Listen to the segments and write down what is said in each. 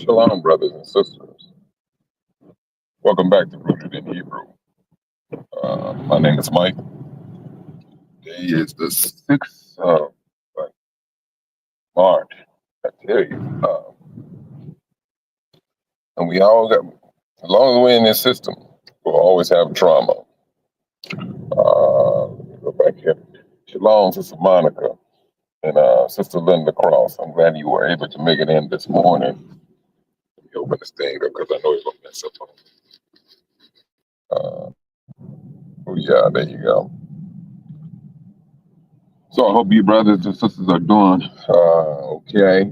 Shalom, brothers and sisters. Welcome back to Rooted in Hebrew. My name is Mike. Today is the 6th of March. I tell you. And we all got, as long as we're in this system, we'll always have trauma. Go back here. Shalom, Sister Monica and Sister Linda Cross. I'm glad you were able to make it in this morning. Let me open this thing up because I know it's going to mess up on it. Oh, yeah, there you go. So I hope you brothers and sisters are doing okay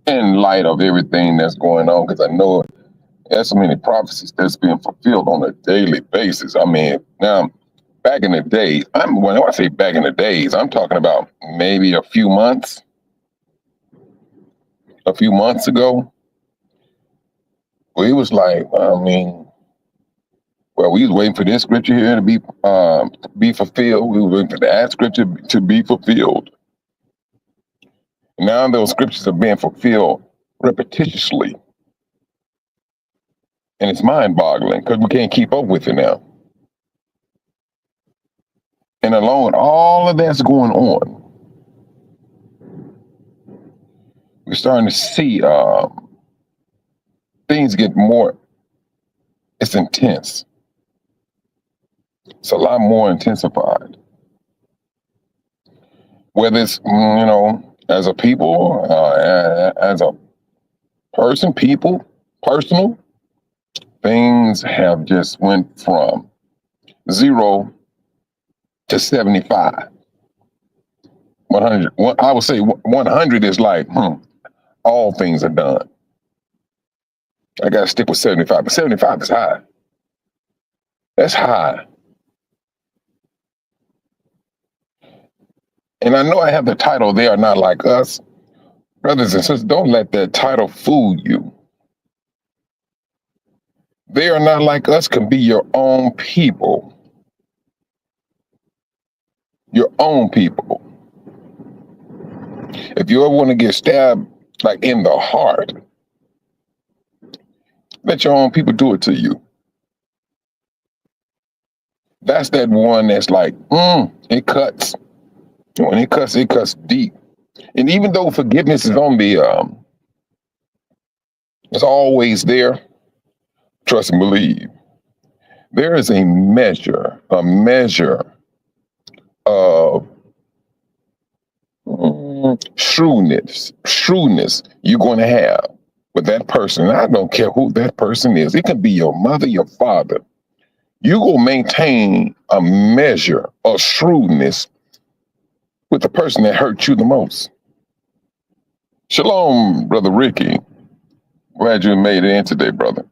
in light of everything that's going on, because I know there's so many prophecies that's being fulfilled on a daily basis. I mean, now, back in the days, when I say back in the days, I'm talking about maybe a few months ago. We was like, we was waiting for this scripture here to be fulfilled. We were waiting for that scripture to be fulfilled. Now those scriptures are being fulfilled repetitiously. And it's mind-boggling because we can't keep up with it now. And along with all of that's going on, we're starting to see things get more, it's intense. It's a lot more intensified. Whether it's, as a people, as a personal, things have just went from 0 to 75. 100, I would say 100 is like, all things are done. I got to stick with 75, but 75 is high. That's high. And I know I have the title, They Are Not Like Us. Brothers and sisters, don't let that title fool you. They Are Not Like Us can be your own people. Your own people. If you ever want to get stabbed, like in the heart, let your own people do it to you. That's that one that's like, it cuts. When it cuts deep. And even though forgiveness is on the, it's always there, trust and believe. There is a measure of shrewdness you're going to have with that person. I don't care who that person is. It could be your mother, your father. You will maintain a measure of shrewdness with the person that hurt you the most. Shalom, Brother Ricky. Glad you made it in today, brother.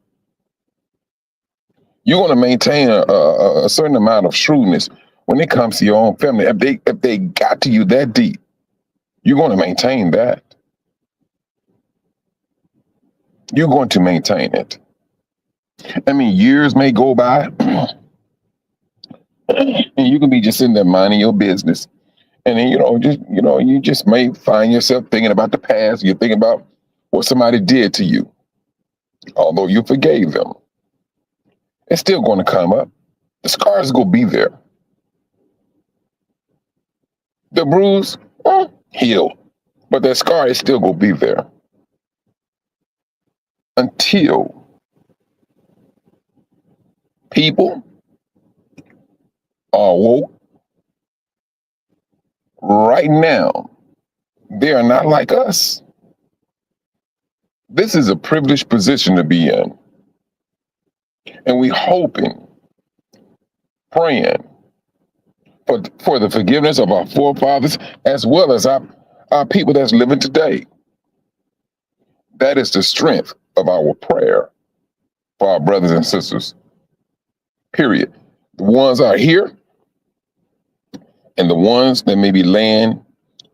You want to maintain a certain amount of shrewdness when it comes to your own family. If they got to you that deep, you're going to maintain that. You're going to maintain it. I mean, years may go by, and you can be just sitting there minding your business. And then, you just may find yourself thinking about the past. You're thinking about what somebody did to you. Although you forgave them, it's still going to come up. The scars will be there. The bruise, heal. But that scar is still going to be there. Until people are woke right now, they are not like us. This is a privileged position to be in. And we hoping, praying for the forgiveness of our forefathers as well as our people that's living today. That is the strength of our prayer for our brothers and sisters. Period. The ones are here and the ones that may be laying,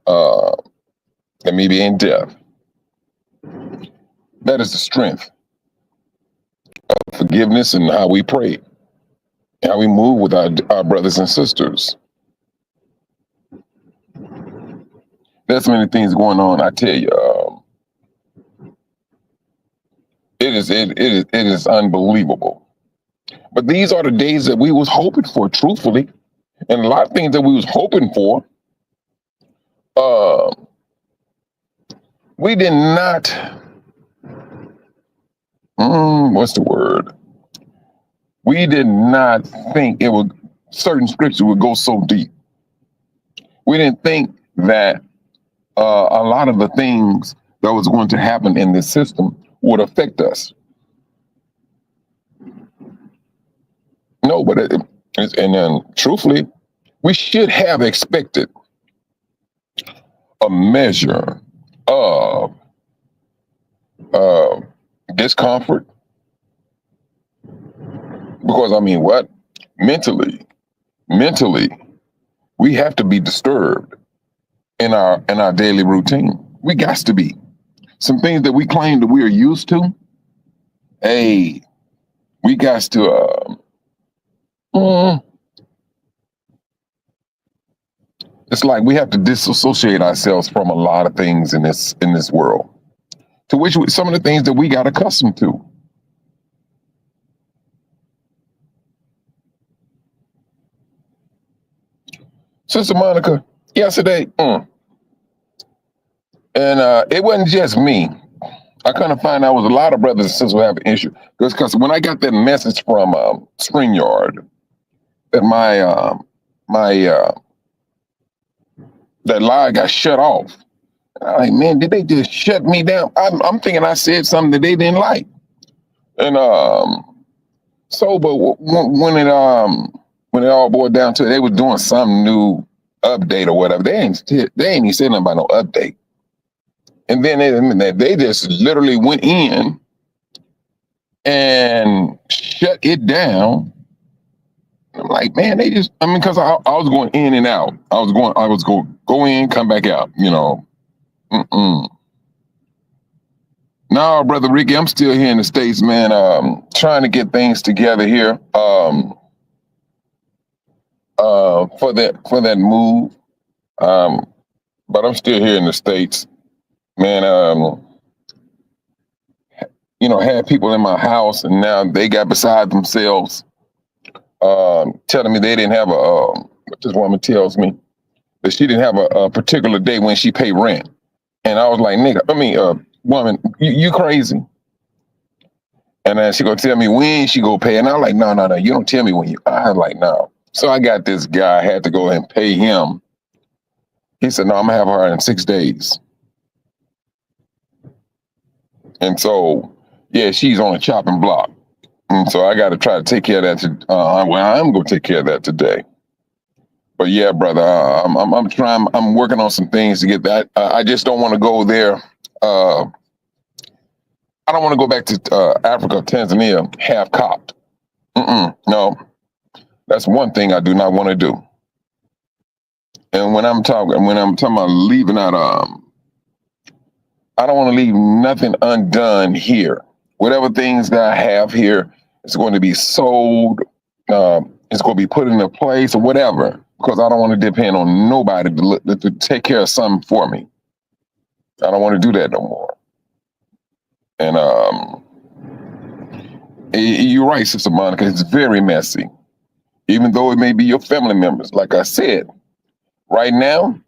that may be in death. That is the strength of forgiveness and how we pray, how we move with our brothers and sisters. There's many things going on, I tell you. it is unbelievable. But these are the days that we was hoping for, truthfully, and a lot of things that we was hoping for. Uh, we did not. What's the word? We did not think it would. Certain scripture would go so deep. We didn't think that a lot of the things that was going to happen in this system would affect us. No, but and then truthfully, we should have expected a measure of uh, discomfort, because I mean, what mentally, we have to be disturbed in our daily routine. We got to be. Some things that we claim that we are used to. Hey, we got to. It's like we have to disassociate ourselves from a lot of things in this world, to which some of the things that we got accustomed to. Sister Monica, yesterday, and it wasn't just me. I kind of find out was a lot of brothers and sisters who have an issue, because when I got that message from StreamYard that my that line got shut off, I'm like, man, did they just shut me down? I'm thinking I said something that they didn't like, and so, but when it all boiled down to it, they were doing some new update or whatever. They ain't even said nothing about no update. And then they just literally went in and shut it down. I'm like, man, because I was going in and out. I was going go in, come back out, No, Brother Ricky, I'm still here in the States, man, trying to get things together here for that move. But I'm still here in the States, man. Had people in my house, and now they got beside themselves, telling me they didn't have what this woman tells me, that she didn't have a particular day when she paid rent. And I was like, woman, you crazy. And then she gonna tell me when she go pay. And I'm like, no, you don't tell me when you. I was like, no. So I got this guy, I had to go and pay him. He said, no, I'm gonna have her in 6 days. And so, yeah, she's on a chopping block. And so I got to try to take care of that. I'm going to take care of that today. But yeah, brother, I'm trying. I'm working on some things to get that. I just don't want to go there. I don't want to go back to Africa, Tanzania, half copped. No, that's one thing I do not want to do. And when I'm talking about leaving out, I don't want to leave nothing undone here. Whatever things that I have here is going to be sold. It's going to be put into place or whatever, because I don't want to depend on nobody to take care of something for me. I don't want to do that no more. And you're right, Sister Monica. It's very messy, even though it may be your family members. Like I said, right now,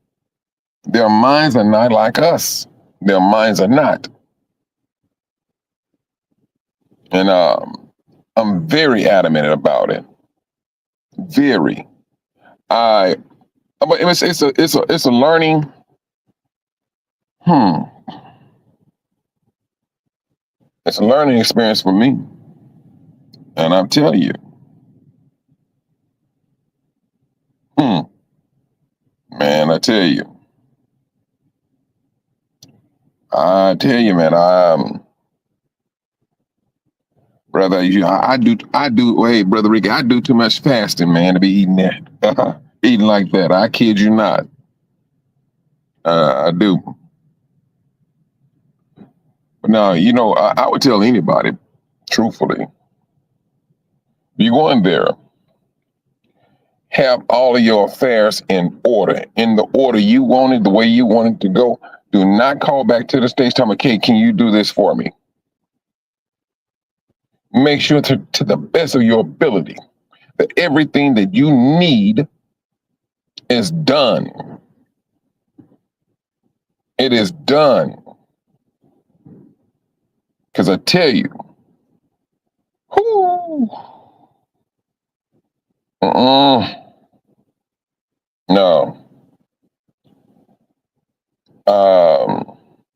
their minds are not like us. Their minds are not. And I'm very adamant about it. Very. It's a learning. It's a learning experience for me. And I'm telling you. Man, I tell you. Man, brother, I do, hey, Brother Ricky, I do too much fasting, man, to be eating that. Eating like that. I kid you not. I do. But no, I would tell anybody, truthfully, you go in there, have all of your affairs in order, in the order you wanted, the way you wanted to go. Do not call back to the stage, tell me, okay, can you do this for me? Make sure to the best of your ability that everything that you need is done. It is done. Because I tell you, whoo, no.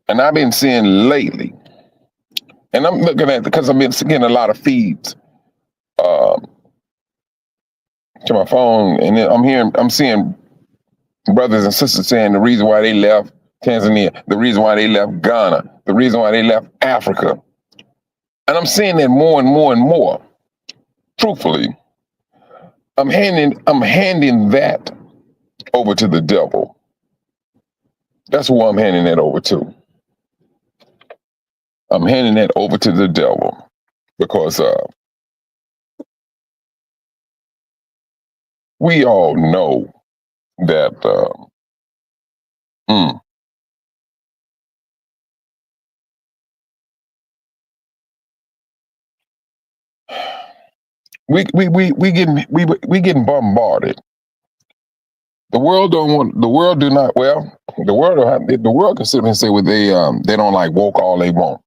And I've been seeing lately, and I'm looking at because I've been getting a lot of feeds um, to my phone, and then I'm seeing brothers and sisters saying the reason why they left Tanzania, the reason why they left Ghana, the reason why they left Africa, and I'm seeing that more and more and more. Truthfully, I'm handing that over to the devil. That's who I'm handing that over to. I'm handing that over to the devil because we all know that mm, we getting bombarded. The world do not well. The world can sit and say what they don't like woke all they want.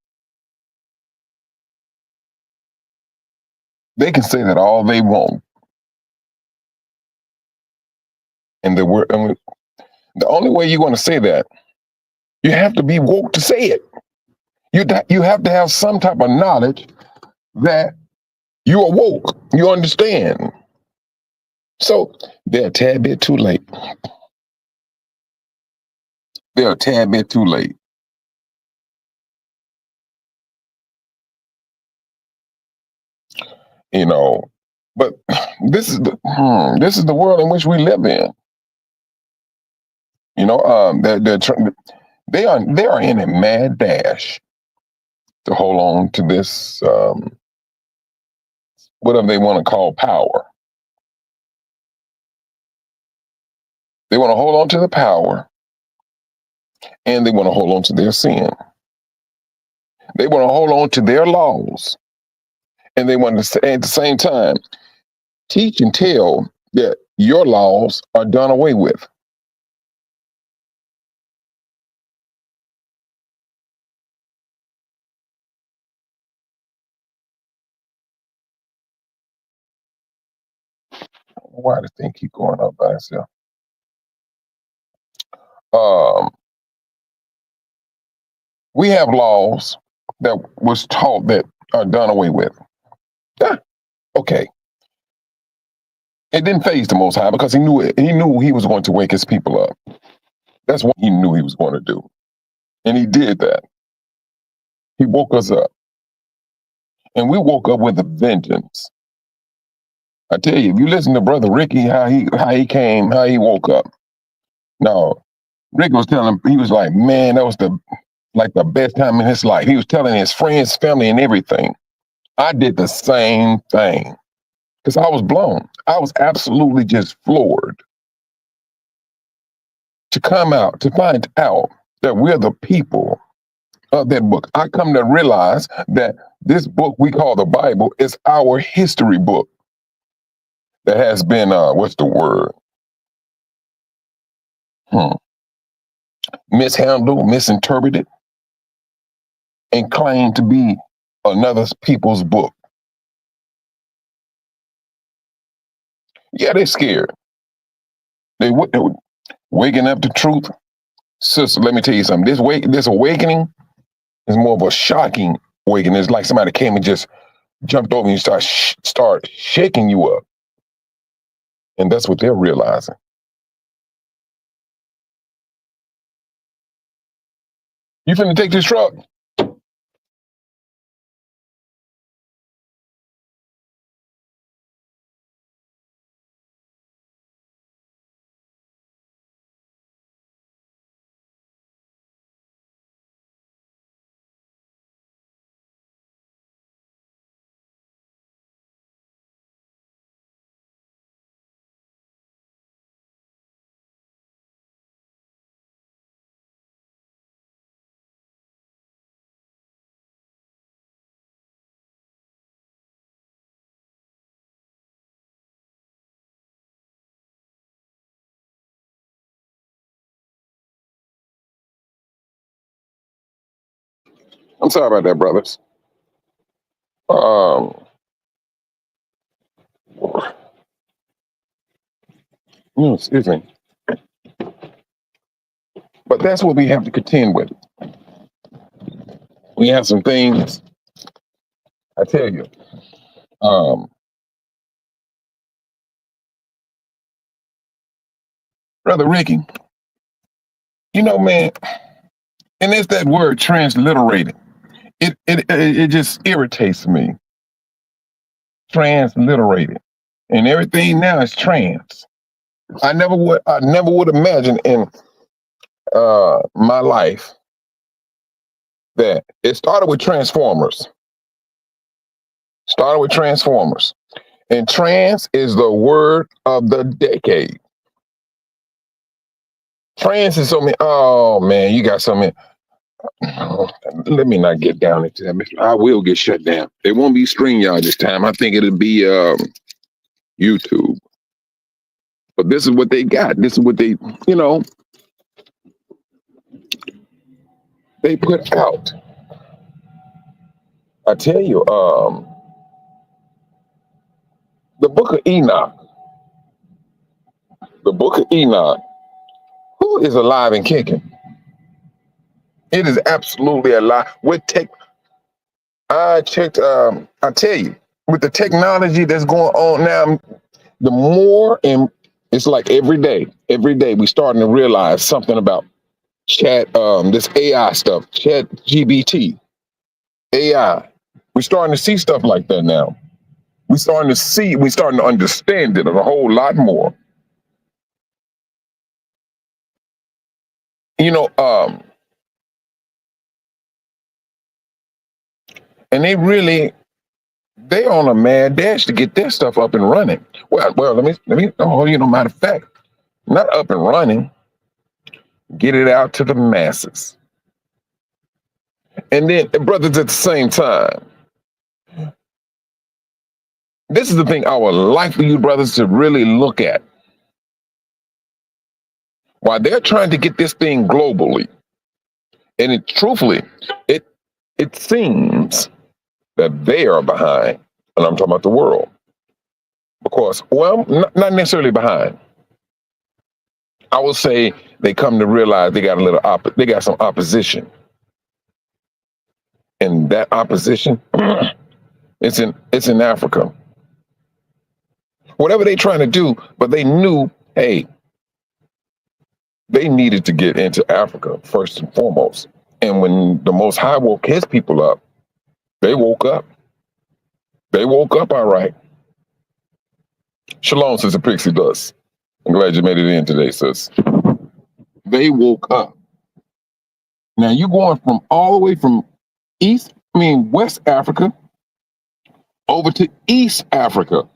They can say that all they want, and the only way you're going to say that, you have to be woke to say it. You have to have some type of knowledge that you are woke. You understand. So they're a tad bit too late. They're a tad bit too late. You know, but this is the world in which we live in. They are in a mad dash to hold on to this whatever they want to call power. They want to hold on to the power, and they want to hold on to their sin. They want to hold on to their laws, and they want to at the same time teach and tell that your laws are done away with. Why does thing keep going up by itself? Um, we have laws that was taught that are done away with. Yeah, okay. It didn't phase the Most High because he knew it. He knew he was going to wake his people up. That's what he knew he was going to do, and he did that. He woke us up, and we woke up with a vengeance. I tell you, if you listen to Brother Ricky, how he woke up. Now, Rick was telling, he was like, man, that was the best time in his life. He was telling his friends, family, and everything. I did the same thing because I was blown. I was absolutely just floored to come out to find out that we're the people of that book. I come to realize that this book we call the Bible is our history book that has been what's the word? Hmm. Mishandled, misinterpreted, and claimed to be another people's book. Yeah, they're scared. They waking up to truth. Sister, let me tell you something. This awakening is more of a shocking awakening. It's like somebody came and just jumped over you and start shaking you up, and that's what they're realizing. You finna take this truck? I'm sorry about that, brothers. Um, excuse me. But that's what we have to contend with. We have some things, I tell you. Um, Brother Ricky, man, and it's that word transliterated. It just irritates me. Transliterated. And everything now is trans. I never would imagine in my life that it started with Transformers. Started with Transformers. And trans is the word of the decade. Trans is so many. Oh man, you got so many. Let me not get down into that. I will get shut down. It won't be StreamYard this time. I think it'll be YouTube. But this is what they got. This is what they put out. I tell you, the book of Enoch. The book of Enoch. Who is alive and kicking? It is absolutely alive. I checked. I tell you, with the technology that's going on now, the more and it's like every day we starting to realize something about chat. This AI stuff, Chat GBT, AI. We're starting to see stuff like that now. We're starting to understand it a whole lot more. You know, and they on a mad dash to get their stuff up and running. Well, let me. Oh, matter of fact, not up and running. Get it out to the masses, and then, brothers, at the same time, this is the thing I would like for you, brothers, to really look at. While they're trying to get this thing globally, and truthfully, it seems that they are behind, and I'm talking about the world, because, well, not necessarily behind. I will say they come to realize they got they got some opposition, and that opposition, it's in Africa. Whatever they trying to do, but they knew, hey, they needed to get into Africa first and foremost. And when the Most High woke his people up, they woke up. They woke up all right. Shalom, Sister Pixie Dust. I'm glad you made it in today, sis. They woke up. Now you're going from all the way from West Africa over to East Africa,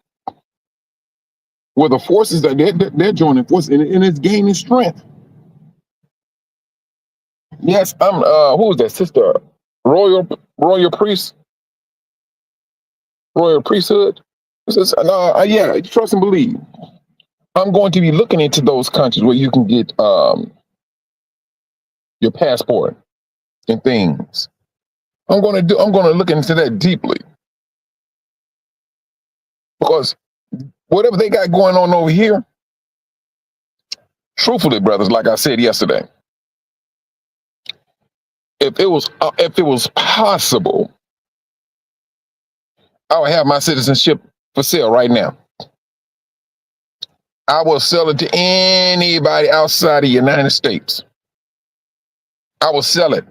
where the forces that they're joining forces and it's gaining strength. Yes, I'm who is that, Sister Royal Priest? Royal Priesthood? Yeah, trust and believe. I'm going to be looking into those countries where you can get your passport and things. I'm going to look into that deeply, because whatever they got going on over here, truthfully, brothers, like I said yesterday, if it was possible, I would have my citizenship for sale right now. I will sell it to anybody outside of the United States. I will sell it.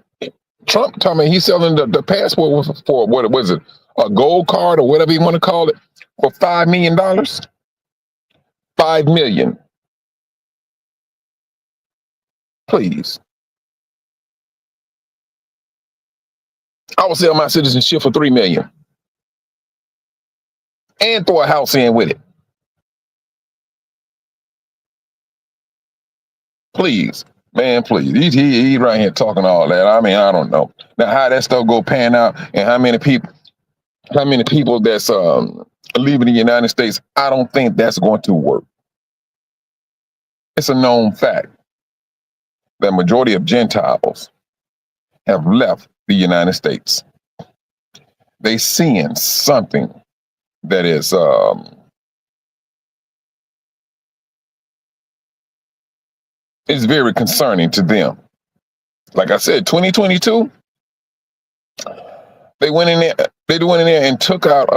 Trump told me he's selling the passport for what was it, a gold card or whatever you want to call it, for $5 million. $5 million. Please. I will sell my citizenship for $3 million. And throw a house in with it. Please. Man, please. He right here talking all that. I mean, I don't know. Now how that stuff go pan out and how many people that's leaving the United States, I don't think that's going to work. It's a known fact that majority of Gentiles have left the United States. They seeing something that is very concerning to them. Like I said, 2022, they went in there. They went in there and took out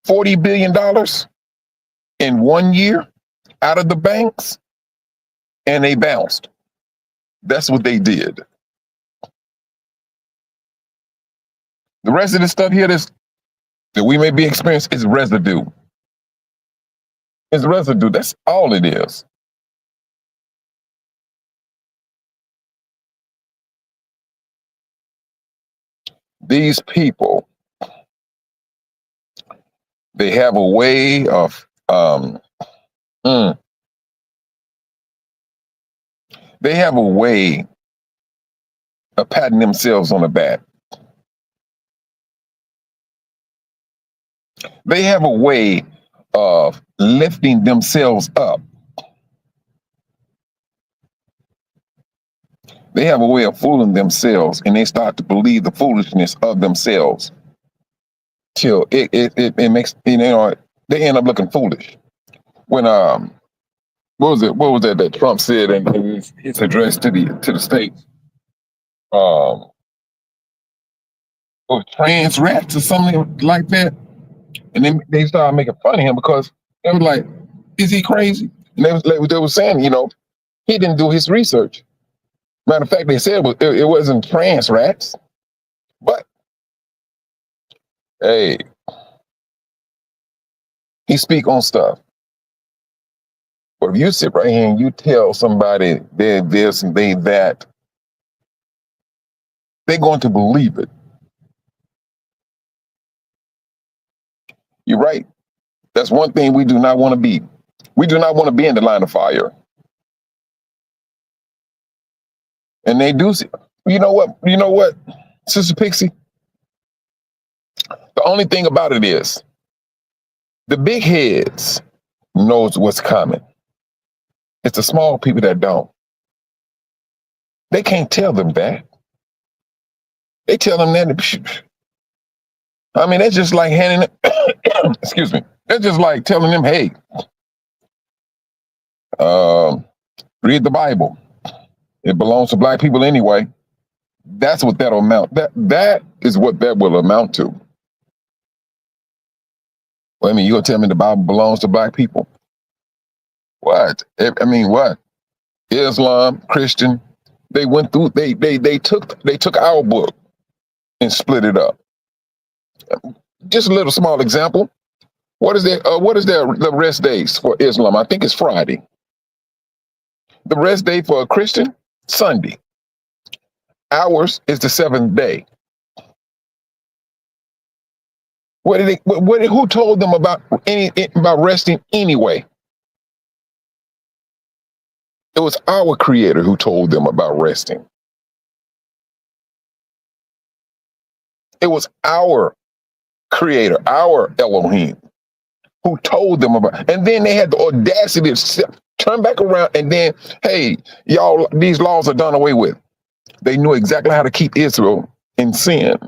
$40 billion in 1 year out of the banks, and they bounced. That's what they did. The rest of the stuff here that we may be experiencing is residue. It's residue. That's all it is. These people, they have a way of they have a way of patting themselves on the back. They have a way of lifting themselves up. They have a way of fooling themselves, and they start to believe the foolishness of themselves till it makes, they end up looking foolish. When what was that that Trump said in his address to the states? Or trans rats or something like that. And then they started making fun of him because they was like, is he crazy? And they were saying, he didn't do his research. Matter of fact, they said it wasn't trans rats. But hey, he speak on stuff. But if you sit right here and you tell somebody they're this and they that, they're going to believe it. You're right. That's one thing we do not want to be. We do not want to be in the line of fire. And they do see, you know what, Sister Pixie? The only thing about it is the big heads knows what's coming. It's the small people that don't. They can't tell them that. They tell them that. I mean, that's just like handing them, excuse me. That's just like telling them, hey, read the Bible. It belongs to black people anyway. That's what that'll amount. That is what that will amount to. Well, I mean, you're gonna tell me the Bible belongs to black people? What? I mean, what? Islam, Christian, they went through. They took our book and split it up. Just a little small example. What is the rest days for Islam? I think it's Friday. The rest day for a Christian, Sunday. Ours is the seventh day. Who told them about resting anyway? It was our Creator who told them about resting. It was our Creator, our Elohim, who told them about, and then they had the audacity to turn back around and then, hey, y'all, these laws are done away with. They knew exactly how to keep Israel in sin.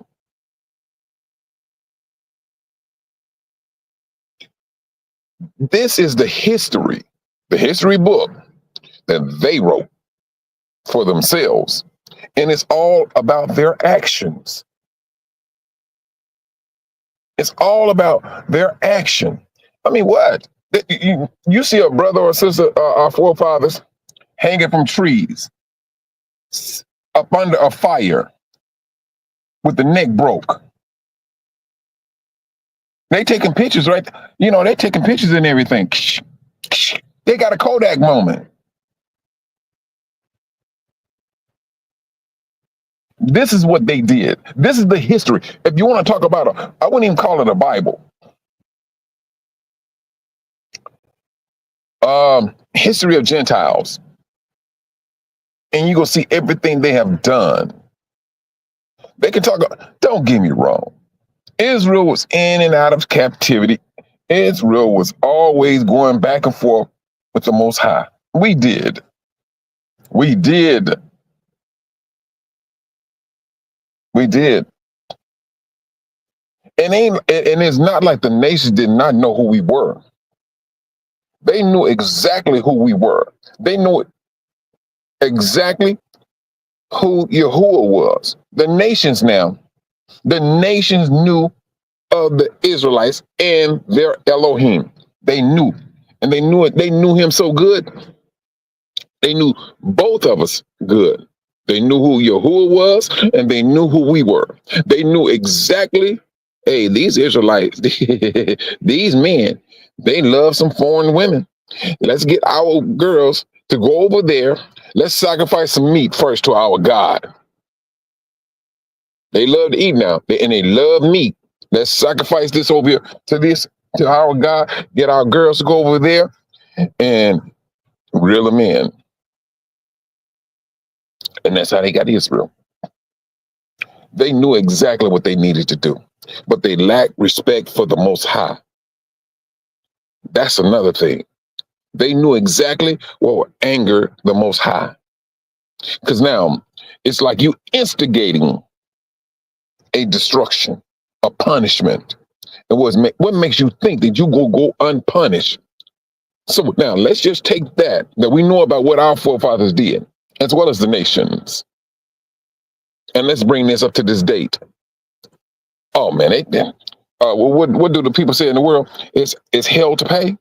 This is the history book that they wrote for themselves. And it's all about their actions. It's all about their action. I mean, what? You see a brother or sister, our forefathers, hanging from trees, up under a fire, with the neck broke. They taking pictures, right? They taking pictures and everything. They got a Kodak moment. This is what they did. This is the history. If you want to talk about I wouldn't even call it a Bible. History of Gentiles. And you're going to see everything they have done. They can talk, don't get me wrong. Israel was in and out of captivity. Israel was always going back and forth with the Most High. We did. We did. And it's not like the nations did not know who we were. They knew exactly who we were. They knew exactly who Yahuwah was. The nations knew of the Israelites and their Elohim. They knew. And they knew it. They knew him so good. They knew both of us good. They knew who Yahuwah was, and they knew who we were. They knew exactly, hey, these Israelites, these men, they love some foreign women. Let's get our girls to go over there. Let's sacrifice some meat first to our God. They love to eat now, and they love meat. Let's sacrifice this over here to our God. Get our girls to go over there and reel them in. And that's how they got Israel. They knew exactly what they needed to do, but they lacked respect for the Most High. That's another thing. They knew exactly what would anger the Most High. Because now it's like you instigating a destruction, a punishment. And what makes you think that you go unpunished? So now let's just take that we know about what our forefathers did, as well as the nations. And let's bring this up to this date. Oh man, what do the people say in the world? It's hell to pay.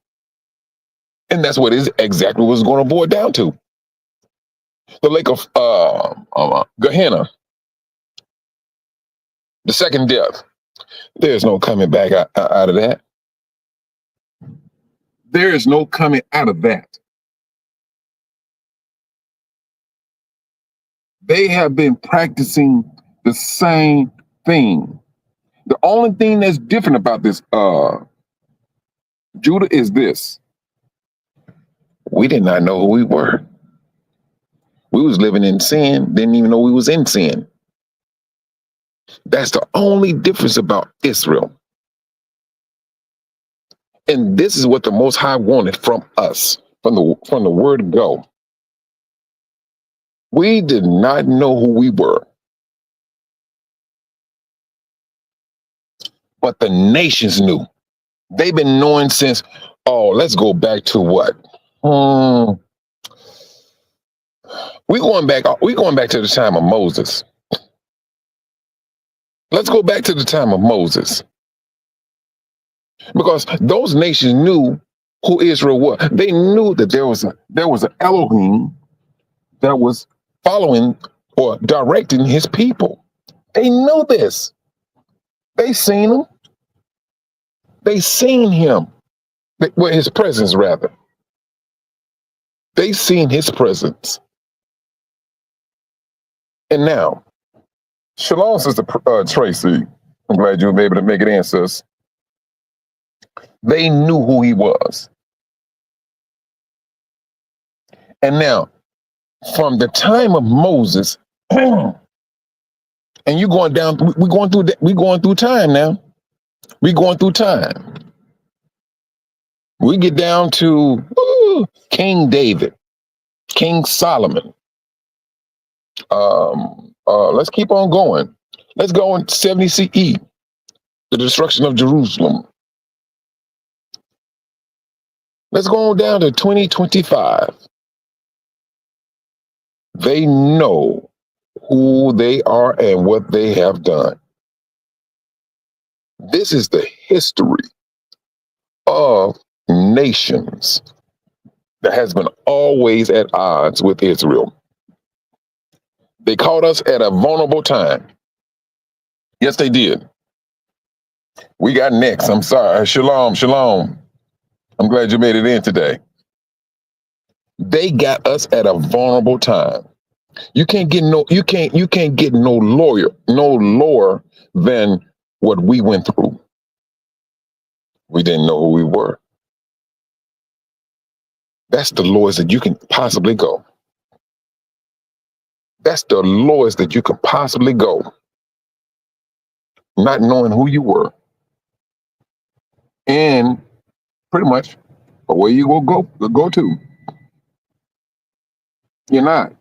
And that's what is exactly what's going to boil down to. The lake of Gehenna, the second death. There's no coming back out of that. There is no coming out of that. They have been practicing the same thing. The only thing that's different about this, Judah, is this. We did not know who we were. We was living in sin, didn't even know we was in sin. That's the only difference about Israel. And this is what the Most High wanted from us, from the word go. We did not know who we were. But the nations knew. They've been knowing since, let's go back to what? We're going back to the time of Moses. Let's go back to the time of Moses. Because those nations knew who Israel was. They knew that there was an Elohim that was following or directing his people. They knew this. They seen him. They seen him. His presence, rather. They seen his presence. And now, Shalom, Sister Tracy. I'm glad you were able to make it in, sis. They knew who he was. And now, from the time of Moses, and you going down, we're going through time now. We're going through time. We get down to King David, King Solomon. Let's keep on going. Let's go in 70 CE, the destruction of Jerusalem. Let's go on down to 2025. They know who they are and what they have done. This is the history of nations that has been always at odds with Israel. They caught us at a vulnerable time. Yes, they did. We got next. I'm sorry. Shalom. I'm glad you made it in today. They got us at a vulnerable time. You can't get no lower than what we went through. We didn't know who we were. That's the lowest that you can possibly go. That's the lowest that you can possibly go. Not knowing who you were. And pretty much where you will go to. You're not.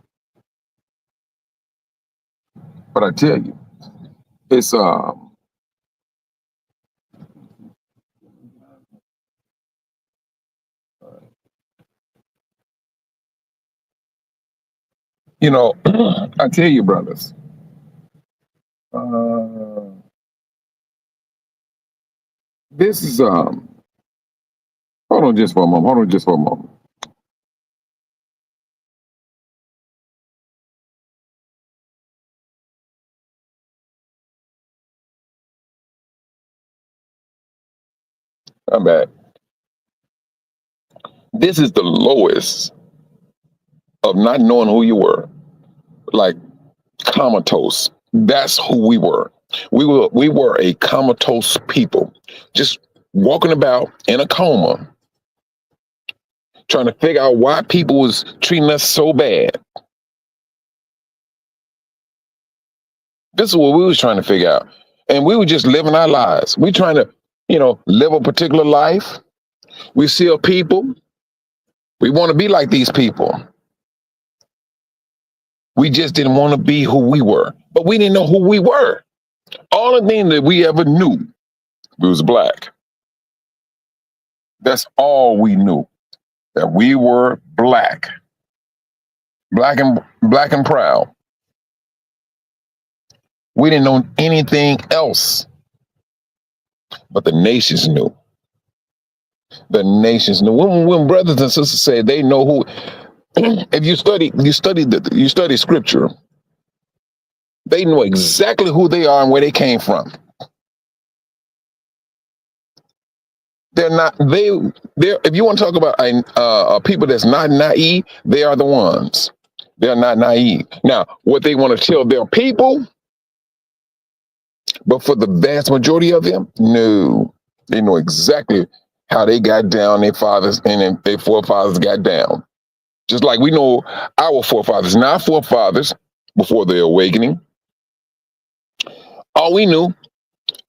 But I tell you, It's you know, I tell you, brothers. Uh, this is hold on just for a moment. Hold on just for a moment. I'm back. This is the lowest of not knowing who you were. Like comatose. That's who we were. We were a comatose people, just walking about in a coma, trying to figure out why people was treating us so bad. This is what we was trying to figure out, and we were just living our lives. We trying to, live a particular life. We see a people. We want to be like these people. We just didn't want to be who we were, but we didn't know who we were. All the thing that we ever knew, we was black. That's all we knew, that we were black, black and proud. We didn't know anything else, but the nations knew. The nations knew. When brothers and sisters say they know who, if you study scripture, they know exactly who they are and where they came from. They're if you want to talk about people that's not naive, they are the ones. They're not naive. Now, what they want to tell their people, but for the vast majority of them, no. They know exactly how they got down, their fathers and then their forefathers got down. Just like we know our forefathers, not forefathers before the awakening. All we knew,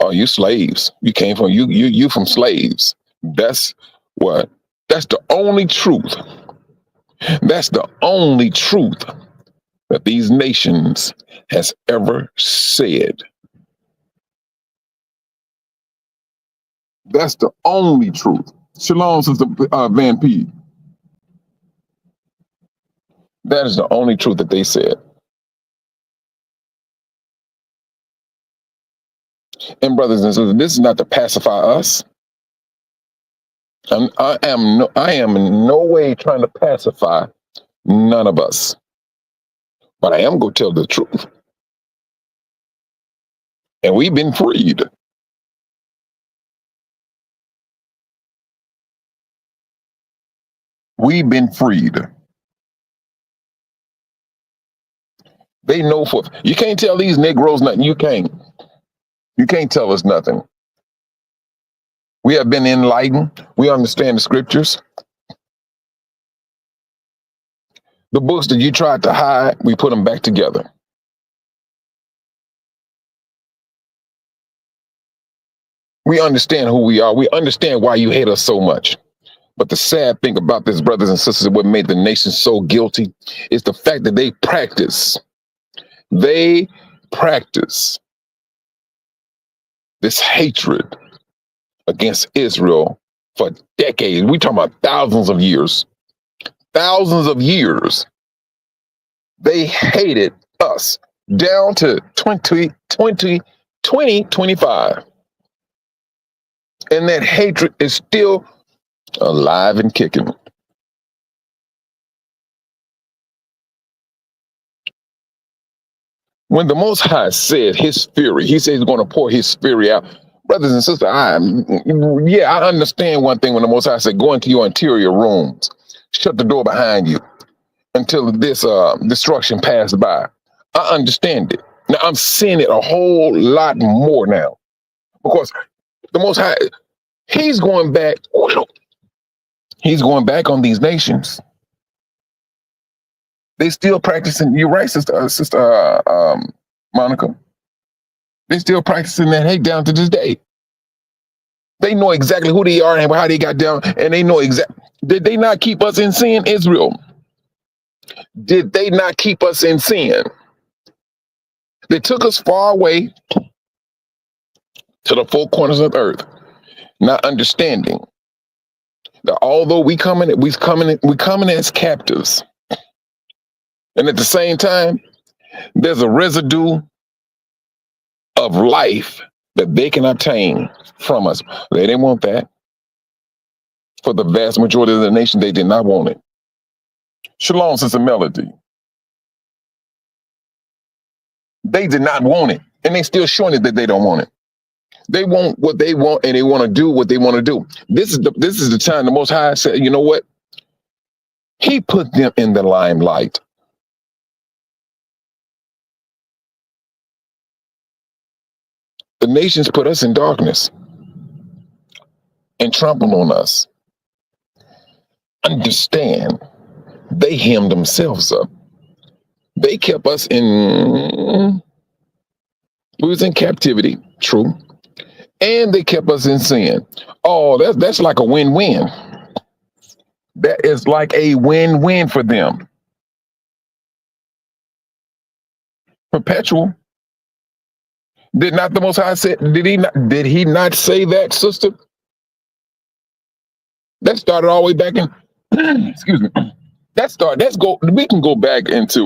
oh, you slaves. You came from you from slaves. That's what. That's the only truth. That's the only truth that these nations has ever said. That's the only truth. Shalom, Sister Van P. That is the only truth that they said. And brothers and sisters, this is not to pacify us. I am in no way trying to pacify none of us. But I am going to tell the truth. And we've been freed. We've been freed. They know for you can't tell these Negroes nothing. You can't. You can't tell us nothing. We have been enlightened. We understand the scriptures. The books that you tried to hide, we put them back together. We understand who we are. We understand why you hate us so much. But the sad thing about this, brothers and sisters, what made the nation so guilty is the fact that they practice this hatred against Israel for decades. We talking about thousands of years. Thousands of years. They hated us down to 2025. And that hatred is still alive and kicking. When the Most High said his fury, he said he's going to pour his fury out. Brothers and sisters, I understand one thing when the Most High said, go into your interior rooms, shut the door behind you until this destruction passed by. I understand it. Now I'm seeing it a whole lot more now because the Most High, he's going back. He's going back on these nations. They still practicing. You're right, sister Monica. They still practicing that hate down to this day. They know exactly who they are and how they got down, and they know exactly. Did they not keep us in sin, Israel? Did they not keep us in sin? They took us far away. to the four corners of the earth, not understanding that although we coming as captives, and at the same time, there's a residue of life that they can obtain from us. They didn't want that. For the vast majority of the nation, they did not want it. Shalom, Sister Melody. They did not want it, and they still showing it that they don't want it. They want what they want, and they want to do what they want to do. This is the time the Most High said, you know what? He put them in the limelight. The nations put us in darkness and trampled on us. Understand, they hemmed themselves up. They kept us in, we was in captivity, true, and they kept us in sin. Oh, that's like a win-win. That is like a win-win for them. Perpetual. Did not the Most High say? Did he not say that, sister? That started all the way back in. Excuse me. That started. Let's go. We can go back into.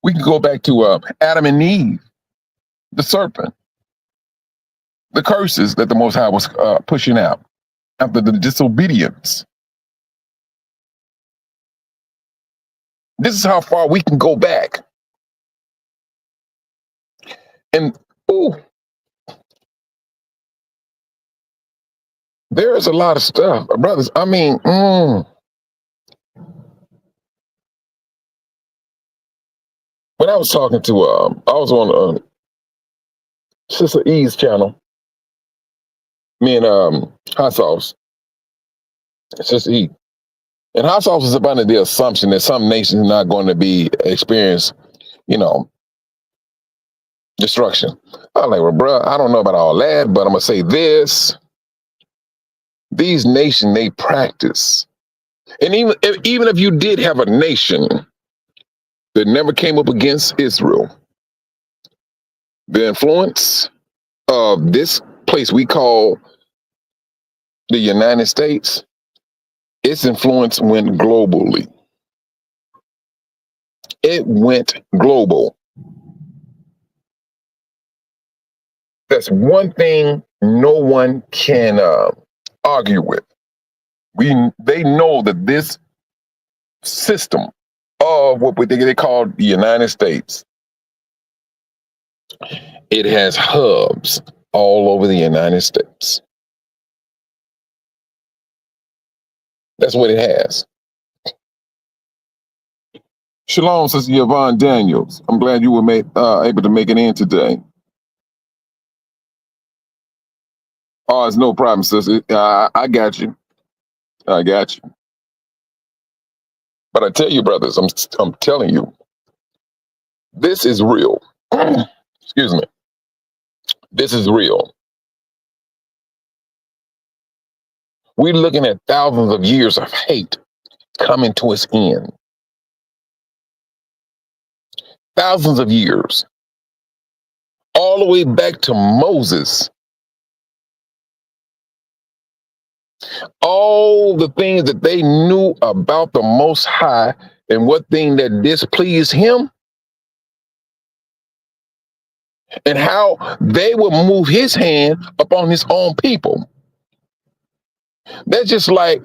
We can go back to Adam and Eve, the serpent, the curses that the Most High was pushing out after the disobedience. This is how far we can go back. And ooh, there is a lot of stuff, brothers. I mean, when I was talking to, I was on Sister E's channel. Me and Hot Sauce, Sister E, and Hot Sauce is up under the assumption that some nations are not going to be experience, you know, destruction. I'm like, well, bro, I don't know about all that, but I'm gonna say this: these nations they practice, and even if you did have a nation that never came up against Israel, the influence of this place we call the United States, its influence went globally. It went global. That's one thing no one can argue with. They know that this system of what they call the United States, it has hubs all over the United States. That's what it has. Shalom, Sister Yvonne Daniels. I'm glad you were able to make it in today. Oh, it's no problem, sister. I got you. I got you. But I tell you, brothers, I'm telling you, this is real. Excuse me. This is real. We're looking at thousands of years of hate coming to its end. Thousands of years. All the way back to Moses. All the things that they knew about the Most High and what thing that displeased him, and how they would move his hand upon his own people. That's just like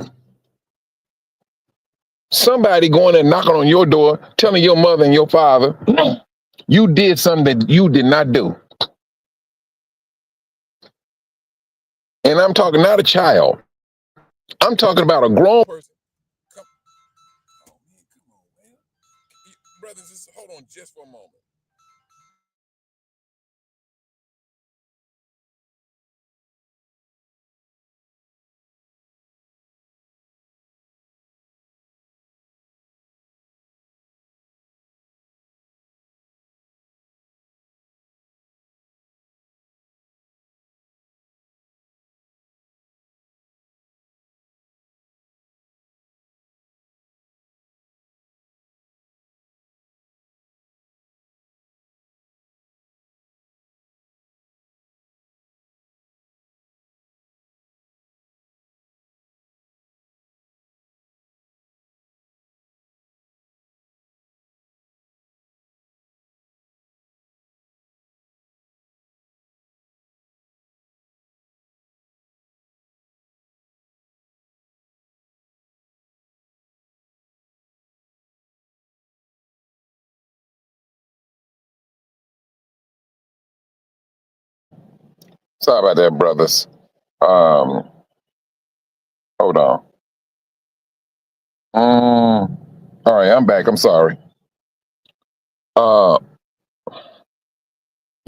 somebody going and knocking on your door, telling your mother and your father, you did something that you did not do. And I'm talking not a child. I'm talking about a grown person. Oh, man, come on, man. Brothers, just hold on just for a moment. Sorry about that, brothers. Um, hold on. All right, I'm back. I'm sorry. Uh, I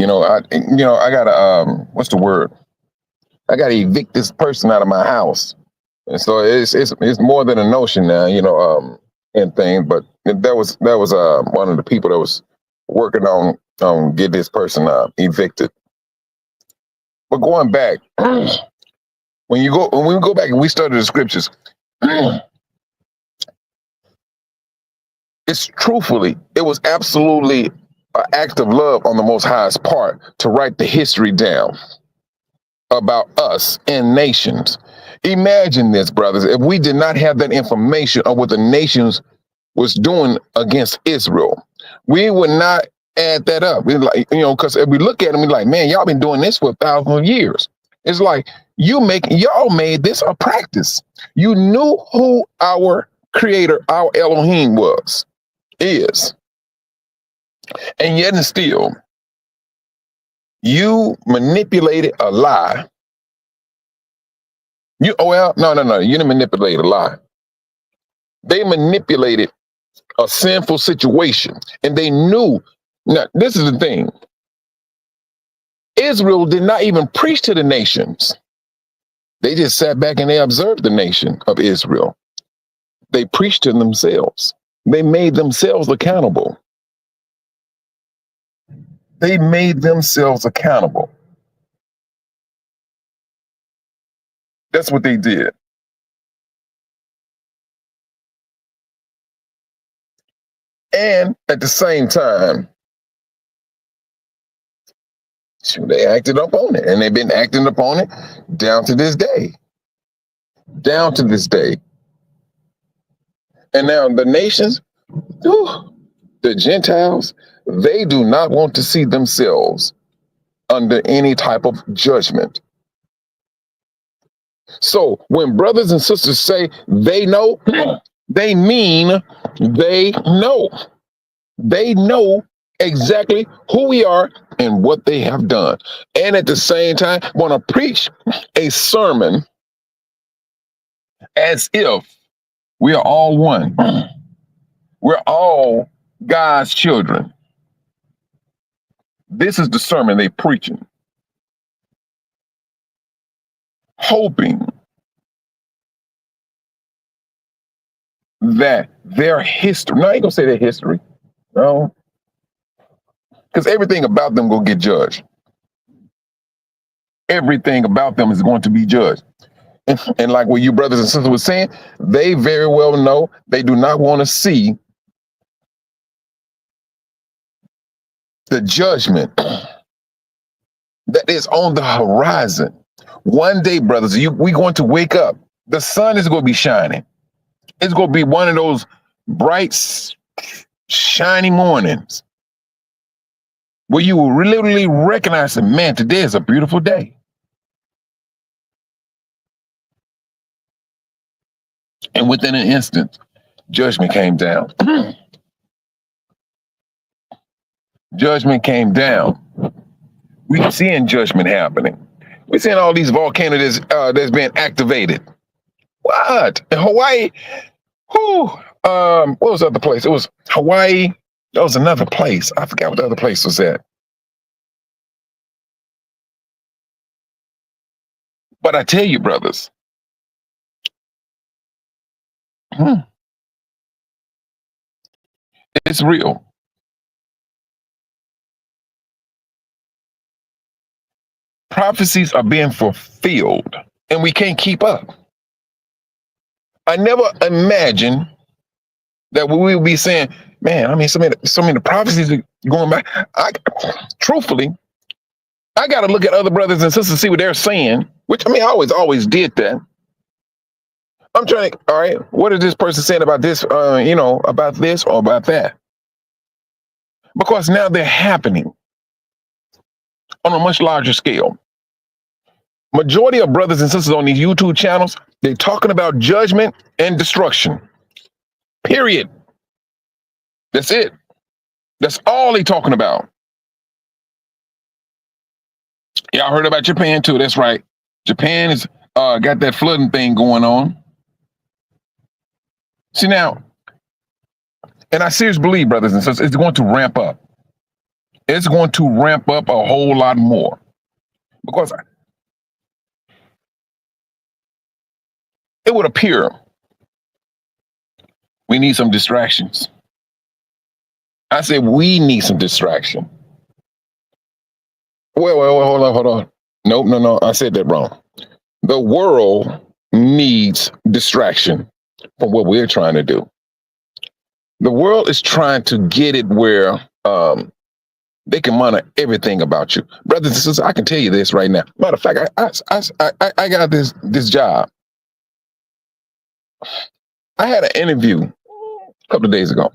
gotta what's the word? I gotta evict this person out of my house. And so it's more than a notion now, and things. But that was one of the people that was working on get this person evicted. But going back, when we go back and we study the scriptures, it was absolutely an act of love on the Most High's part to write the history down about us and nations. Imagine this, brothers, if we did not have that information on what the nations was doing against Israel, we would not add that up. We like, because if we look at them, we're like, man, y'all been doing this for 1,000 years. It's like y'all made this a practice. You knew who our creator, our Elohim is. And yet and still, you manipulated a lie. No. You didn't manipulate a lie. They manipulated a sinful situation, and they knew. Now, this is the thing. Israel did not even preach to the nations. They just sat back and they observed the nation of Israel. They preached to themselves. They made themselves accountable. They made themselves accountable. That's what they did. And at the same time, they acted up on it, and they've been acting upon it down to this day. Down to this day. And now the nations, the Gentiles, they do not want to see themselves under any type of judgment. So when brothers and sisters say they know, they mean they know. They know exactly who we are and what they have done. And at the same time, want to preach a sermon as if we are all one. We're all God's children. This is the sermon they're preaching, hoping that their history, no, I ain't gonna say their history, no, because everything about them will get judged. Everything about them is going to be judged. And like what you brothers and sisters were saying, they very well know they do not want to see the judgment that is on the horizon. One day, brothers, we're going to wake up. The sun is going to be shining. It's going to be one of those bright, shiny mornings where you will literally recognize that, man, today is a beautiful day. And within an instant, judgment came down. Judgment came down. We're seeing judgment happening. We're seeing all these volcanoes that's been activated. What? In Hawaii? What was the other place? It was Hawaii. There was another place. I forgot what the other place was at. But I tell you, brothers, it's real. Prophecies are being fulfilled, and we can't keep up. I never imagined that we would be saying, man, I mean, so many prophecies are going back. Truthfully, I got to look at other brothers and sisters to see what they're saying, which, I mean, I always did that. I'm trying to, all right, what is this person saying about this, about this or about that? Because now they're happening on a much larger scale. Majority of brothers and sisters on these YouTube channels, they're talking about judgment and destruction. Period. That's it. That's all they're talking about. Y'all heard about Japan too. That's right. Japan is got that flooding thing going on. See now, and I seriously believe, brothers and sisters, it's going to ramp up. It's going to ramp up a whole lot more because it would appear we need some distractions. I said we need some distraction. Well, hold on. Nope, no, I said that wrong. The world needs distraction from what we're trying to do. The world is trying to get it where they can monitor everything about you, brothers and sisters. I can tell you this right now. Matter of fact, I got this job. I had an interview a couple of days ago,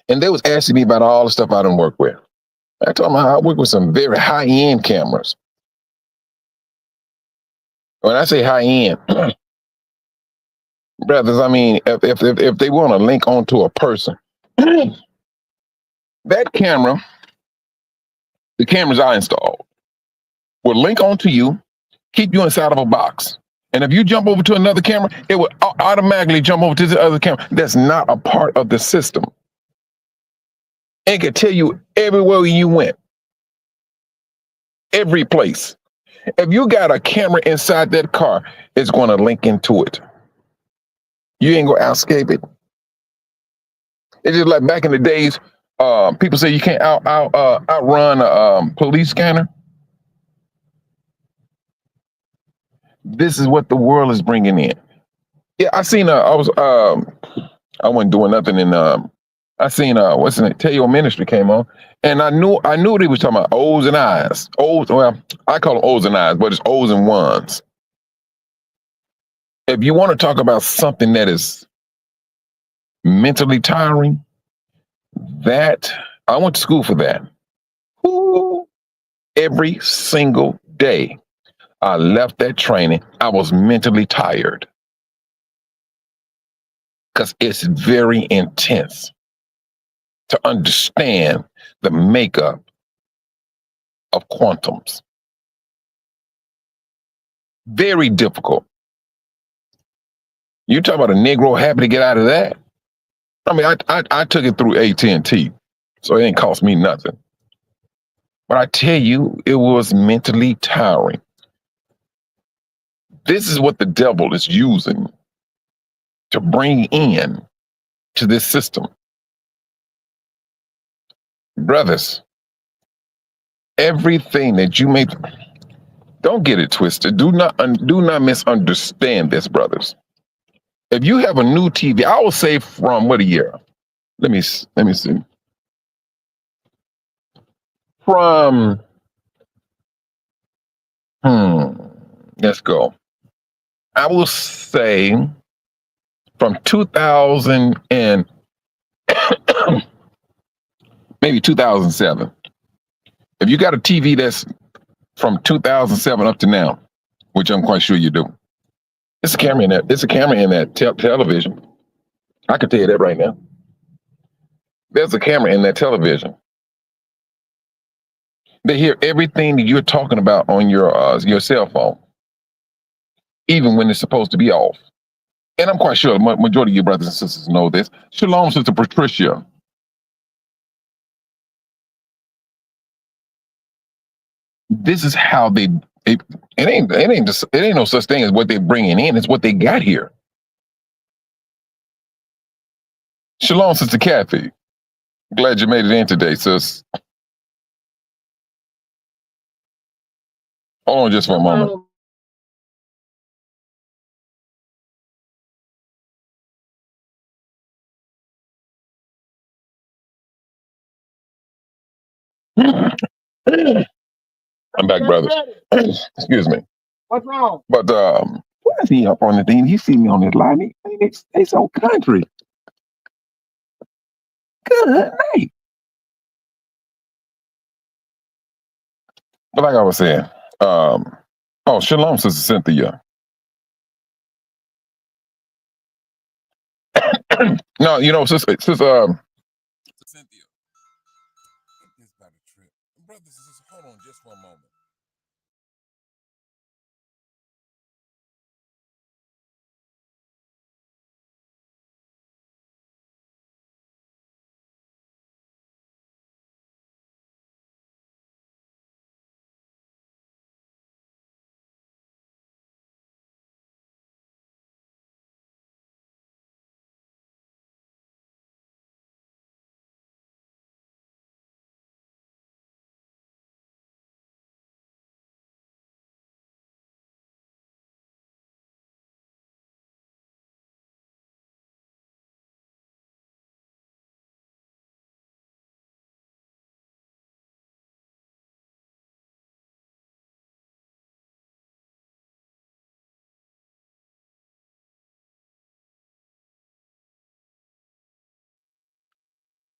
and they was asking me about all the stuff I done work with. I told them I work with some very high end cameras. When I say high end, brothers, I mean if they want to link onto a person, that camera, the cameras I installed, will link onto you, keep you inside of a box. And if you jump over to another camera, it will automatically jump over to the other camera that's not a part of the system. And it can tell you everywhere you went, every place. If you got a camera inside that car, it's going to link into it. You ain't going to escape it. It's just like back in the days, people say you can't outrun a police scanner. This is what the world is bringing in. Yeah, I wasn't doing nothing in I seen what's in it? Tell Your Ministry came on, and I knew what he was talking about. O's and I's. O's, well, I call them O's and I's, but it's O's and ones. If you want to talk about something that is mentally tiring, that I went to school for that. Ooh, every single day I left that training, I was mentally tired because it's very intense to understand the makeup of quantums. Very difficult. You talk about a Negro happy to get out of that. I mean, I took it through AT&T, so it ain't cost me nothing. But I tell you, it was mentally tiring. This is what the devil is using to bring in to this system. Brothers, everything that you may, don't get it twisted. Do not misunderstand this, brothers. If you have a new TV, I will say from what a year? Let me see. From let's go. I will say from 2000 and maybe 2007. If you got a TV that's from 2007 up to now, which I'm quite sure you do, it's a camera in that. It's a camera in that television. I can tell you that right now. There's a camera in that television. They hear everything that you're talking about on your cell phone, even when it's supposed to be off. And I'm quite sure the majority of your brothers and sisters know this. Shalom, Sister Patricia. This is how it ain't no such thing as what they're bringing in. It's what they got here. Shalom, Sister Kathy. Glad you made it in today, sis. Hold on just for a moment. I'm back, brothers. Excuse me. What's wrong? But why is he up on the thing? He see me on this line. They so country. Good night. But like I was saying, shalom, Sister Cynthia. No, Sister Cynthia. brothers and sisters, hold on just for a moment.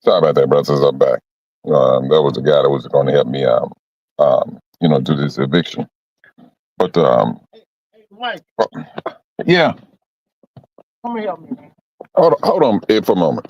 Sorry about that, brothers. I'm back. That was the guy that was going to help me, do this eviction. But yeah, hold on for a moment.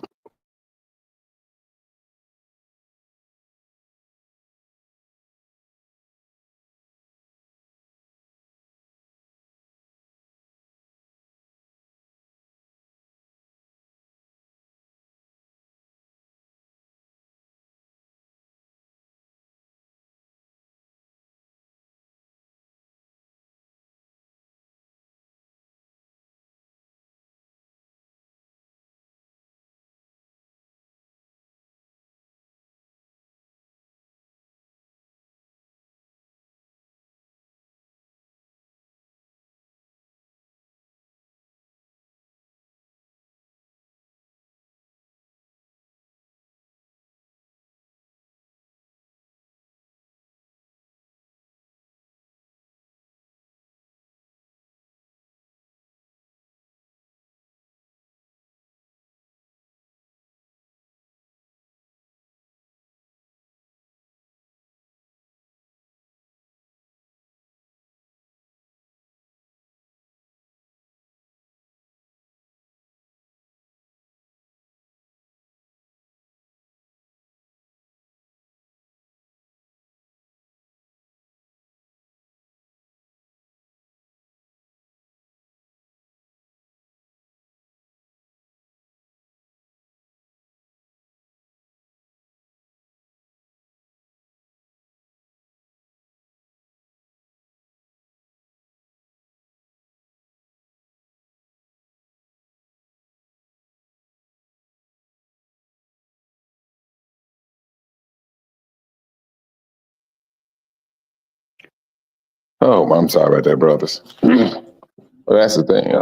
Oh, I'm sorry about that, brothers. Well, that's the thing.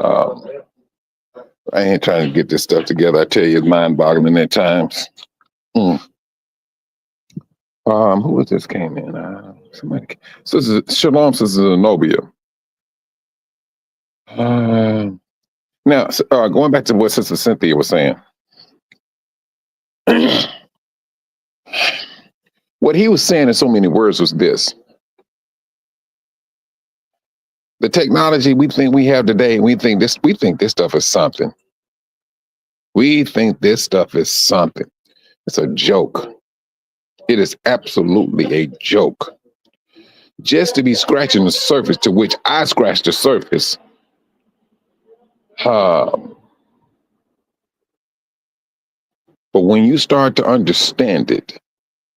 I ain't trying to get this stuff together. I tell you, it's mind-boggling at times. Mm. Who was this came in? Somebody. Shalom, Sister Zenobia. Now, going back to what Sister Cynthia was saying, what he was saying in so many words was this: the technology we think we have today, we think this stuff is something. We think this stuff is something. It's a joke. It is absolutely a joke. Just to be scratching the surface, to which I scratched the surface. But when you start to understand it,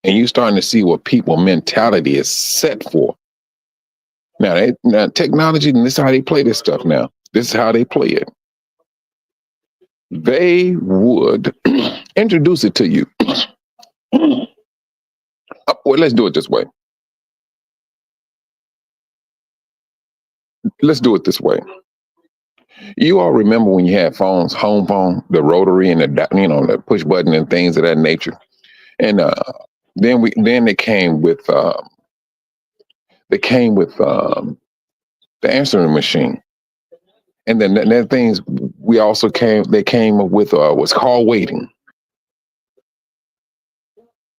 and you starting to see what people mentality is set for. Now technology, and this is how they play this stuff now. This is how they play it. They would introduce it to you. Well, let's do it this way. Let's do it this way. You all remember when you had phones, home phone, the rotary and the push button and things of that nature. And then they came with the answering machine. And then that things they came with what's call waiting.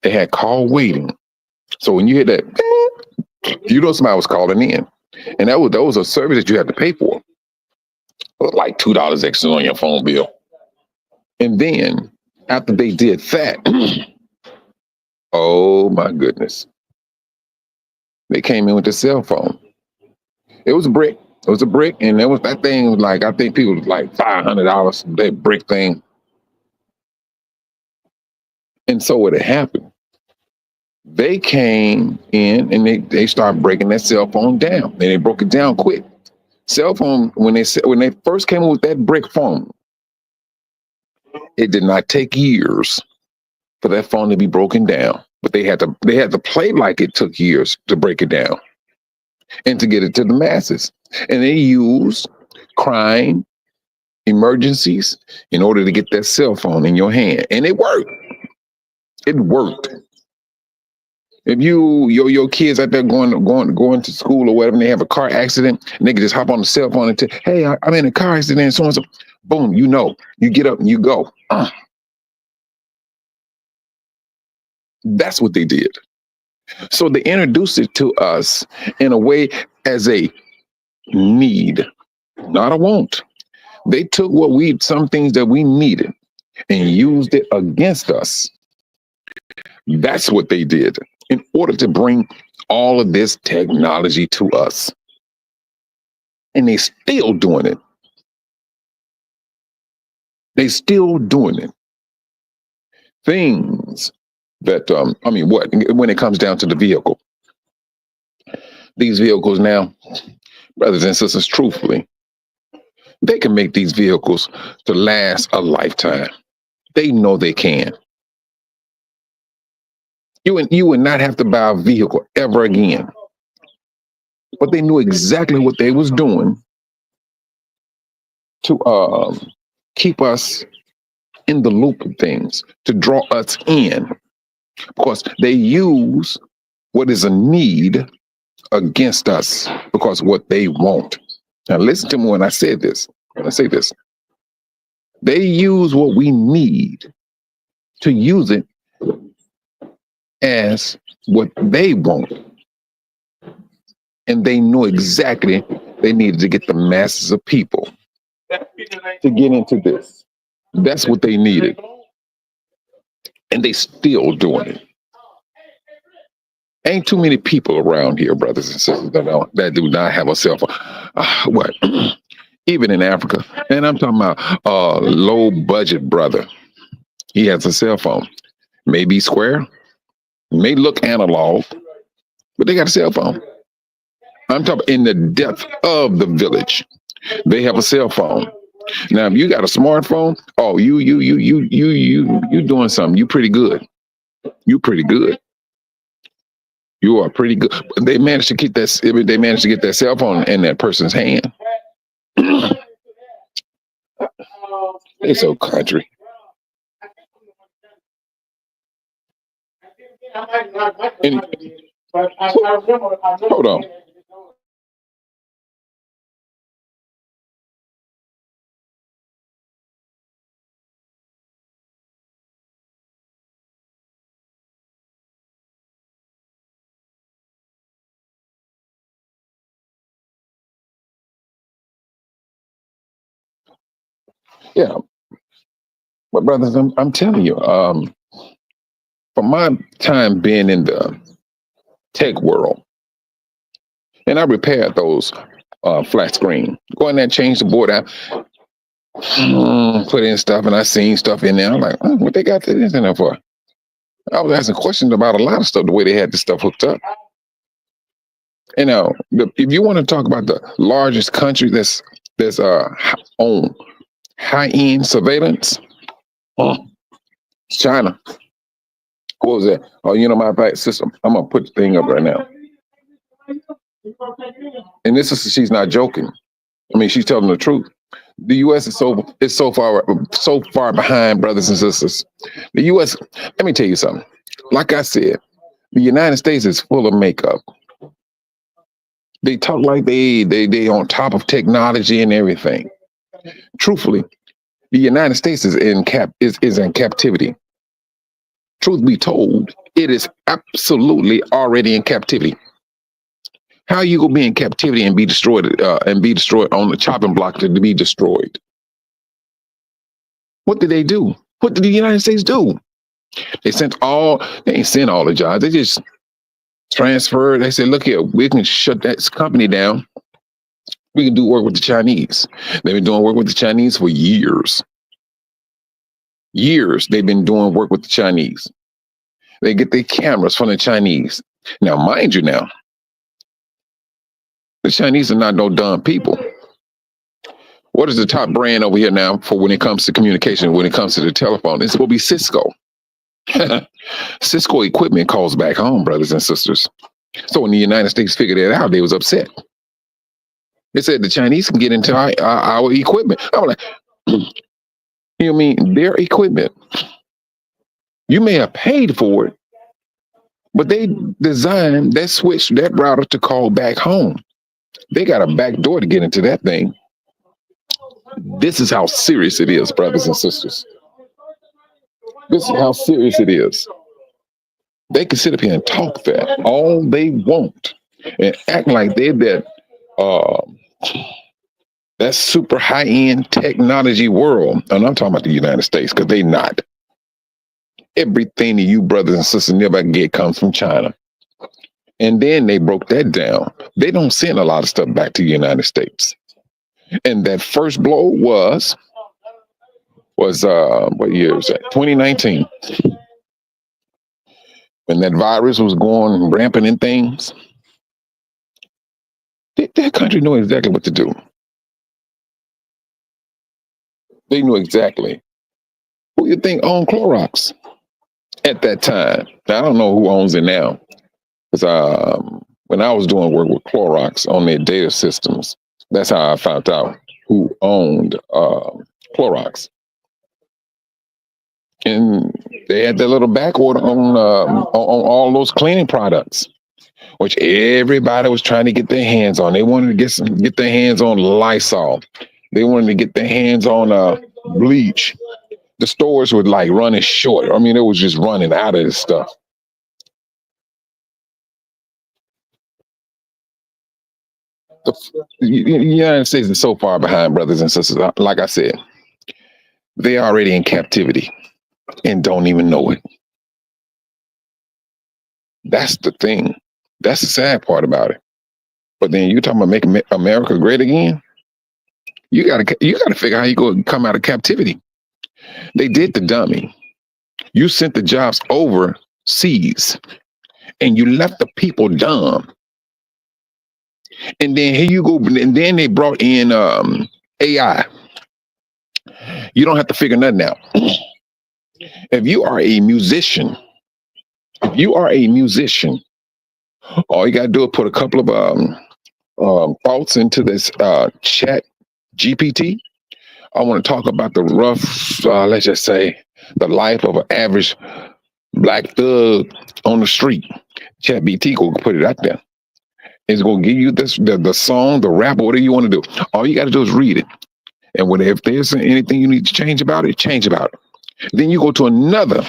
They had call waiting. So when you hit that, you know somebody was calling in. And that was a service that you had to pay for. It was like $2 extra on your phone bill. And then after they did that, oh my goodness. They came in with the cell phone. It was a brick. It was a brick, and there was that thing was like I think people was like $500 that brick thing. And so what had happened? They came in and they started breaking that cell phone down. And they broke it down quick. Cell phone when they first came in with that brick phone, it did not take years for that phone to be broken down. But they had to play like it took years to break it down and to get it to the masses. And they used crime emergencies in order to get that cell phone in your hand. And it worked. It worked. If your kids out there going to school or whatever, and they have a car accident, and they can just hop on the cell phone and tell, "Hey, I'm in a car accident," so and so. Boom, you get up and you go. That's what they did. So they introduced it to us in a way as a need, not a want. They took some things that we needed and used it against us. That's what they did in order to bring all of this technology to us. And they still doing it. They still doing it. Things that, when it comes down to the vehicle, these vehicles now, brothers and sisters, truthfully, they can make these vehicles to last a lifetime. They know they can. You would not have to buy a vehicle ever again. But they knew exactly what they was doing to keep us in the loop of things, to draw us in, because they use what is a need against us because what they want. Now listen to me when I say this. They use what we need to use it as what they want. And they knew exactly they needed to get the masses of people to get into this. That's what they needed. And they still doing it. Ain't too many people around here, brothers and sisters, that do not have a cell phone. Even in Africa. And I'm talking about a low budget brother. He has a cell phone. May be square, may look analog, but they got a cell phone. I'm talking in the depth of the village. They have a cell phone. Now, if you got a smartphone, oh, you doing something. You pretty good. You pretty good. You are pretty good. They managed to keep that. They managed to get that cell phone in that person's hand. They so country. And, hold on. Yeah, but brothers, I'm telling you, from my time being in the tech world, and I repaired those flat screen. Go in there, change the board out, put in stuff, and I seen stuff in there. I'm like, what they got this in there for? I was asking questions about a lot of stuff, the way they had this stuff hooked up. You know, if you want to talk about the largest country that's on high-end surveillance, China. What was that? Oh, matter of fact, sister, I'm gonna put the thing up right now. And she's not joking. I mean, she's telling the truth. The U.S. is so far behind, brothers and sisters. The U.S. Let me tell you something. Like I said, the United States is full of makeup. They talk like they on top of technology and everything. Truthfully, the United States is in captivity. Truth be told, it is absolutely already in captivity. How are you gonna be in captivity and be destroyed on the chopping block to be destroyed? What did they do? What did the United States do? They ain't sent all the jobs. They just transferred. They said, look here, we can shut that company down. We can do work with the Chinese. They've been doing work with the Chinese for years. Years they've been doing work with the Chinese. They get their cameras from the Chinese. Now, mind you now, the Chinese are not no dumb people. What is the top brand over here now for when it comes to communication, when it comes to the telephone? It's going to be Cisco. Cisco equipment calls back home, brothers and sisters. So when the United States figured that out, they was upset. They said the Chinese can get into our equipment. I'm like, you mean their equipment? You may have paid for it, but they designed that switch, that router to call back home. They got a back door to get into that thing. This is how serious it is, brothers and sisters. This is how serious it is. They can sit up here and talk that all they want and act like they're that super high-end technology world. And I'm talking about the United States, because they not. Everything that you brothers and sisters never get comes from China. And then they broke that down. They don't send a lot of stuff back to the United States. And that first blow was what year was that? 2019. When that virus was going rampant in things, that country knew exactly what to do. They knew exactly. Who you think owned Clorox at that time? Now, I don't know who owns it now. Because when I was doing work with Clorox on their data systems, that's how I found out who owned Clorox. And they had that little back order on all those cleaning products, which everybody was trying to get their hands on. They wanted to get their hands on Lysol. They wanted to get their hands on bleach. The stores were like running short. I mean, it was just running out of this stuff. The United States is so far behind, brothers and sisters. Like I said, they're already in captivity and don't even know it. That's the thing. That's the sad part about it. But then you talking about making America great again? You gotta figure out how you go come out of captivity. They did the dummy. You sent the jobs overseas, and you left the people dumb. And then here you go, and then they brought in AI. You don't have to figure nothing out. If you are a musician, all you gotta do is put a couple of thoughts into this chat GPT. I want to talk about the rough, let's just say, the life of an average black thug on the street. ChatGPT will put it out there. It's going to give you the song, the rap, whatever you want to do. All you got to do is read it. And if there's anything you need to change about it, change about it. Then you go to another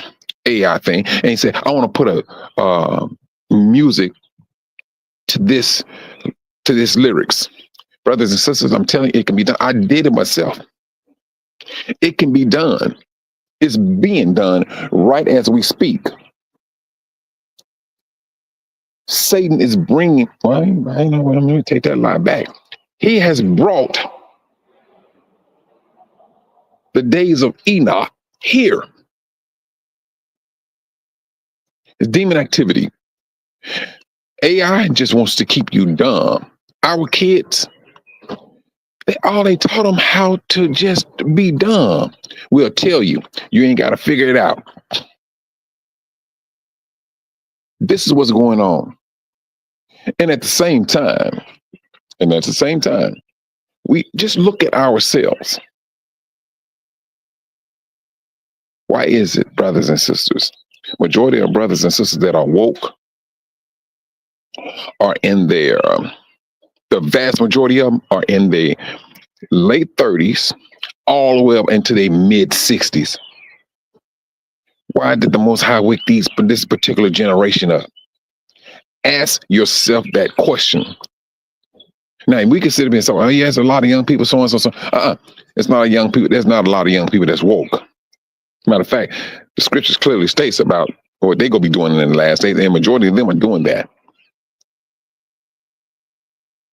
AI thing and you say, I want to put a music to this lyrics. Brothers and sisters, I'm telling you, it can be done. I did it myself. It can be done. It's being done right as we speak. Satan is bringing, well, I know what I'm going to take that lie back. He has brought the days of Enoch here. It's demon activity. AI just wants to keep you dumb. Our kids, they taught them how to just be dumb. We'll tell you, you ain't got to figure it out. This is what's going on. And at the same time, we just look at ourselves. Why is it, brothers and sisters? Majority of brothers and sisters that are woke are in their, the vast majority of them are in their late 30s, all the way up into their mid 60s. Why did the Most High wake this particular generation up? Ask yourself that question. Now, we can sit up and say, oh, yes, a lot of young people, so and so. It's not a young people. There's not a lot of young people that's woke. Matter of fact, the scriptures clearly states about what they're going to be doing in the last days, and the majority of them are doing that.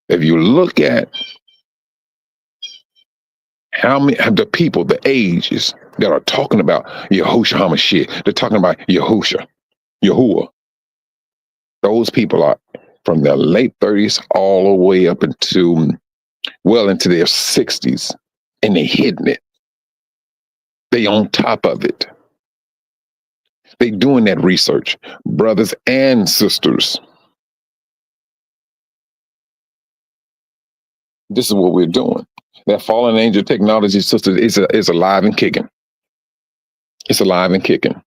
If you look at how many the people, the ages that are talking about Yahushua HaMashiach, they're talking about Yahuwah. Those people are from their late 30s all the way up into well into their 60s, and they hitting it. They on top of it. They doing that research, brothers and sisters. This is what we're doing. That fallen angel technology, sisters, is alive and kicking. It's alive and kicking.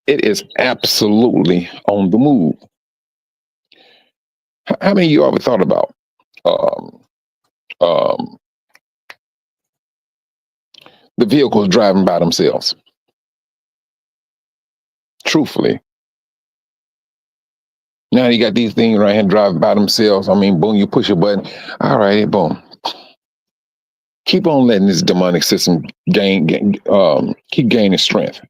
It is absolutely on the move. How many of you ever thought about um, um, the vehicles driving by themselves? Truthfully. Now you got these things right here driving by themselves. I mean, boom, you push a button. All right, boom. Keep on letting this demonic system keep gaining strength.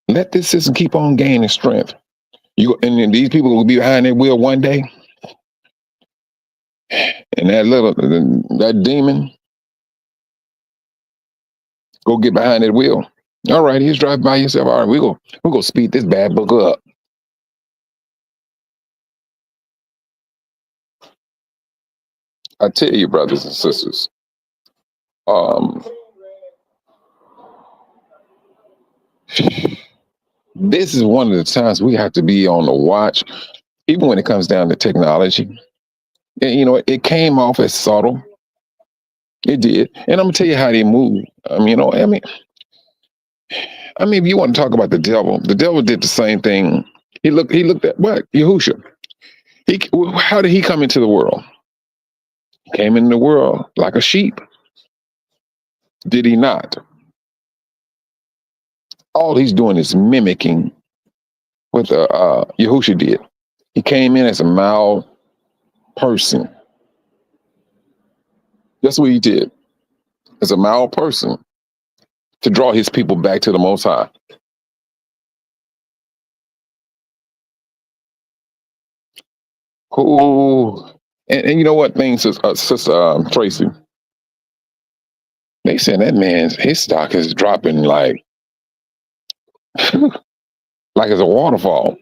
Let this system keep on gaining strength. And then these people will be behind that wheel one day, and that demon go get behind that wheel. All right, he's driving by himself. All right, we're gonna speed this bad book up. I tell you, brothers and sisters, this is one of the times we have to be on the watch, even when it comes down to technology. And, it came off as subtle. It did, and I'm gonna tell you how they move. If you want to talk about the devil did the same thing. He looked at what? Yahushua. How did he come into the world? He came into the world like a sheep. Did he not? All he's doing is mimicking what Yahushua did. He came in as a mild person. That's what he did. As a mild person to draw his people back to the Most High. Ooh. And you know what thing, Sister Tracy? They said that his stock is dropping like like it's a waterfall.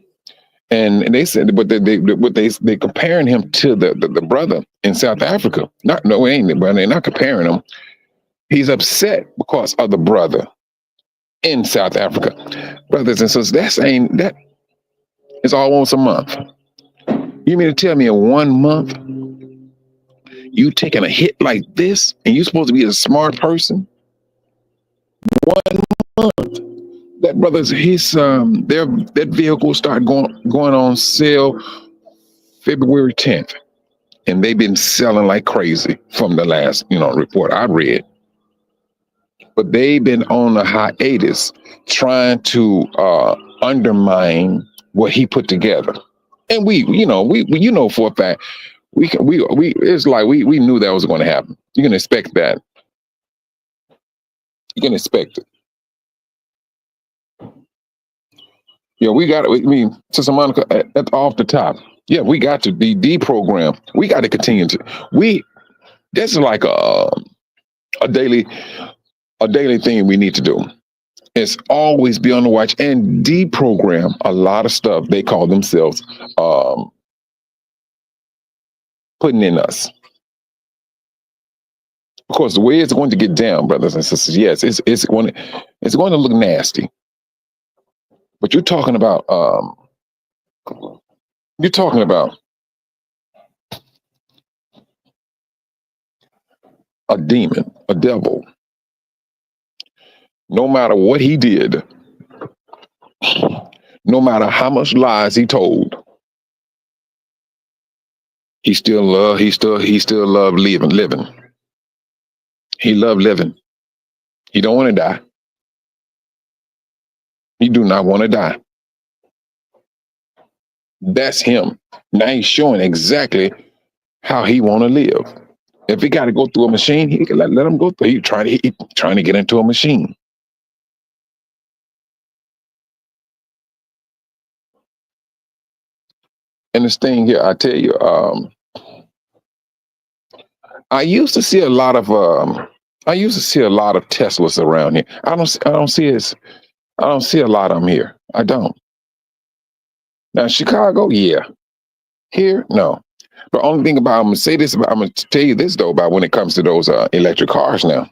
And they said, but they comparing him to the brother in South Africa. They're not comparing him. He's upset because of the brother in South Africa. Brothers and sisters, that is almost a month. You mean to tell me in 1 month you taking a hit like this, and you're supposed to be a smart person? 1 month. That brother's that vehicle started going on sale February 10th, and they've been selling like crazy from the last report I read. But they've been on a hiatus trying to undermine what he put together. And we for a fact it's like we knew that was going to happen. You can expect that. You can expect it. Yeah, we got it. I mean, Sister Monica, that's off the top. Yeah, we got to be deprogrammed. We got to continue to. This is like a daily thing we need to do. It's always be on the watch and deprogram a lot of stuff they call themselves putting in us. Of course, the way it's going to get down, brothers and sisters, yes, it's going to look nasty. But you're talking about a demon, a devil. No matter what he did, no matter how much lies he told, he still loved living. He loved living. He don't want to die. He do not want to die. That's him. Now he's showing exactly how he want to live. If he got to go through a machine, he can let him go through. He's trying to get into a machine. And this thing here, I tell you, I used to see a lot of Teslas around here. I don't see a lot of them here. I don't. Now Chicago, yeah. Here, no. The only thing about I'm gonna tell you this though about when it comes to those electric cars now.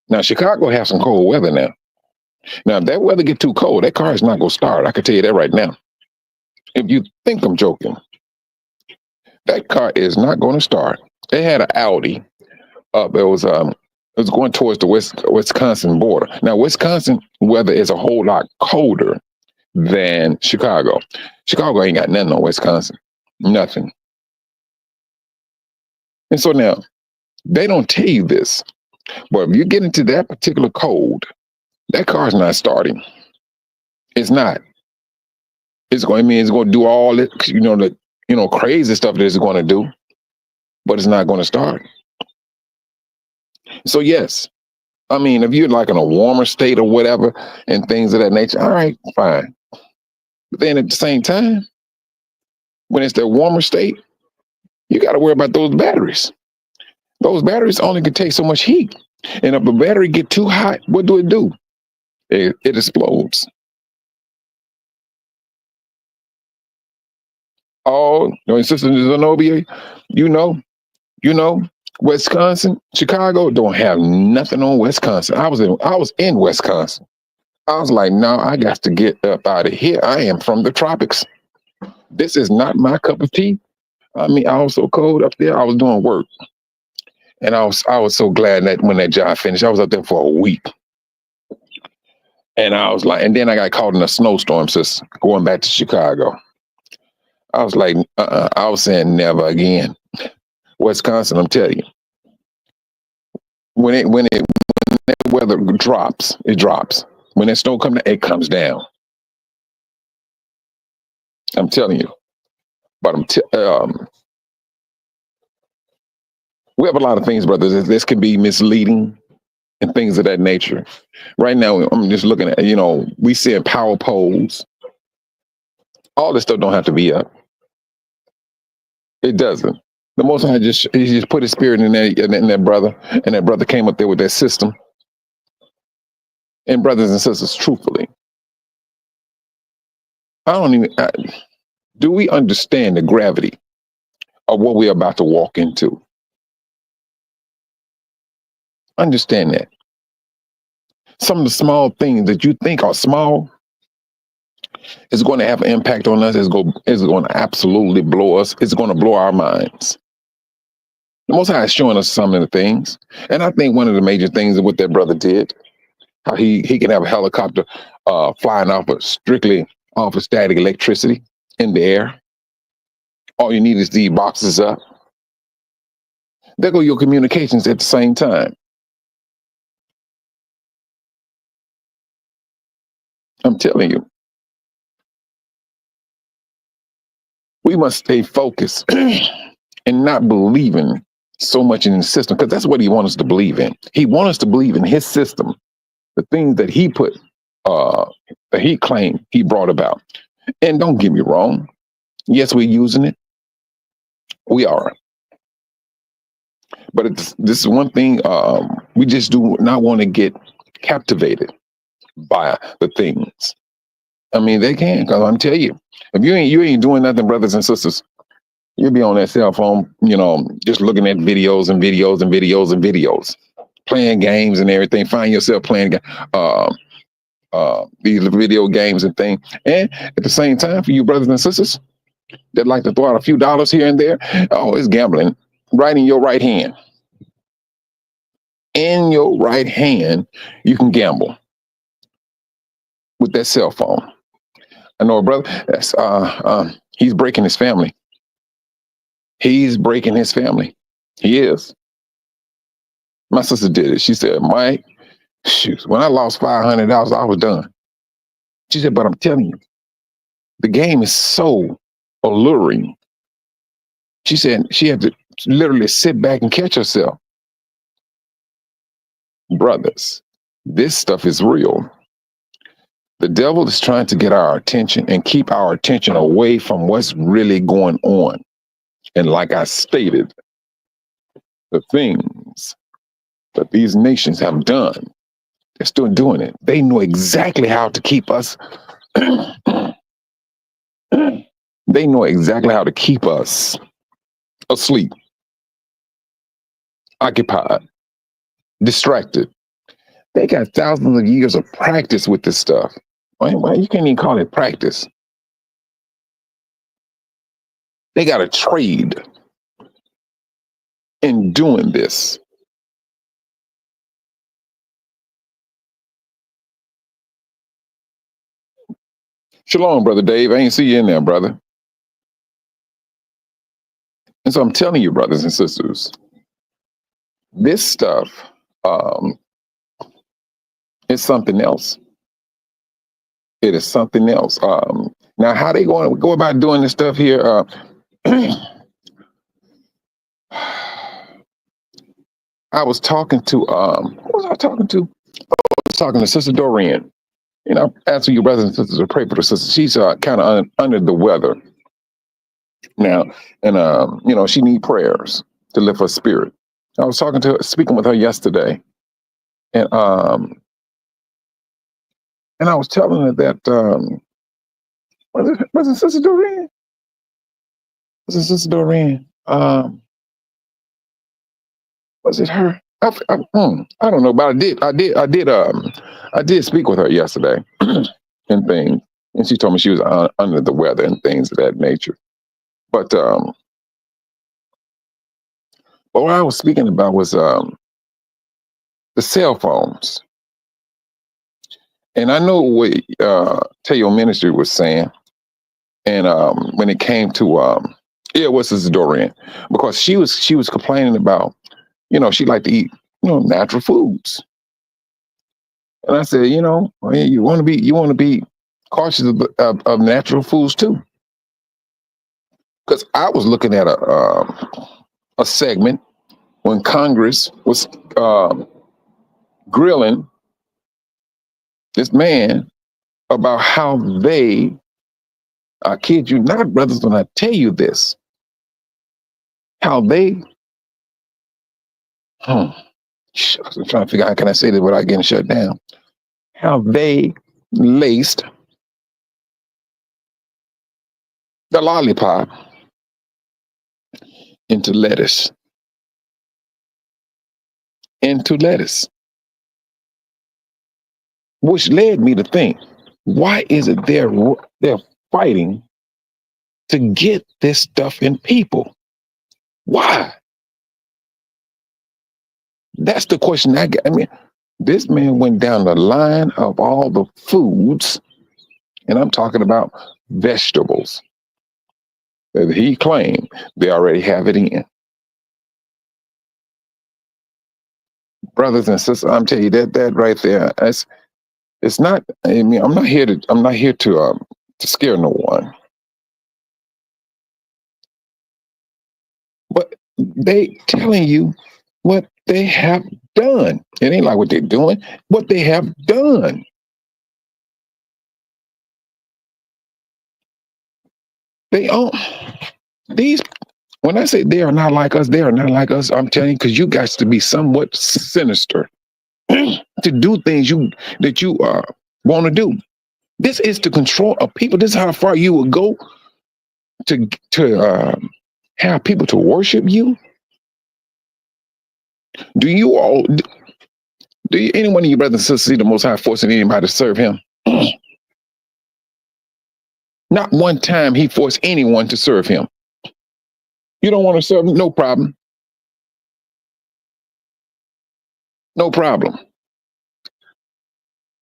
Now Chicago has some cold weather now. Now if that weather get too cold, that car is not gonna start. I can tell you that right now. If you think I'm joking, that car is not gonna start. They had an Audi up. It was going towards the Wisconsin border. Now Wisconsin weather is a whole lot colder than Chicago. Chicago ain't got nothing on Wisconsin. Nothing. And so now they don't tell you this, but if you get into that particular cold, that car's not starting. It's not. It's going. I mean, it's going to do all it. Crazy stuff that it's going to do, but it's not going to start. So yes, I mean, if you're like in a warmer state or whatever, and things of that nature, all right, fine. But then at the same time, when it's the warmer state, you got to worry about those batteries. Those batteries only can take so much heat, and if the battery get too hot, what do? It explodes. Oh, your sister Zenobia, you know, you know, Wisconsin, Chicago don't have nothing on Wisconsin. I was in Wisconsin. I was like, no, I got to get up out of here. I am from the tropics. This is not my cup of tea. I mean, I was so cold up there. I was doing work, and I was so glad that when that job finished, I was up there for a week, and I was like, and then I got caught in a snowstorm, sis, going back to Chicago. I was like, I was saying never again. Wisconsin, I'm telling you, when that weather drops, it drops. When that snow comes, it comes down. I'm telling you. But we have a lot of things, brothers. This can be misleading and things of that nature. Right now, I'm just looking at, we see power poles. All this stuff don't have to be up. It doesn't. The Most High he just put his spirit in that brother, and that brother came up there with that system. And brothers and sisters, truthfully, do we understand the gravity of what we're about to walk into? Understand that. Some of the small things that you think are small is going to have an impact on us. It's going to absolutely blow us. It's going to blow our minds. The Most High is showing us some of the things. And I think one of the major things that what that brother did, how he can have a helicopter flying strictly off of static electricity in the air. All you need is these boxes up. There go your communications at the same time. I'm telling you. We must stay focused and not believing so much in the system, because that's what he wants us to believe in. He wants us to believe in his system, the things that he put, that he claimed he brought about. And don't get me wrong. Yes, we're using it. We are. But this is one thing, we just do not want to get captivated by the things. I mean, they can, because I'm telling you, if you ain't doing nothing, brothers and sisters, you'll be on that cell phone, just looking at videos and videos and videos and videos, playing games and everything. Find yourself playing these video games and things. And at the same time, for you brothers and sisters that like to throw out a few dollars here and there, oh, it's gambling right in your right hand. In your right hand, you can gamble with that cell phone. I know a brother that's he's breaking his family. He's breaking his family. He is. My sister did it. She said, Mike, shoot, when I lost $500, I was done. She said, but I'm telling you, the game is so alluring. She said she had to literally sit back and catch herself. Brothers, this stuff is real. The devil is trying to get our attention and keep our attention away from what's really going on. And like I stated, the things that these nations have done, they're still doing it. They know exactly how to keep us. They know exactly how to keep us asleep, occupied, distracted. They got thousands of years of practice with this stuff. Why you can't even call it practice? They got a trade in doing this. Shalom, Brother Dave. I ain't see you in there, brother. And so I'm telling you, brothers and sisters, this stuff is something else. It is something else. Now, how they going to go about doing this stuff here? I was talking to, who was I talking to? I was talking to Sister Doreen. You know, asking you brothers and sisters to pray for the sister. She's kind of under the weather now, and you know, she need prayers to lift her spirit. I was speaking with her yesterday, and I was telling her that was it Sister Doreen? Was it Sister Doreen? Was it her? I don't know, but I did speak with her yesterday and things, and she told me she was under the weather and things of that nature. But what I was speaking about was the cell phones, and I know what Teo Ministry was saying, and when it came to it was Sister Doreen, because she was complaining about, you know, she liked to eat, you know, natural foods. And I said, you know, you want to be cautious of natural foods too, because I was looking at a segment when Congress was grilling this man about how they, I kid you not, brothers, when I tell you this, how they, I'm trying to figure out how can I say this without getting shut down, how they laced the lollipop into lettuce, which led me to think, why is it they're fighting to get this stuff in people? Why? That's the question I get. I mean, this man went down the line of all the foods, and I'm talking about vegetables that he claimed they already have it in. Brothers and sisters, I'm telling you that right there, it's not. I mean, I'm not here to scare no one, but they telling you what they have done. It ain't like what they're doing, what they have done. They own these. When I say they are not like us, they are not like us. I'm telling you, because you guys to be somewhat sinister to do things that you want to do. This is to control a people. This is how far you will go to have people to worship you. Do you all? Do you, any one of you brothers and sisters see the Most High forcing anybody to serve Him? Not one time He forced anyone to serve Him. You don't want to serve Him? No problem. No problem.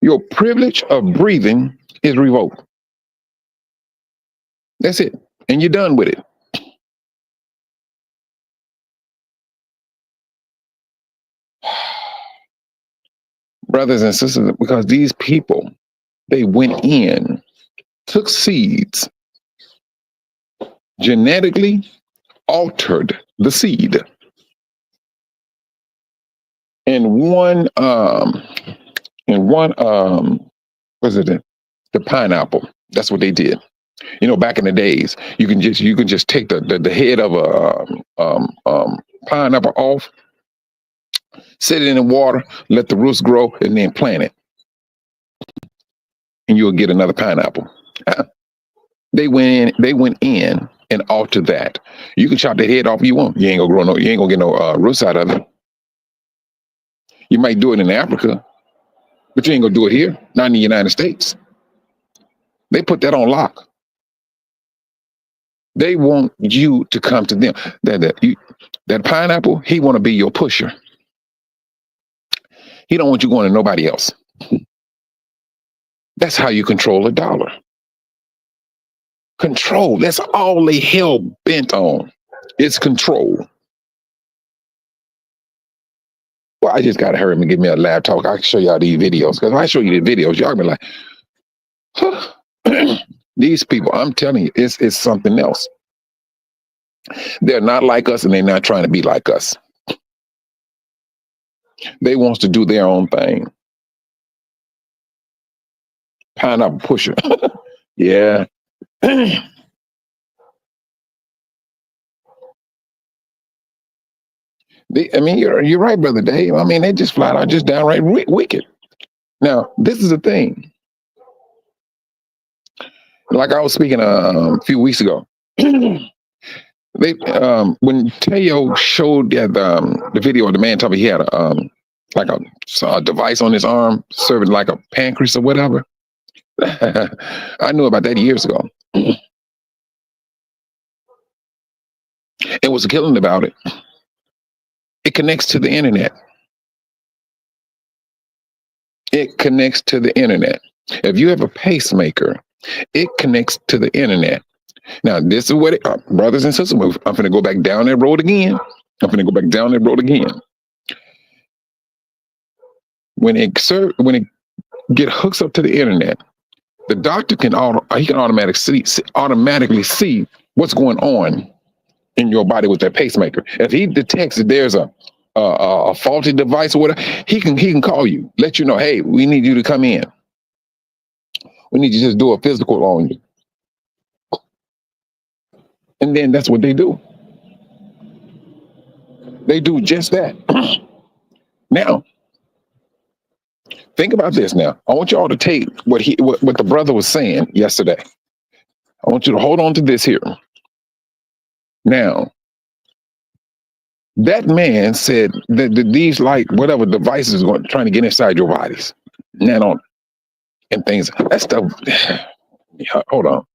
Your privilege of breathing is revoked. That's it. And you're done with it. Brothers and sisters, because these people, they went in, took seeds, genetically altered the seed. In one, was it the pineapple. That's what they did. You know, back in the days, you can just take the head of a pineapple off, set it in the water, let the roots grow, and then plant it, and you'll get another pineapple. They went in and altered that. You can chop the head off if you want. You ain't gonna grow no. You ain't gonna get no roots out of it. You might do it in Africa, but you ain't gonna do it here. Not in the United States. They put that on lock. They want you to come to them. That pineapple, he want to be your pusher. He don't want you going to nobody else. That's how you control a dollar. Control. That's all they hell bent on. It's control. Well, I just gotta hurry up and give me a laptop. I can show y'all these videos. Because if I show you the videos, y'all be like, huh. These people, I'm telling you, it's something else. They're not like us and they're not trying to be like us. They wants to do their own thing. Pineapple pusher. Yeah. I mean, you're right, brother Dave. I mean, they just flat out just downright wicked. Now, this is the thing. Like I was speaking a few weeks ago, they when Teo showed that the video of the man told me he had a device on his arm serving like a pancreas or whatever. I knew about that years ago. And what's killing about it? It connects to the internet. It connects to the internet. If you have a pacemaker, it connects to the internet. Now, this is what brothers and sisters, I'm going to go back down that road again. When it get hooks up to the internet, the doctor can automatically see what's going on in your body with that pacemaker. If he detects that there's a faulty device or whatever, he can call you, let you know, hey, we need you to come in. We need you to just do a physical on you. And then that's what they do. They do just that. Now, think about this now. I want you all to take what the brother was saying yesterday. I want you to hold on to this here. Now, that man said that these like whatever devices are trying to get inside your bodies. Now, and things. That stuff. Hold on.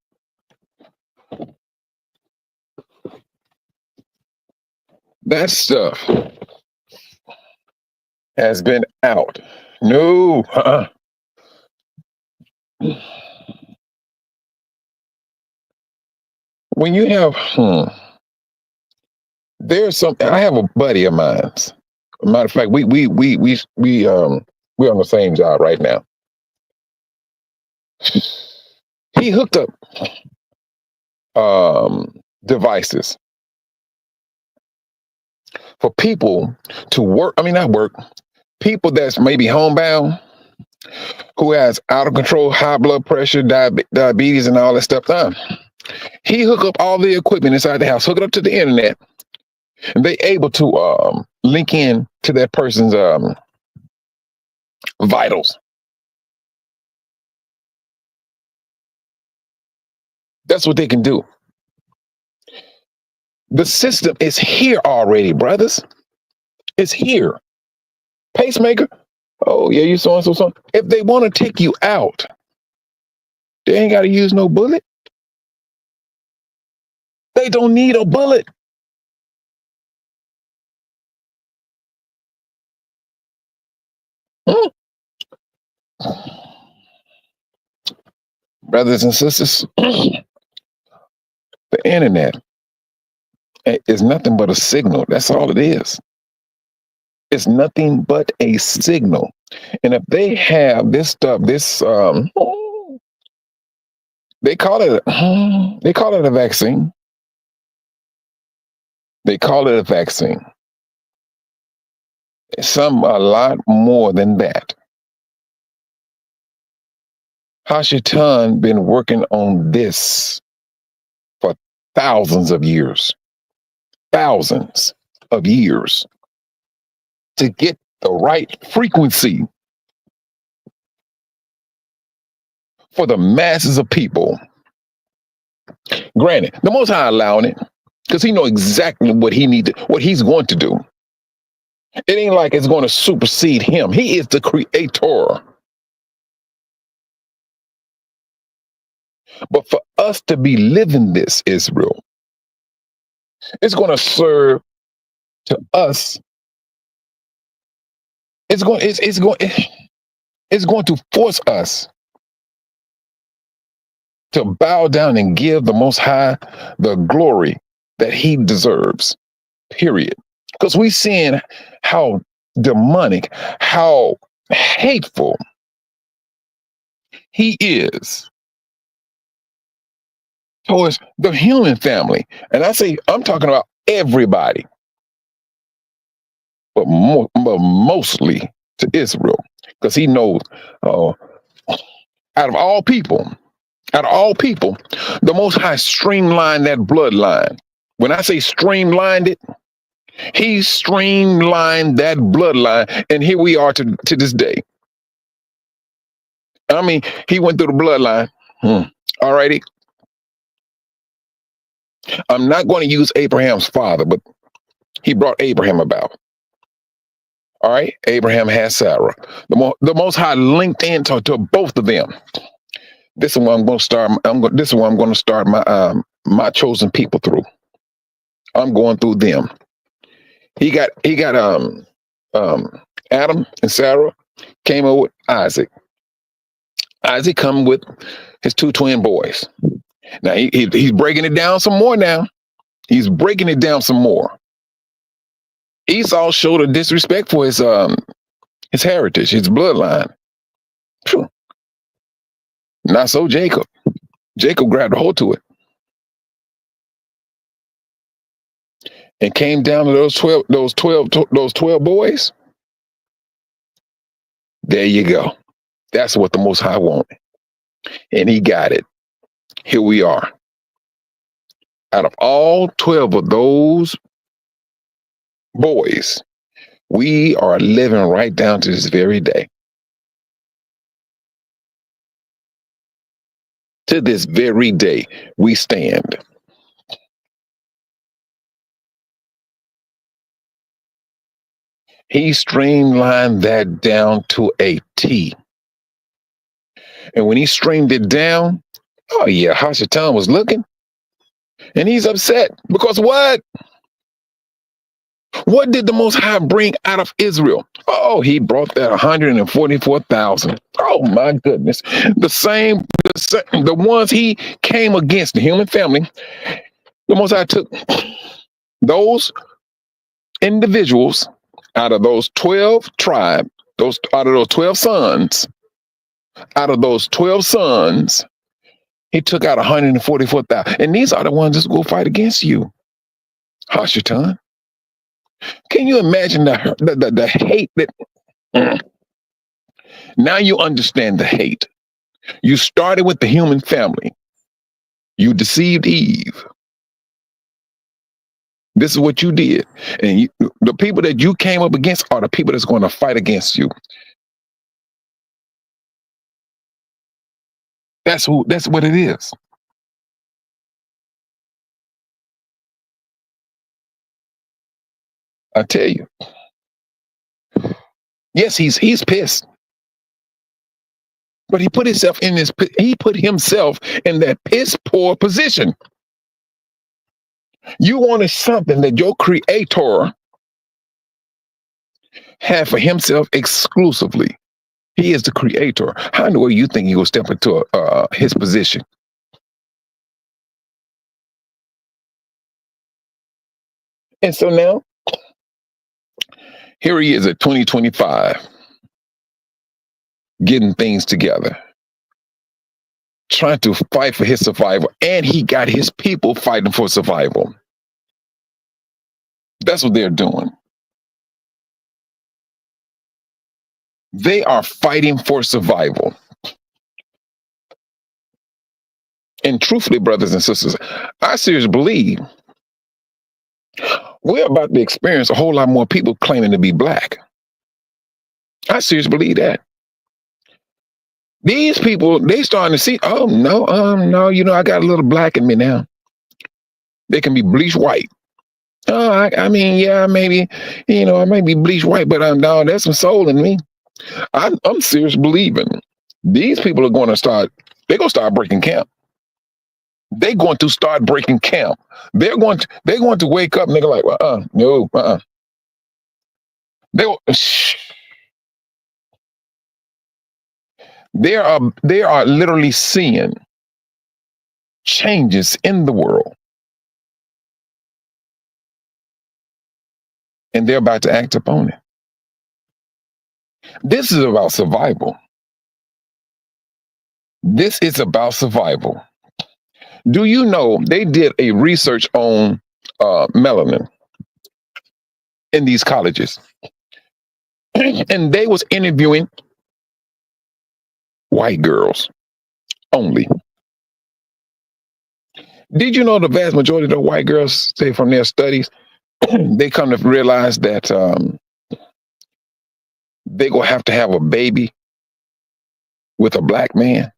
That stuff has been out. No. When you have, there's some. I have a buddy of mine. Matter of fact, we're on the same job right now. He hooked up devices for people to work. I mean, not work. People that's maybe homebound, who has out of control high blood pressure, diabetes, and all that stuff. He hook up all the equipment inside the house, hook it up to the internet, and they able to link in to that person's vitals. That's what they can do. The system is here already, brothers. It's here. Pacemaker. Oh yeah, you so and so. If they want to take you out, they ain't got to use no bullet. They don't need a bullet. Brothers and sisters, the internet is nothing but a signal. That's all it is. It's nothing but a signal. And if they have this stuff, they call it a vaccine. They call it a vaccine. A lot more than that. Hashatan been working on this for thousands of years, thousands of years to get the right frequency for the masses of people. Granted, the Most High allowing it because He know exactly what what He's going to do. It ain't like it's going to supersede Him. He is the creator. But for us to be living this, Israel, it's going to serve to us. It's going to force us to bow down and give the Most High the glory that He deserves, period. Because we're seeing how demonic, how hateful He is towards the human family. And I'm talking about everybody, but mostly to Israel, because He knows out of all people, the Most High streamlined that bloodline. When I say streamlined it, He streamlined that bloodline, and here we are to this day. I mean, He went through the bloodline. All righty. I'm not going to use Abraham's father, but He brought Abraham about. All right. Abraham had Sarah. The Most High linked into to both of them. This is what I'm going to start. This is what I'm going to start my chosen people through. I'm going through them. He got Adam and Sarah came over with Isaac. Isaac come with his two twin boys. Now he's breaking it down some more now. He's breaking it down some more. Esau showed a disrespect for his heritage, his bloodline. Phew. Not so Jacob. Jacob grabbed a hold to it and came down to those 12 boys. There you go. That's what the Most High wanted. And He got it. Here we are. Out of all 12 of those boys, we are living right down to this very day. To this very day, we stand. He streamlined that down to a T. And when He streamed it down, oh yeah, Hashatan was looking. And he's upset because what? What did the Most High bring out of Israel? Oh, He brought that 144,000. Oh my goodness. The ones He came against, the human family, the Most High took those individuals out of those 12 tribes, out of those 12 sons, He took out 144,000. And these are the ones that's going to fight against you. Hashatan. Can you imagine the hate that... Now you understand the hate. You started with the human family. You deceived Eve. This is what you did. And the people that you came up against are the people that's going to fight against you. That's what it is. I tell you. Yes, he's pissed. But he put himself in that piss poor position. You wanted something that your creator had for Himself exclusively. He is the creator. How in the way you think He will step into His position? And so now, here He is at 2025, getting things together, trying to fight for His survival, and He got His people fighting for survival. That's what they're doing. They are fighting for survival. And truthfully, brothers and sisters, I seriously believe we're about to experience a whole lot more people claiming to be black. I seriously believe that. These people, they starting to see, oh no, no, I got a little black in me now. They can be bleach white. Oh, I mean, yeah, maybe, I may be bleach white, but no, there's some soul in me. I'm serious believing these people are going to start. They're going to start breaking camp. They're going to start breaking camp. They're going to wake up and they're like, no, They they are literally seeing changes in the world, and they're about to act upon it. This is about survival. This is about survival. Do you know they did a research on melanin in these colleges, and they was interviewing white girls only. Did you know the vast majority of the white girls say from their studies, they come to realize that they're going to have a baby with a black man?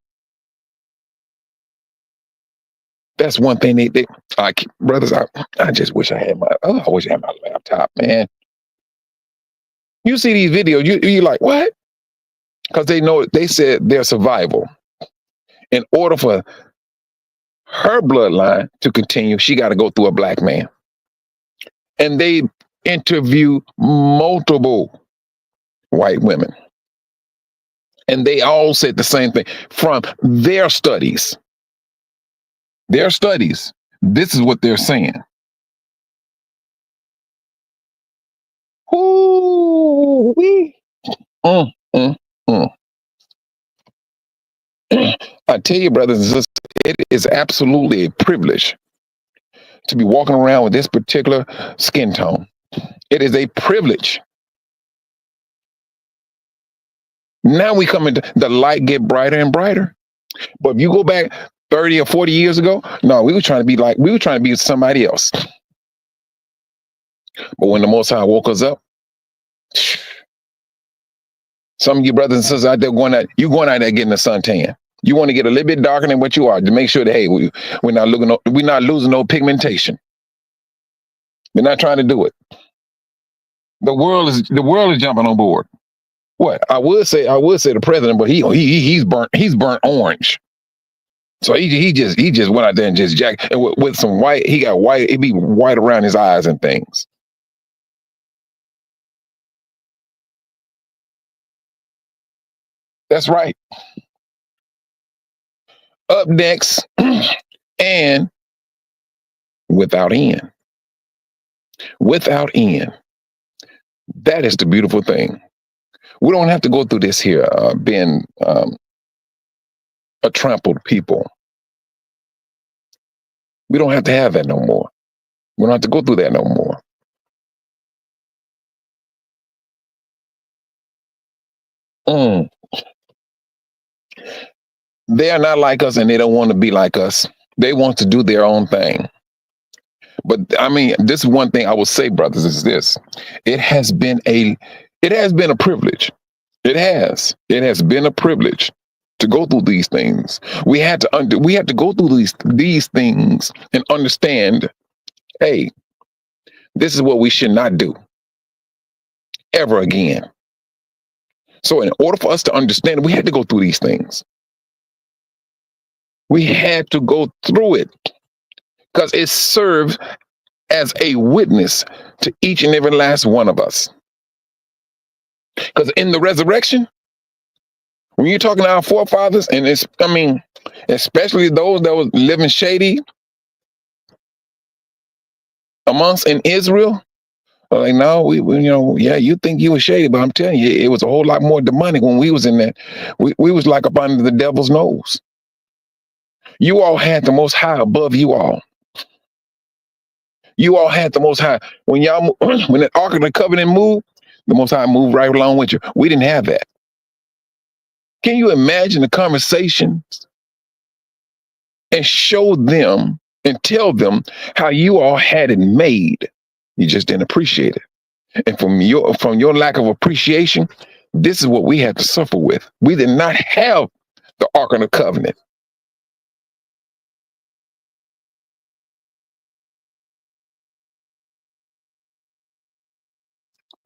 That's one thing brothers, I just wish I had I wish I had my laptop, man. You see these videos, you're like, what? Because they said their survival. In order for her bloodline to continue, she got to go through a black man. And they interview multiple white women. And they all said the same thing from their studies. Their studies. This is what they're saying. Ooh-wee. I tell you, brothers and sisters, it is absolutely a privilege to be walking around with this particular skin tone. It is a privilege. Now we come into the light get brighter and brighter. But if you go back 30 or 40 years ago, no, we were trying to be somebody else. But when the Most High woke us up, some of you brothers and sisters out there going out there getting a suntan. You want to get a little bit darker than what you are to make sure that, hey, we're not losing no pigmentation. We're not trying to do it. The world is jumping on board. What I would say the president, but he's burnt orange. So he just went out there and just jacked, and with some white, he got white. It'd be white around his eyes and things. That's right. Up next, and without end. Without end. That is the beautiful thing. We don't have to go through this here, being a trampled people. We don't have to have that no more. We don't have to go through that no more. They are not like us, and they don't want to be like us. They want to do their own thing. But I mean, this is one thing I will say, brothers, is this. It has been a privilege. It has been a privilege to go through these things. We had to go through these things and understand, hey, this is what we should not do ever again. So in order for us to understand, we had to go through these things. We had to go through it because it serves as a witness to each and every last one of us. Because in the resurrection, when you're talking to our forefathers, and especially those that was living shady amongst in Israel, like, no, we yeah, you think you were shady, but I'm telling you, it was a whole lot more demonic when we was in there. We was like up under the devil's nose. You all had the Most High above you all. You all had the Most High. When the Ark of the Covenant moved, the Most High moved right along with you. We didn't have that. Can you imagine the conversations and show them and tell them how you all had it made. You just didn't appreciate it. And from your lack of appreciation, this is what we had to suffer with. We did not have the Ark of the Covenant.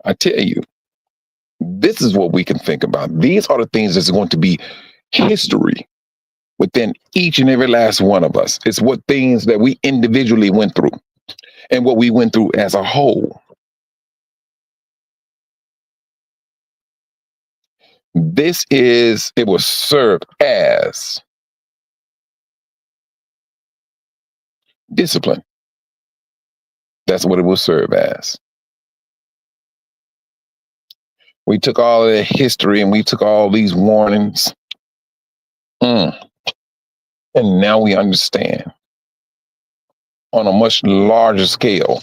I tell you, this is what we can think about. These are the things that's going to be history within each and every last one of us. It's what things that we individually went through and what we went through as a whole. It will serve as discipline. That's what it will serve as. We took all of the history and we took all these warnings. And now we understand on a much larger scale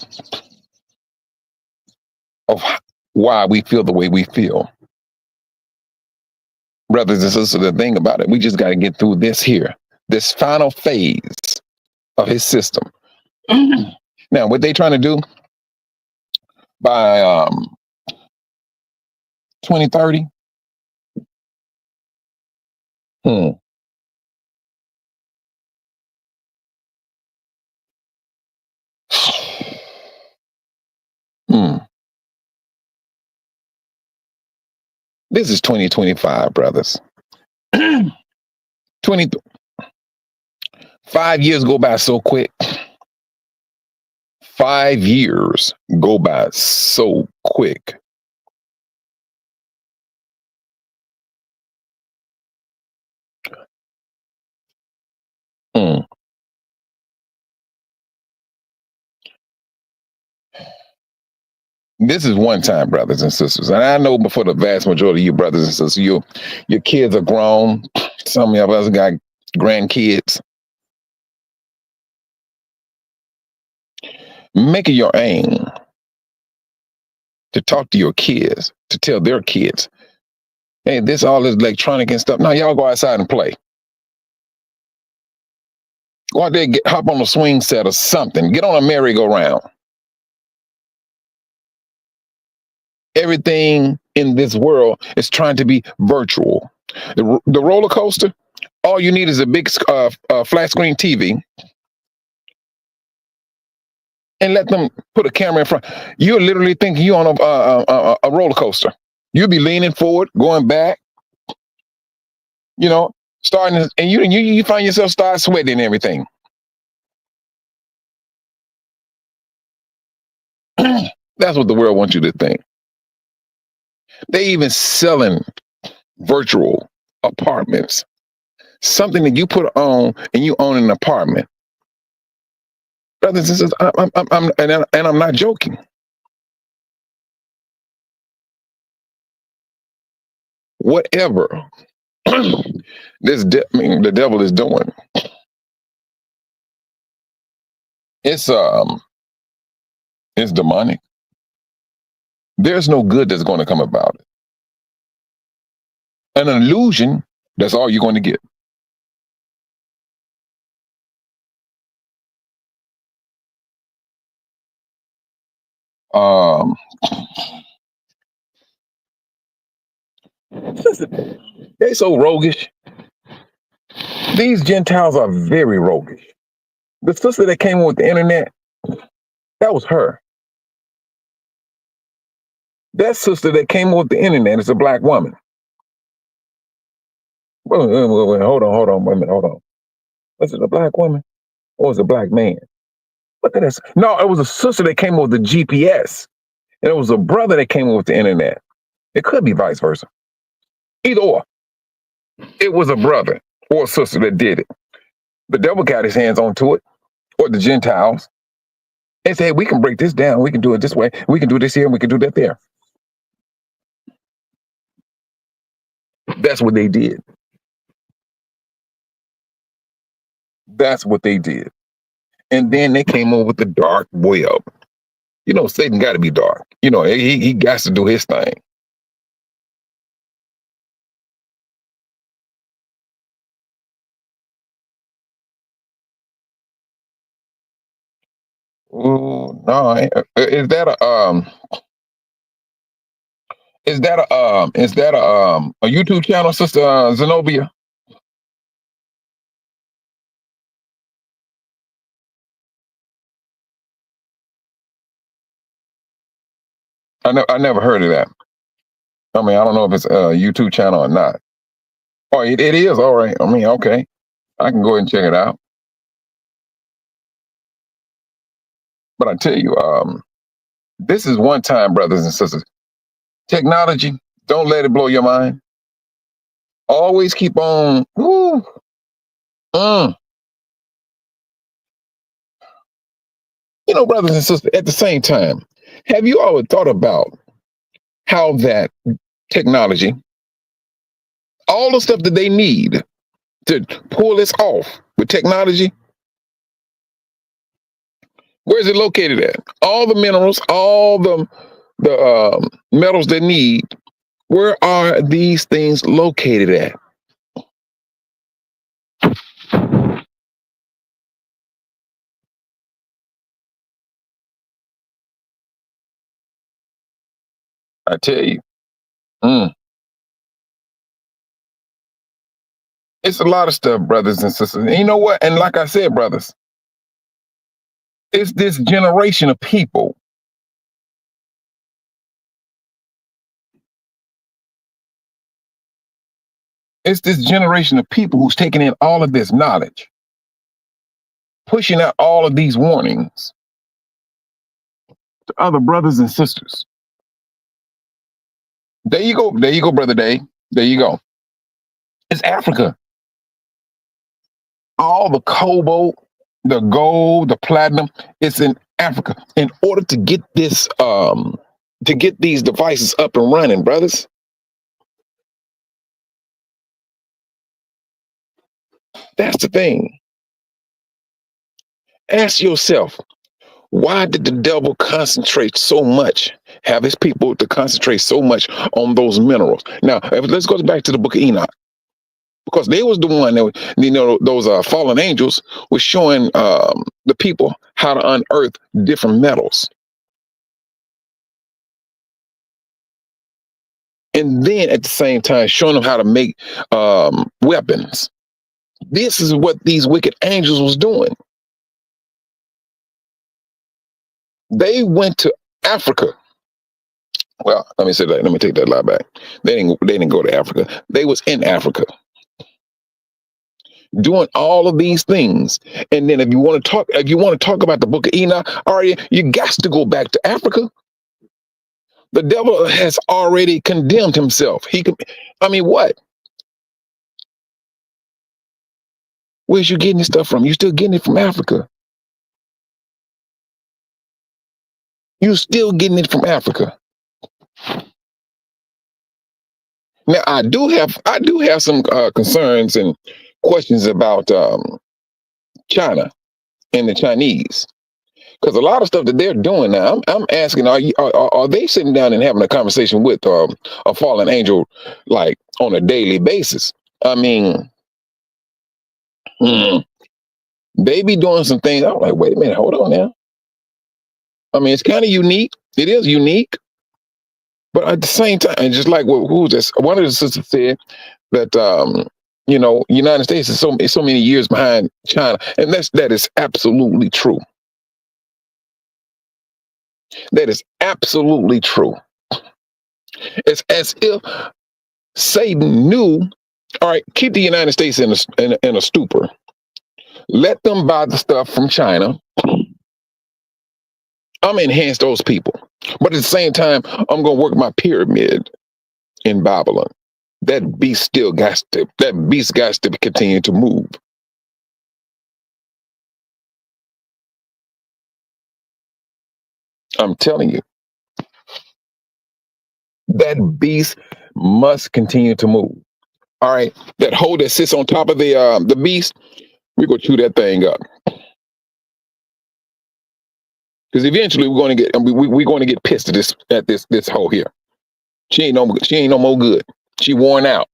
of why we feel the way we feel. Brothers and sisters, the thing about it, we just got to get through this final phase of his system. Now, what they trying to do by 2030? Hmm. Hmm. This is 2025, brothers. 5 years go by so quick. 5 years go by so quick. Hmm. This is one time, brothers and sisters. And I know before the vast majority of you brothers and sisters, your kids are grown. Some of us got grandkids. Make it your aim to talk to your kids, to tell their kids, hey, this all this electronic and stuff. Now y'all go outside and play. Go out there, hop on a swing set or something. Get on a merry-go-round. Everything in this world is trying to be virtual. The roller coaster, all you need is a big flat screen TV and let them put a camera in front. You're literally thinking you're on a roller coaster. You'll be leaning forward, going back, starting to, and you find yourself start sweating and everything. That's what the world wants you to think. They even selling virtual apartments, something that you put on and you own an apartment. Brothers and sisters, I'm not joking. Whatever the devil is doing, it's demonic. There's no good that's going to come about it. An illusion, that's all you're going to get. Listen, they so roguish. These Gentiles are very roguish. The sister that came with the internet, that was her. That sister that came with the internet is a black woman. Wait, hold on, wait a minute, hold on. Was it a black woman or was it a black man? Look at this. No, it was a sister that came with the GPS, and it was a brother that came with the internet. It could be vice versa. Either or. It was a brother or a sister that did it. The devil got his hands onto it, or the Gentiles, and said, we can break this down. We can do it this way. We can do this here, and we can do that there. That's what they did. That's what they did. And then they came over with the dark web. Satan got to be dark. He got to do his thing. Ooh, no, is that a YouTube channel, Sister Zenobia? I never heard of that. I mean, I don't know if it's a YouTube channel or not. Oh, it is all right. I mean, okay, I can go ahead and check it out. But I tell you, this is one time, brothers and sisters. Technology, don't let it blow your mind. Always keep on. Woo, mm. Brothers and sisters, at the same time, have you ever thought about how that technology, all the stuff that they need to pull this off with technology, where's it located at? All the minerals, all the metals they need. Where are these things located at? I tell you, mm, it's a lot of stuff, brothers and sisters. And you know what? And like I said, brothers, it's this generation of people. It's this generation of people who's taking in all of this knowledge, pushing out all of these warnings to other brothers and sisters. There you go. There you go, Brother Day. There you go. It's Africa. All the cobalt, the gold, the platinum, it's in Africa. In order to get these devices up and running, brothers, that's the thing. Ask yourself, why did the devil concentrate so much, have his people to concentrate so much on those minerals? Now, let's go back to the book of Enoch, because they was the one that, those fallen angels was showing the people how to unearth different metals. And then at the same time, showing them how to make weapons. This is what these wicked angels was doing. They went to Africa. Well, let me say that. Let me take that lie back. They didn't go to Africa. They was in Africa doing all of these things. And then if you want to talk about the book of Enoch, you got to go back to Africa. The devil has already condemned himself. I mean, what? Where's you getting this stuff from? You still getting it from Africa. You still getting it from Africa. Now, I do have some concerns and questions about China and the Chinese, because a lot of stuff that they're doing now, I'm asking, are they sitting down and having a conversation with a fallen angel, like on a daily basis? I mean, hmm, they be doing some things. I'm like, wait a minute, hold on now. I mean, it's kind of unique. It is unique, but at the same time, and just like who was this? One of the sisters said that United States is so many years behind China, and that is absolutely true. That is absolutely true. It's as if Satan knew. All right, keep the United States in a stupor. Let them buy the stuff from China. I'm enhance those people, but at the same time, I'm gonna work my pyramid in Babylon. That beast got to continue to move. I'm telling you, that beast must continue to move. All right, that hole that sits on top of the beast, we're gonna chew that thing up, because eventually we're going to get pissed at this hole here. She ain't no more good. She worn out.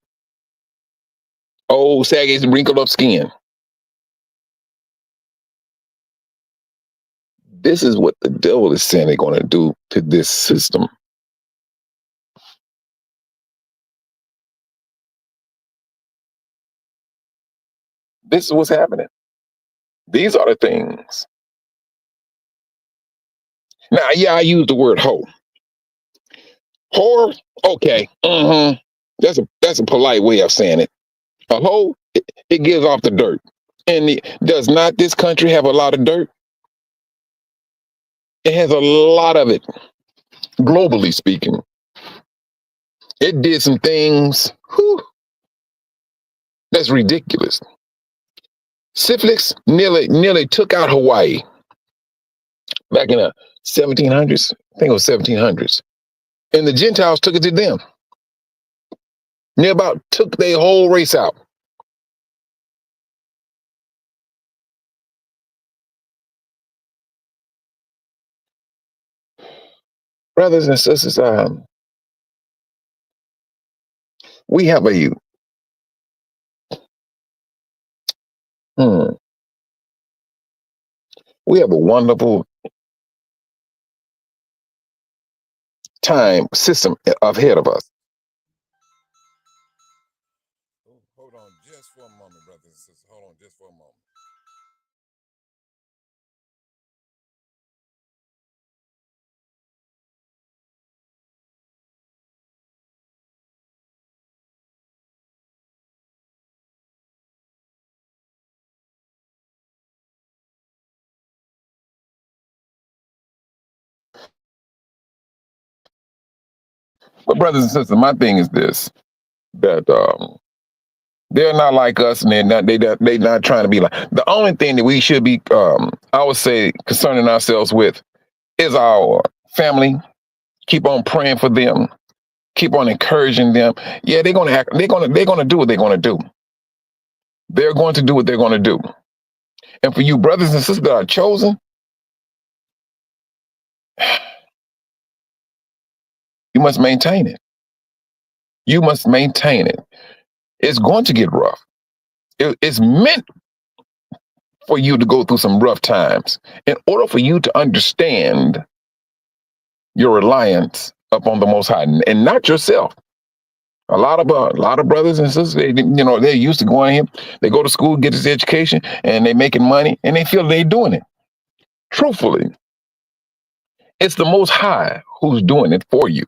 Old saggy wrinkled up skin. This is what the devil is saying they're going to do to this system. This is what's happening. These are the things. Now, yeah, I use the word hoe. Whore, okay. That's a polite way of saying it. A hoe, it gives off the dirt. And does not this country have a lot of dirt? It has a lot of it, globally speaking. It did some things, whew, that's ridiculous. Syphilis nearly took out Hawaii back in the 1700s. I think it was 1700s. And the Gentiles took it to them. Near about took their whole race out. Brothers and sisters, we have a hmm, we have a wonderful time system ahead of us. Hold on just for a moment, brothers and sisters. Hold on just for a moment. But brothers and sisters, my thing is this: that they're not like us, and they're not trying to be like. The only thing that we should be, I would say, concerning ourselves with is our family. Keep on praying for them. Keep on encouraging them. Yeah, they're gonna act. They're gonna do what they're gonna do. They're going to do what they're gonna do. And for you brothers and sisters that are chosen, you must maintain it. You must maintain it. It's going to get rough. It's meant for you to go through some rough times in order for you to understand your reliance upon the Most High and not yourself. A lot of brothers and sisters, they're used to going here. They go to school, get this education, and they're making money, and they feel they're doing it. Truthfully, it's the Most High who's doing it for you,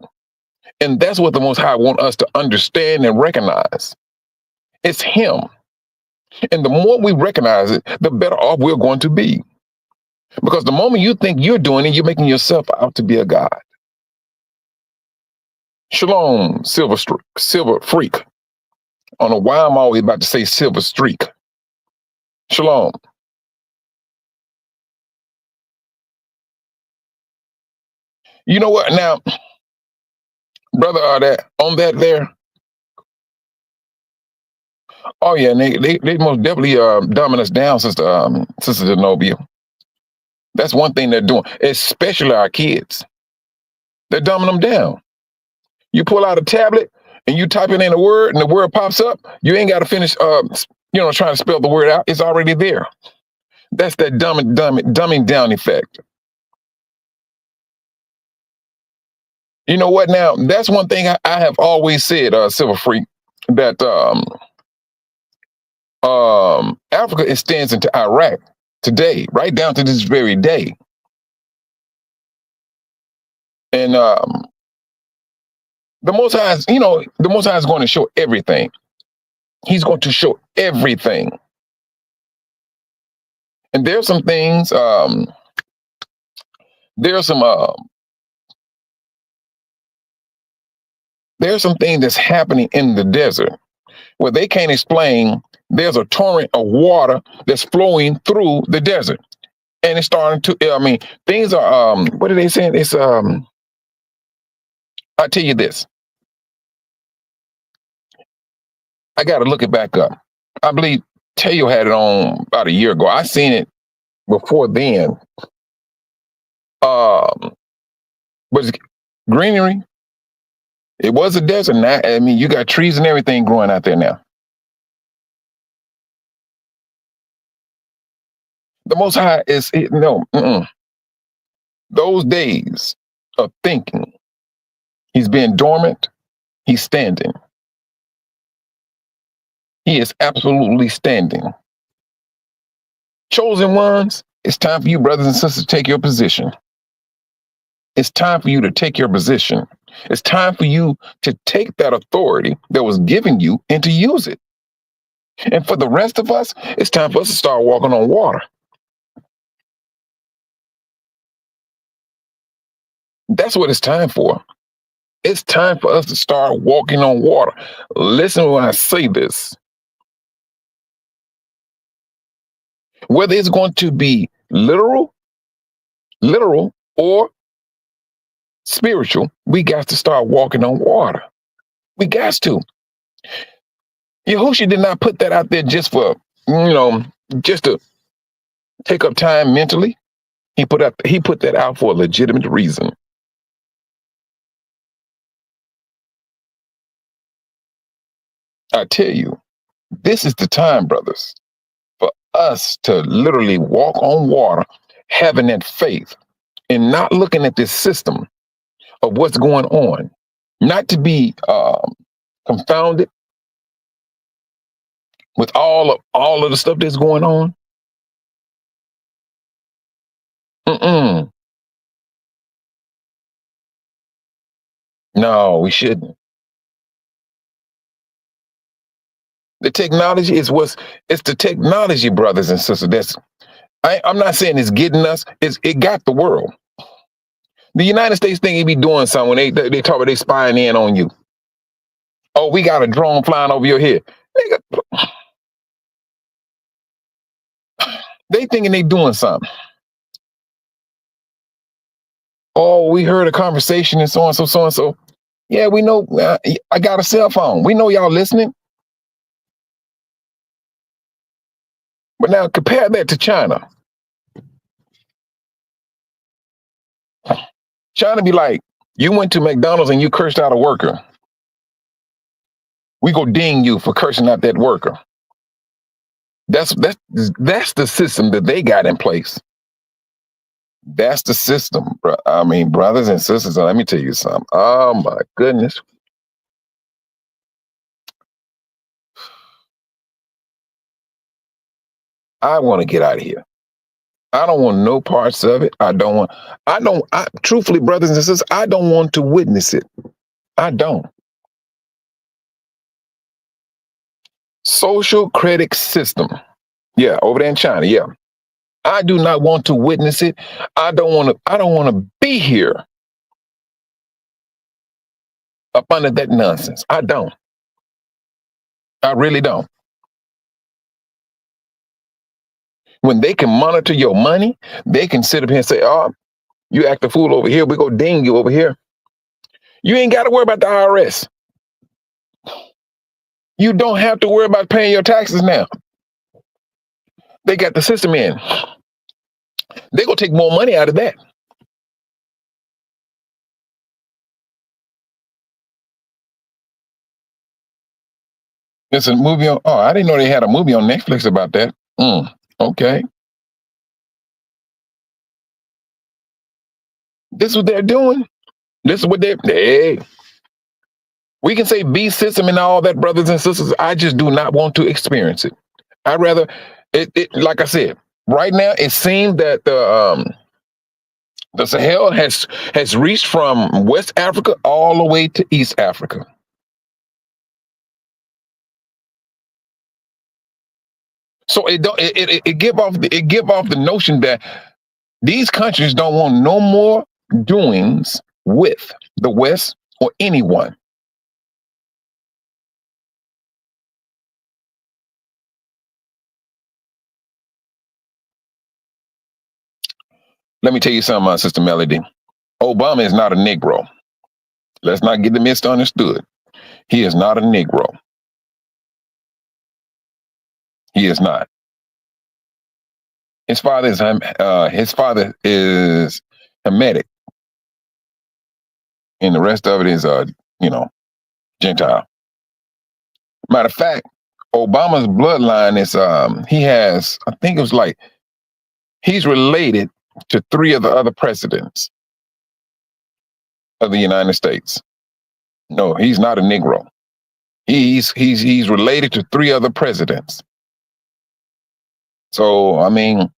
and that's what the Most High want us to understand and recognize. It's Him, and the more we recognize it, the better off we're going to be. Because the moment you think you're doing it, you're making yourself out to be a god. Shalom, silver freak. I don't know why I'm always about to say silver streak. Shalom. You know what? Now, brother, that on that there. Oh yeah, and they most definitely dumbing us down, sister Zenobia. That's one thing they're doing, especially our kids. They're dumbing them down. You pull out a tablet and you type it in a word, and the word pops up. You ain't got to finish, trying to spell the word out. It's already there. That's that dumbing down effect. You know what? Now, that's one thing I have always said, Silver Freak, that Africa extends into Iraq today, right down to this very day. And the Most High is going to show everything. He's going to show everything. And there's some things, there's some things that's happening in the desert where they can't explain. There's a torrent of water that's flowing through the desert. And it's starting to, things are, what are they saying? It's, I'll tell you this. I got to look it back up. I believe Teo had it on about a year ago. I seen it before then. But it's greenery. It was a desert. Now, you got trees and everything growing out there now. The Most High is no. Those days of thinking, he's being dormant, he's standing. He is absolutely standing. Chosen ones, it's time for you, brothers and sisters, to take your position. It's time for you to take your position. It's time for you to take that authority that was given you and to use it. And for the rest of us, it's time for us to start walking on water. That's what it's time for. It's time for us to start walking on water. Listen when I say this. Whether it's going to be literal, or spiritual, we got to start walking on water. We got to. Yahushua did not put that out there just for, just to take up time mentally. He put that out for a legitimate reason. I tell you, this is the time, brothers, for us to literally walk on water, having that faith and not looking at this system of what's going on, not to be confounded with all of the stuff that's going on. No, we shouldn't. The technology is it's the technology, brothers and sisters. I'm not saying it's getting us, it got the world. The United States think it be doing something when they talk about they spying in on you. Oh, we got a drone flying over your head. Nigga, they thinking they doing something. Oh, we heard a conversation and so and so. Yeah, we know. I got a cell phone. We know y'all listening. But now compare that to China. China be like, you went to McDonald's and you cursed out a worker. We go ding you for cursing out that worker. That's the system that they got in place. That's the system. I mean, brothers and sisters, let me tell you something. Oh my goodness. I want to get out of here. I don't want no parts of it. Truthfully, brothers and sisters, I don't want to witness it. I don't. Social credit system. Yeah, over there in China. Yeah. I do not want to witness it. I don't want to be here up under that nonsense. I don't. I really don't. When they can monitor your money, they can sit up here and say, oh, you act a fool over here, we go ding you over here. You ain't got to worry about the IRS. You don't have to worry about paying your taxes now. They got the system in. They're going to take more money out of that. It's a movie on, I didn't know they had a movie on Netflix about that. Okay. This is what they're doing. This is what hey. We can say beast system and all that, brothers and sisters. I just do not want to experience it. I'd rather, like I said, right now, it seems that the Sahel has reached from West Africa all the way to East Africa. So it give off the notion that these countries don't want no more doings with the West or anyone. Let me tell you something, my sister Melody. Obama is not a Negro. Let's not get the misunderstood. He is not a Negro. He is not. His father is Hamitic, and the rest of it is Gentile. Matter of fact, Obama's bloodline is I think it was like he's related to three of the other presidents of the United States. No, he's not a Negro. He's related to three other presidents. So I mean,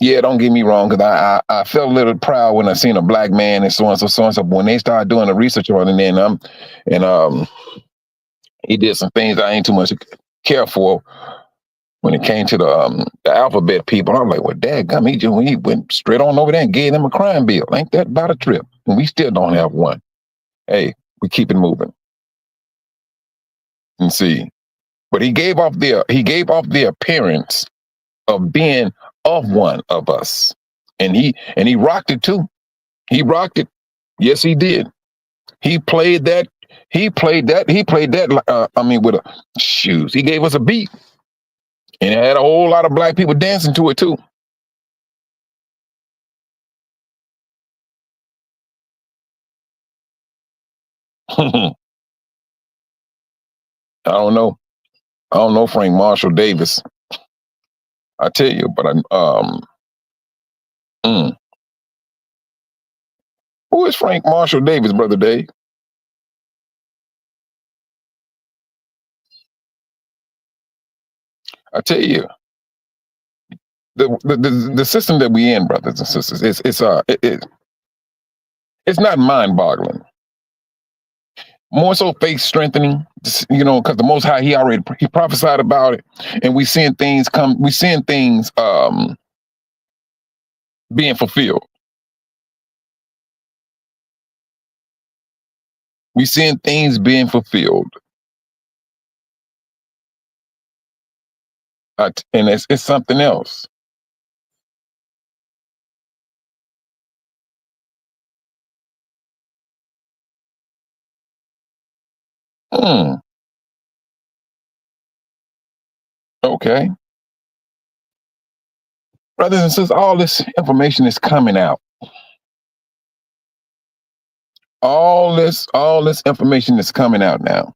yeah, don't get me wrong, because I felt a little proud when I seen a black man and so on so on. So when they started doing the research on it, and he did some things I ain't too much care for when it came to the alphabet people. I'm like, well, dadgum, he went straight on over there and gave them a crime bill. Ain't that about a trip? And we still don't have one. Hey, we keep it moving. And see, but he gave off the appearance of being of one of us, and he rocked it too. He rocked it. Yes, he did. He played that. He played that. With shoes. He gave us a beat, and it had a whole lot of black people dancing to it too. I don't know. I don't know Frank Marshall Davis. I tell you, but mm. Who is Frank Marshall Davis, brother Dave? I tell you, the system that we in, brothers and sisters, it's not mind boggling. More so faith strengthening, because the Most High, he prophesied about it, and we seeing things being fulfilled. We seeing things being fulfilled, and it's something else. Hmm. Okay, brothers and sisters, all this information is coming out. All this information is coming out now,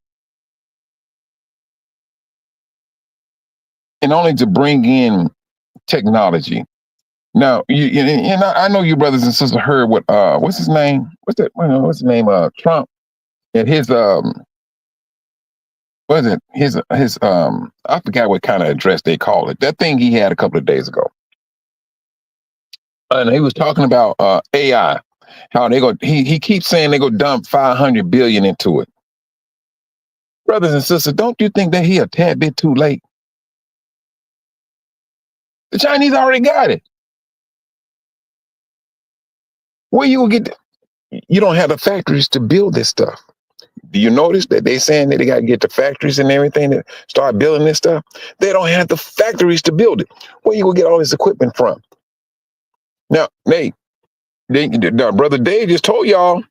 and only to bring in technology. Now, I know you brothers and sisters heard what's his name? What's his name? Trump and his what is it? His I forgot what kind of address they call it. That thing he had a couple of days ago, and he was talking about AI. How they go? He keeps saying they go dump 500 billion into it. Brothers and sisters, don't you think that he a tad bit too late? The Chinese already got it. Where you will get? You don't have the factories to build this stuff. Do you notice that they saying that they got to get the factories and everything to start building this stuff? They don't have the factories to build it. Where you gonna get all this equipment from? Now, Nate, brother Dave just told y'all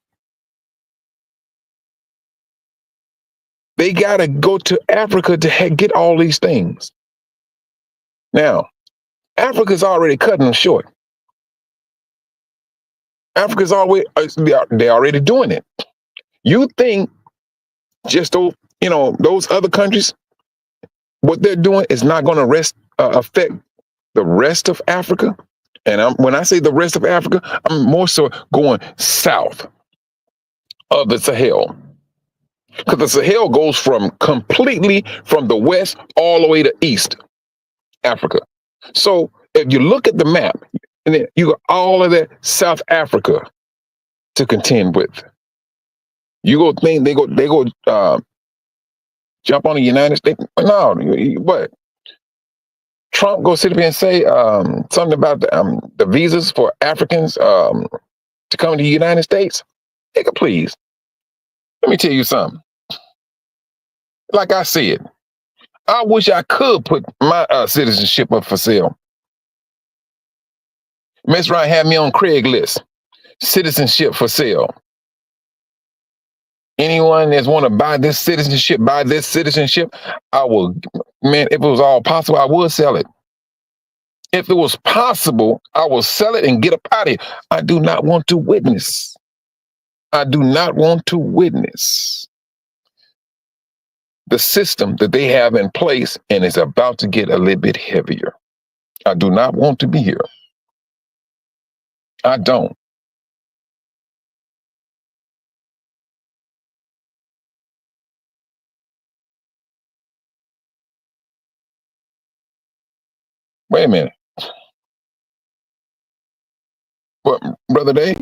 they gotta go to Africa to get all these things. Now, Africa's already cutting them short. Africa's always they're already doing it. You think just those other countries, what they're doing is not going to affect the rest of Africa? And when I say the rest of Africa, I'm more so going south of the Sahel, because the Sahel goes completely from the west all the way to east Africa. So if you look at the map, and then you got all of that South Africa to contend with. You go think they go jump on the United States? No, what? Trump go sit up here and say something about the visas for Africans to come to the United States? Nigga, please. Let me tell you something. Like I said, I wish I could put my citizenship up for sale. Mess around, have me on Craigslist. Citizenship for sale. Anyone that's want to buy this citizenship, I will, man, if it was all possible, I would sell it. If it was possible, I will sell it and get up out of here. I do not want to witness. The system that they have in place, and it's about to get a little bit heavier. I do not want to be here. I don't. Wait a minute. What, brother Dave?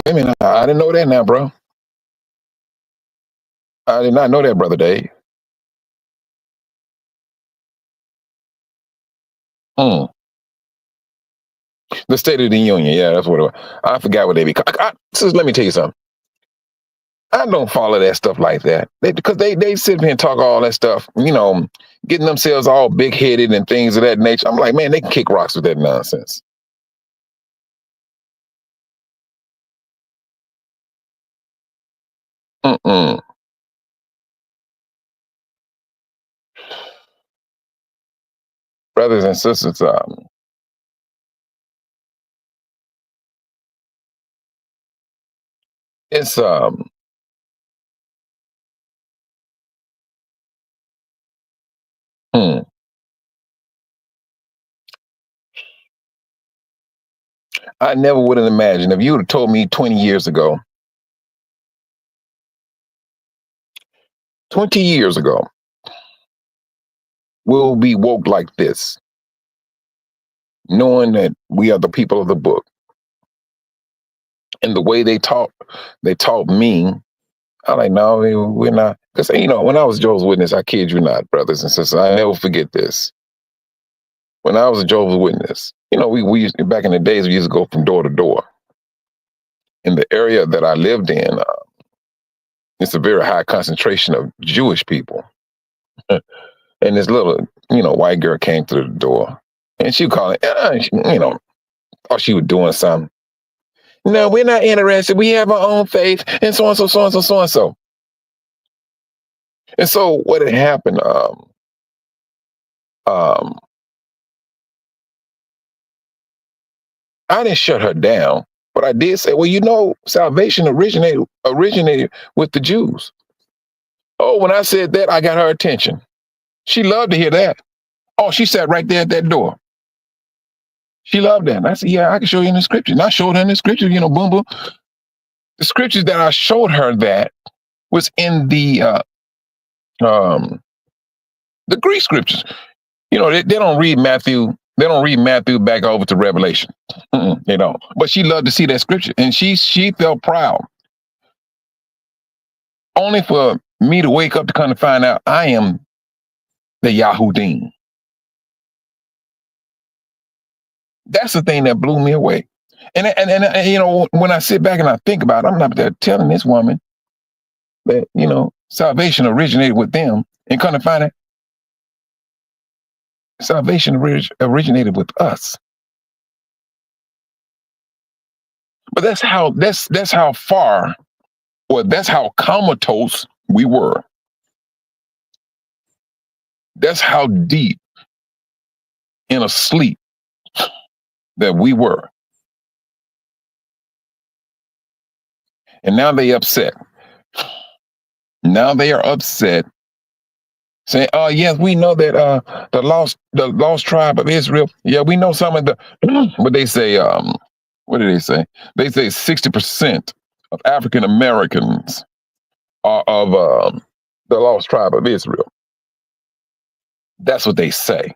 Wait a minute. I didn't know that now, bro. I did not know that, brother Dave. Hmm. The State of the Union. Yeah, that's what it was. I forgot what they be. Sis, let me tell you something. I don't follow that stuff like that. Because they sit here and talk all that stuff, getting themselves all big headed and things of that nature. I'm like, man, they can kick rocks with that nonsense. Mm-mm. Brothers and sisters, it's hmm. I never would have imagined if you would have told me 20 years ago, 20 years ago, we'll be woke like this, knowing that we are the people of the book. And the way they taught me, I'm like, no, we're not. Because, when I was Jehovah's Witness, I kid you not, brothers and sisters, I never forget this. When I was a Jehovah's Witness, we used, back in the days, we used to go from door to door. In the area that I lived in, it's a very high concentration of Jewish people. And this little, white girl came through the door and she called, thought she was doing something. No, we're not interested. We have our own faith and so and so, so and so, so and so. And so what had happened, um, I didn't shut her down, but I did say, well, salvation originated with the Jews. Oh, when I said that, I got her attention. She loved to hear that. Oh, she sat right there at that door. She loved that. And I said, yeah, I can show you in the scriptures. And I showed her in the scriptures, boom, boom. The scriptures that I showed her that was in um, the Greek scriptures. They don't read Matthew. They don't read Matthew back over to Revelation. They don't. But she loved to see that scripture, and she felt proud. Only for me to wake up to kind of find out I am the Yahudim. That's the thing that blew me away. And when I sit back and I think about it, I'm not there telling this woman that salvation originated with them, and kind of find out salvation originated with us. But that's how far, or that's how comatose we were. That's how deep in a sleep that we were. And now they upset. Now they are upset, saying, "Oh yes, we know that the lost tribe of Israel. Yeah, we know some of the." What they say? What do they say? They say 60% of African Americans are of the lost tribe of Israel. That's what they say.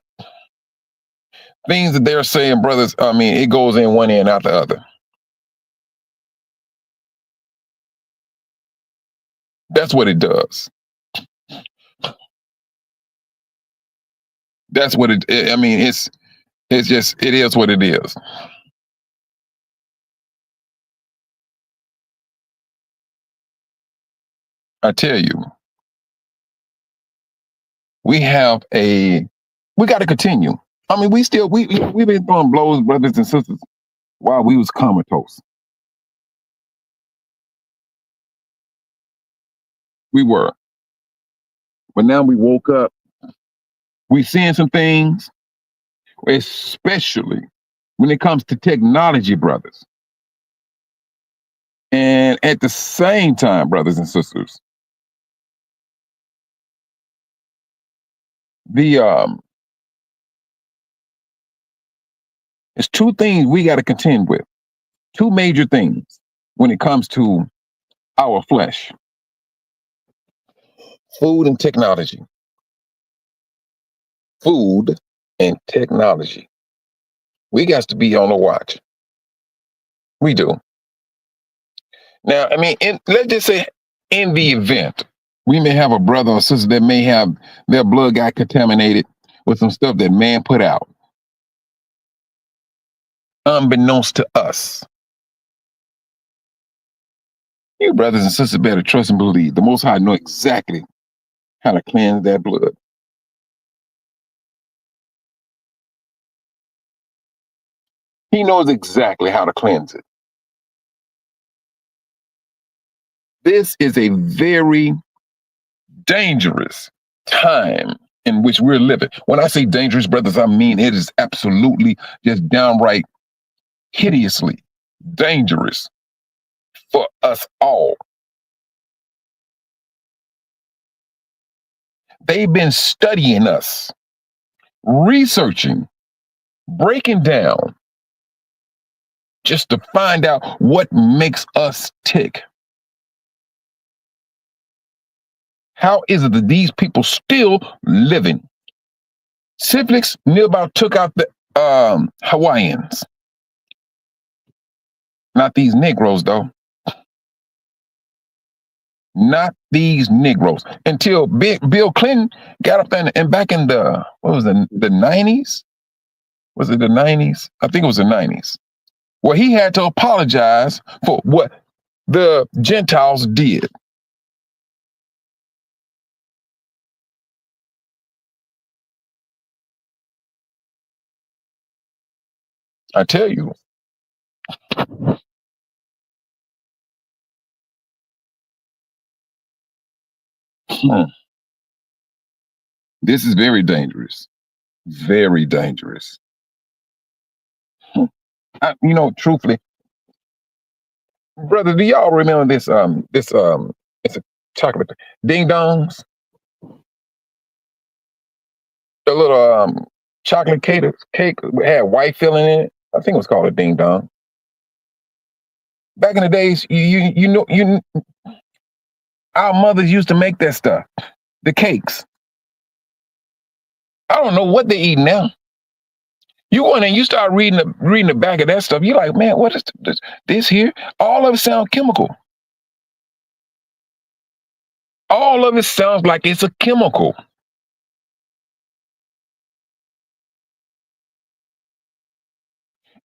Things that they're saying, brothers. I mean, it goes in one ear and out the other. That's what it does. That's what I mean, it's just it is what it is. I tell you, we have we got to continue. I mean, we've been throwing blows, brothers and sisters, while we was comatose. We were, but now we woke up. We seeing some things, especially when it comes to technology, brothers. And at the same time, brothers and sisters, the it's two things we got to contend with. Two major things when it comes to our flesh: food and technology. Food and technology. We got to be on the watch. We do. Now, I mean, let's just say in the event we may have a brother or sister that may have their blood got contaminated with some stuff that man put out, unbeknownst to us. You brothers and sisters better trust and believe the Most High know exactly how to cleanse that blood. He knows exactly how to cleanse it. This is a very dangerous time in which we're living. When I say dangerous, brothers, I mean it is absolutely just downright hideously dangerous for us all. They've been studying us, researching, breaking down just to find out what makes us tick. How is it that these people still living? Syphilis nearby took out the Hawaiians. Not these Negroes, though. Not these Negroes. Until Bill Clinton got up there and back in the, what was the 90s? Was it the 90s? I think it was the 90s. Where he had to apologize for what the Gentiles did. I tell you. This is very dangerous. Very dangerous. Truthfully, brother, do y'all remember this? It's a chocolate ding dongs. The little chocolate cake had white filling in it. I think it was called a ding dong. Back in the days, our mothers used to make that stuff, the cakes. I don't know what they eat now. You go in and you start reading the back of that stuff. You're like, man, what is this here? All of it sounds chemical. All of it sounds like it's a chemical.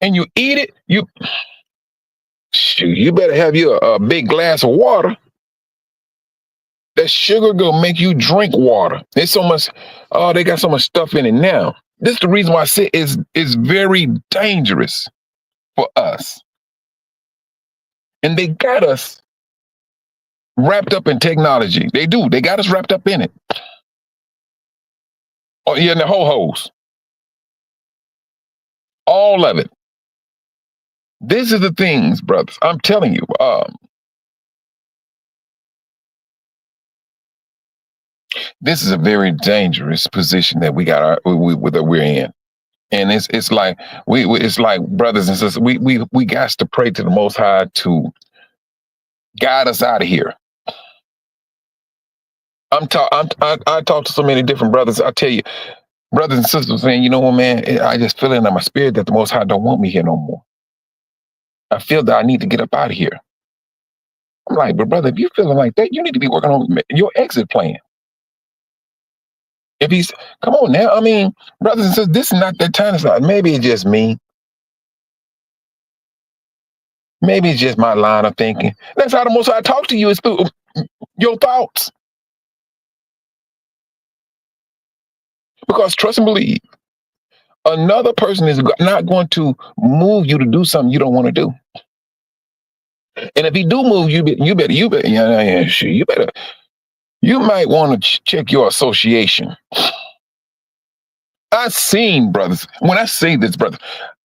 And you eat it, you better have you a big glass of water. That sugar gonna make you drink water. There's so much, they got so much stuff in it now. This is the reason why I say it's very dangerous for us. And they got us wrapped up in technology. They do. They got us wrapped up in it. Oh, yeah, and the ho-hos. All of it. These are the things, brothers. I'm telling you. This is a very dangerous position that that we're in, and it's like it's like brothers and sisters. We got to pray to the Most High to guide us out of here. I talk to so many different brothers. I tell you, brothers and sisters saying, you know what, man, I just feel it in my spirit that the Most High don't want me here no more. I feel that I need to get up out of here. I'm like, but brother, if you're feeling like that, you need to be working on your exit plan. If he's, come on now. I mean, brothers and sisters, this is not that time. It's not. Maybe it's just me. Maybe it's just my line of thinking. That's how the Most High talk to you, is through your thoughts. Because trust and believe, another person is not going to move you to do something you don't want to do. And if he do move you, you might want to check your association. I've seen brothers, when I say this, brother,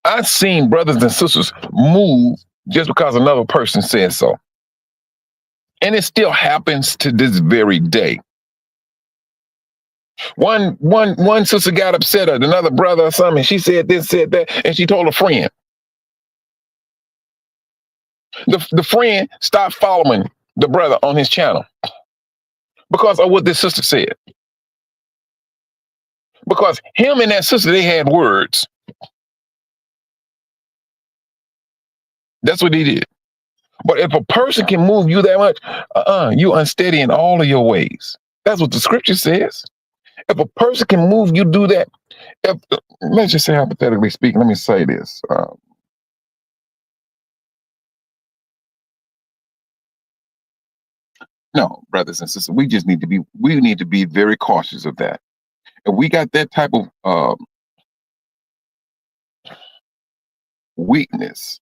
I've seen brothers and sisters move just because another person says so. And it still happens to this very day. One sister got upset at another brother or something. She said this, said that, and she told a friend. The friend stopped following the brother on his channel because of what this sister said. Because him and that sister, they had words. That's what he did. But if a person can move you that much, you unsteady in all of your ways. That's what the scripture says. If a person can move you, do that. If, let's just say hypothetically speaking, let me say this. No, brothers and sisters, we need to be very cautious of that. If we got that type of weakness,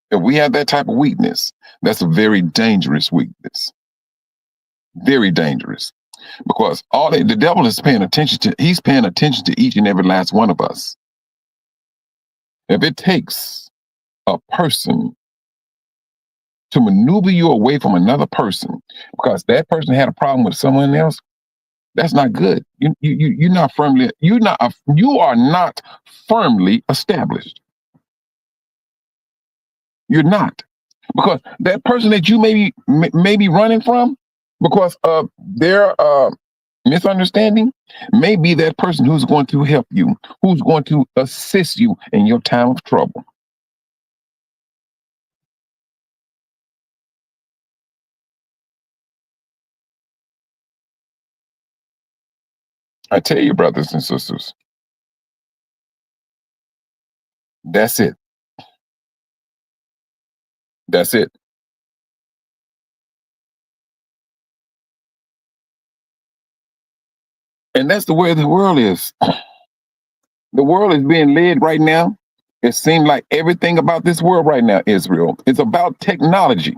if we have that type of weakness, that's a very dangerous weakness. Very dangerous. Because the devil is paying attention to, he's paying attention to each and every last one of us. If it takes a person to maneuver you away from another person because that person had a problem with someone else, that's not good. You are not firmly established. You're not, because that person that you may be running from because of their misunderstanding may be that person who's going to help you, who's going to assist you in your time of trouble. I tell you, brothers and sisters, that's it. That's it. And that's the way the world is. The world is being led right now. It seems like everything about this world right now, Israel, is about technology.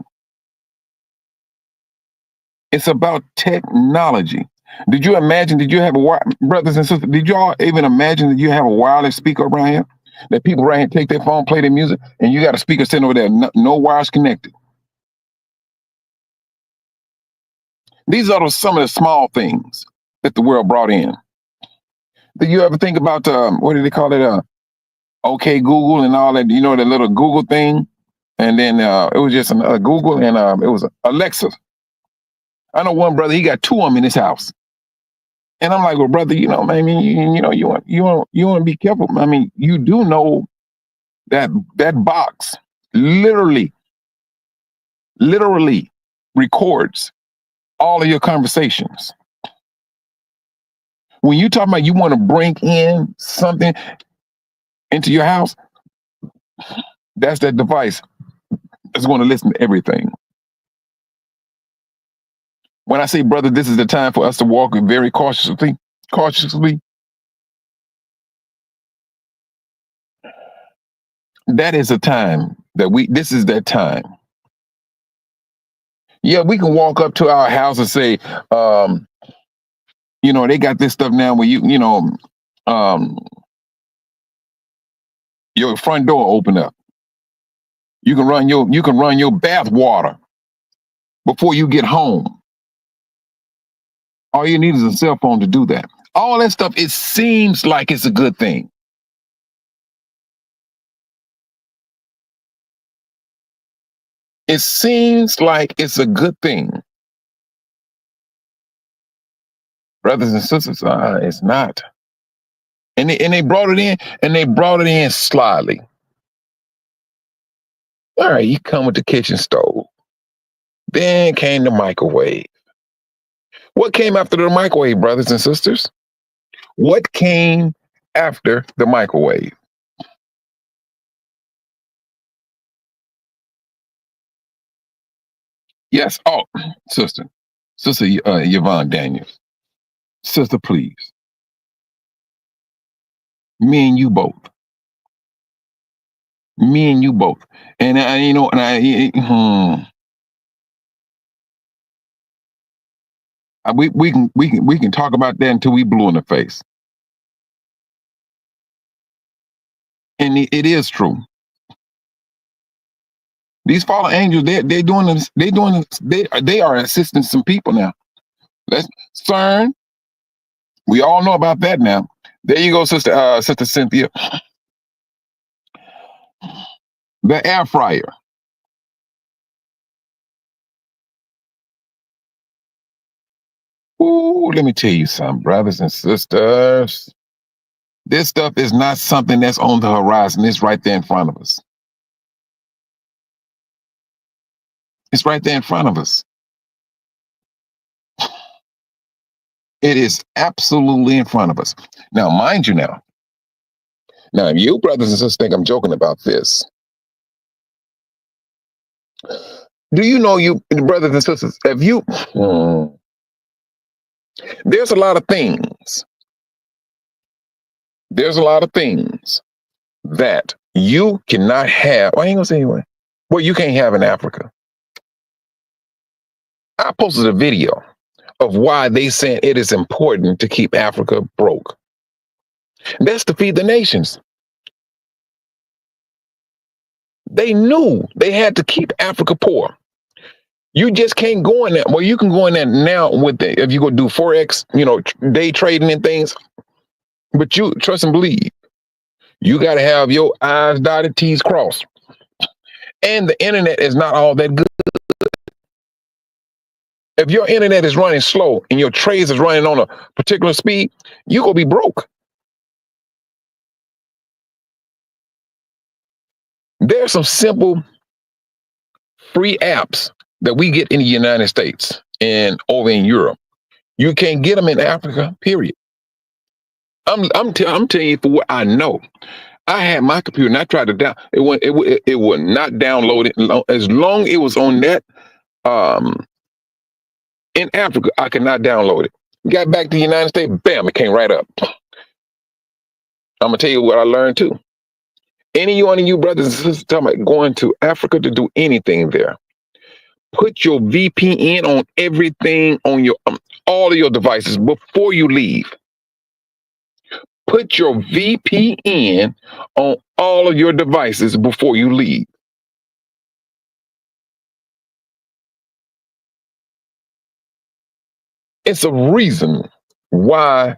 It's about technology. Did you imagine, brothers and sisters, did y'all even imagine that you have a wireless speaker around here? That people right here take their phone, play their music, and you got a speaker sitting over there, no wires connected. These are some of the small things that the world brought in. Did you ever think about, what do they call it? OK Google and all that, the little Google thing. And then it was just another Google, and it was Alexa. I know one brother, he got two of them in his house. And I'm like, well, brother, you want to be careful. I mean, you do know that box literally records all of your conversations. When you talk about you want to bring in something into your house, that's that device that's going to listen to everything. When I say, brother, this is the time for us to walk very cautiously. That is a time this is that time. Yeah, we can walk up to our house and say, they got this stuff now where your front door open up. You can run your bath water before you get home. All you need is a cell phone to do that. All that stuff, it seems like it's a good thing. It seems like it's a good thing. Brothers and sisters, it's not. And they brought it in, and they brought it in slyly. All right, you come with the kitchen stove. Then came the microwave. What came after the microwave, brothers and sisters? What came after the microwave? Yes. Oh, sister Yvonne Daniels. Sister, please. Me and you both. Me and you both. And we can talk about that until we blue in the face. And it is true. These fallen angels, they are assisting some people now. Let's CERN. We all know about that now. There you go, sister Cynthia. The air fryer. Ooh, let me tell you something, brothers and sisters. This stuff is not something that's on the horizon. It's right there in front of us. It's right there in front of us. It is absolutely in front of us. Now, mind you, now, you brothers and sisters think I'm joking about this. Do you know, you brothers and sisters, if you, there's a lot of things, there's a lot of things that you cannot have. I ain't gonna say anyway. Well, you can't have in Africa. I posted a video of why they said it is important to keep Africa broke. That's to feed the nations. They knew they had to keep Africa poor. You just can't go in there. Well, you can go in there now with the, if you go do Forex, day trading and things, but you trust and believe, you got to have your I's dotted, T's crossed. And the internet is not all that good. If your internet is running slow and your trades is running on a particular speed, you're going to be broke. There's some simple free apps that we get in the United States and over in Europe. You can't get them in Africa, period. I'm telling you for what I know. I had my computer and I tried to it would not download it. As long it was on that in Africa, I could not download it. Got back to the United States, bam, it came right up. I'm gonna tell you what I learned too. Any one of you brothers and sisters talking about going to Africa to do anything there, put your VPN on everything on your all of your devices before you leave. Put your VPN on all of your devices before you leave. It's a reason why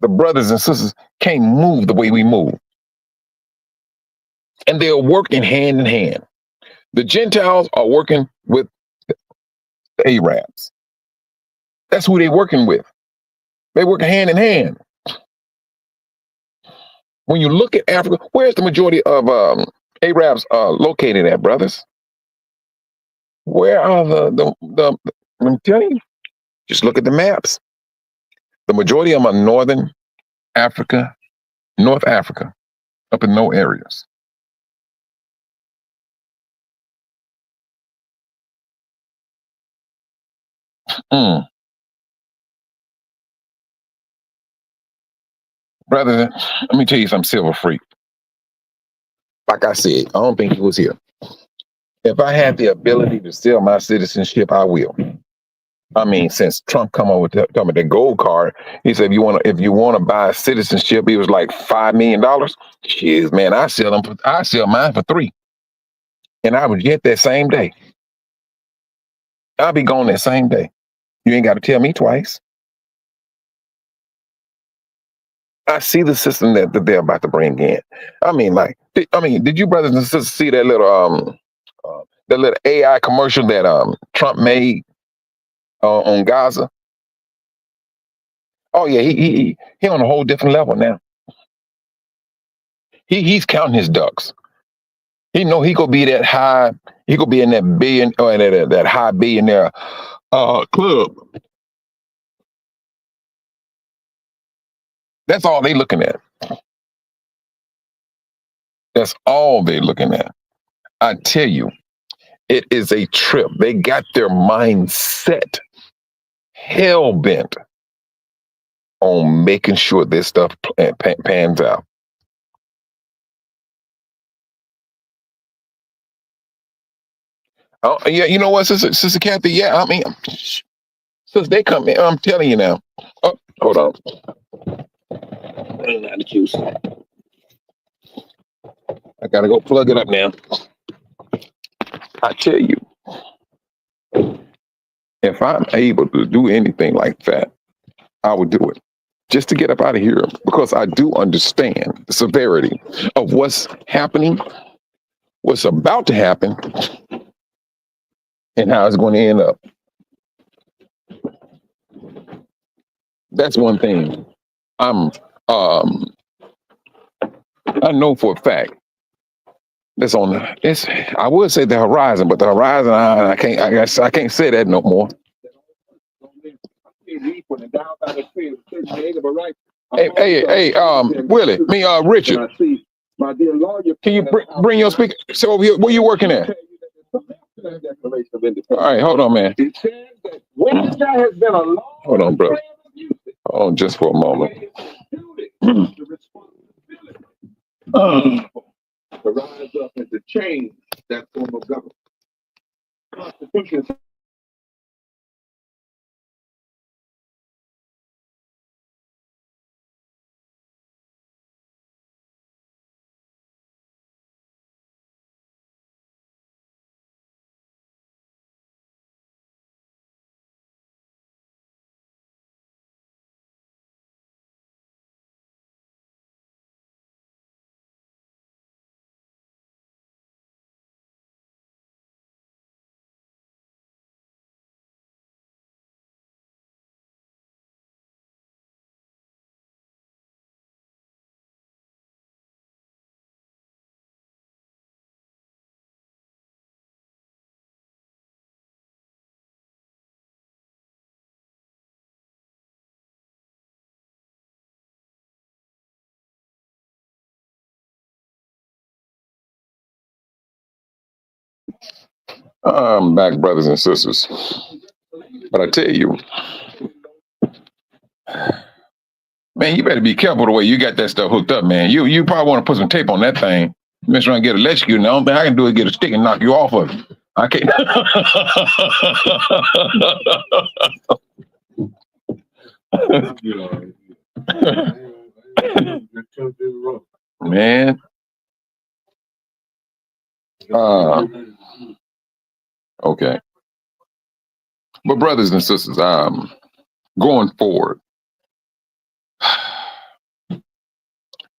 the brothers and sisters can't move the way we move. And they're working hand in hand. The Gentiles are working with the Arabs. That's who they're working with. They work hand in hand. When you look at Africa, where's the majority of Arabs located at, brothers? Where are the I'm telling you, just look at the maps. The majority of them are North Africa, up in no areas. Brother, let me tell you something, Silver Freak. Like I said, I don't think he was here. If I had the ability to sell my citizenship, I will. I mean, since Trump come over talking about the gold card, he said if you want to buy citizenship, it was like $5 million. Jeez, man, I sell mine for $3 million. And I would get that same day. I'll be gone that same day. You ain't got to tell me twice. I see the system that they're about to bring in. I mean, did you brothers and sisters see that little AI commercial that Trump made on Gaza? Oh yeah, he on a whole different level now. He's counting his ducks. He know he could be that high. He could be in that billion or that high billionaire club. That's all they looking at. That's all they looking at. I tell you, it is a trip. They got their mindset hell bent on making sure this stuff pans out. Oh, yeah, you know what, Sister Kathy? Yeah, I mean, since they come in, I'm telling you now. Oh, hold on. Running out of juice. I gotta go plug it up now. I tell you, if I'm able to do anything like that, I would do it just to get up out of here, because I do understand the severity of what's happening what's about to happen and how it's going to end up. That's one thing I'm I know for a fact that's on it's I would say the horizon, but the horizon I guess I can't say that no more. Willie, Richard, can you bring your speaker? So over here, where you working at? All right, hold on, man. Hold on, bro. Hold on just for a moment. To rise up and to change that form of government. Constitution. I'm back, brothers and sisters. But I tell you, man, you better be careful the way you got that stuff hooked up, man. You probably want to put some tape on that thing. Mess around and get electrocuted. And the only thing I can do is get a stick and knock you off of it. I can't. Man. Okay. But brothers and sisters, going forward,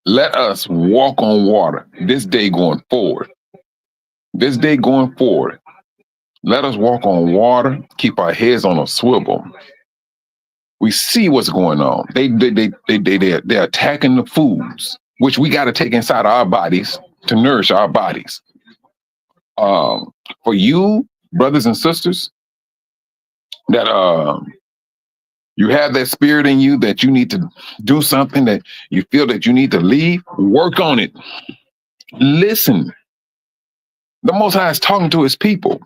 let us walk on water this day going forward. This day going forward, let us walk on water, keep our heads on a swivel. We see what's going on. They're attacking the foods, which we got to take inside our bodies to nourish our bodies. For you, brothers and sisters, that you have that spirit in you that you need to do something, that you feel that you need to leave, work on it. Listen. The Most High is talking to his people.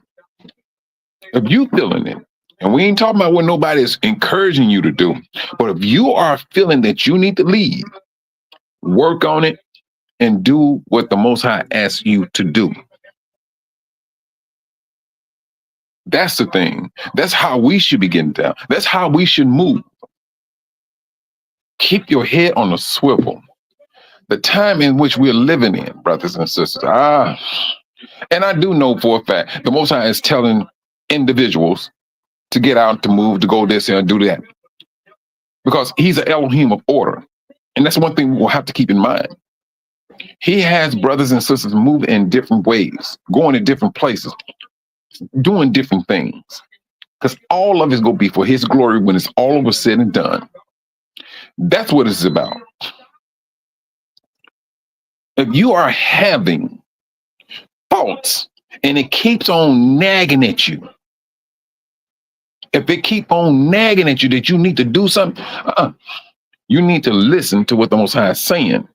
If you feeling it, and we ain't talking about what nobody is encouraging you to do, but if you are feeling that you need to leave, work on it and do what the Most High asks you to do. That's the thing. That's how we should be getting down. That's how we should move. Keep your head on a swivel. The time in which we're living in, brothers and sisters. And I do know for a fact the Most High is telling individuals to get out, to move, to go this and do that. Because he's an Elohim of order. And that's one thing we'll have to keep in mind. He has brothers and sisters moving in different ways, going to different places, doing different things. Because all of it's going to be for his glory when it's all over said and done. That's what it's about. If you are having thoughts and it keeps on nagging at you, if it keep on nagging at you that you need to do something, you need to listen to what the Most High is saying.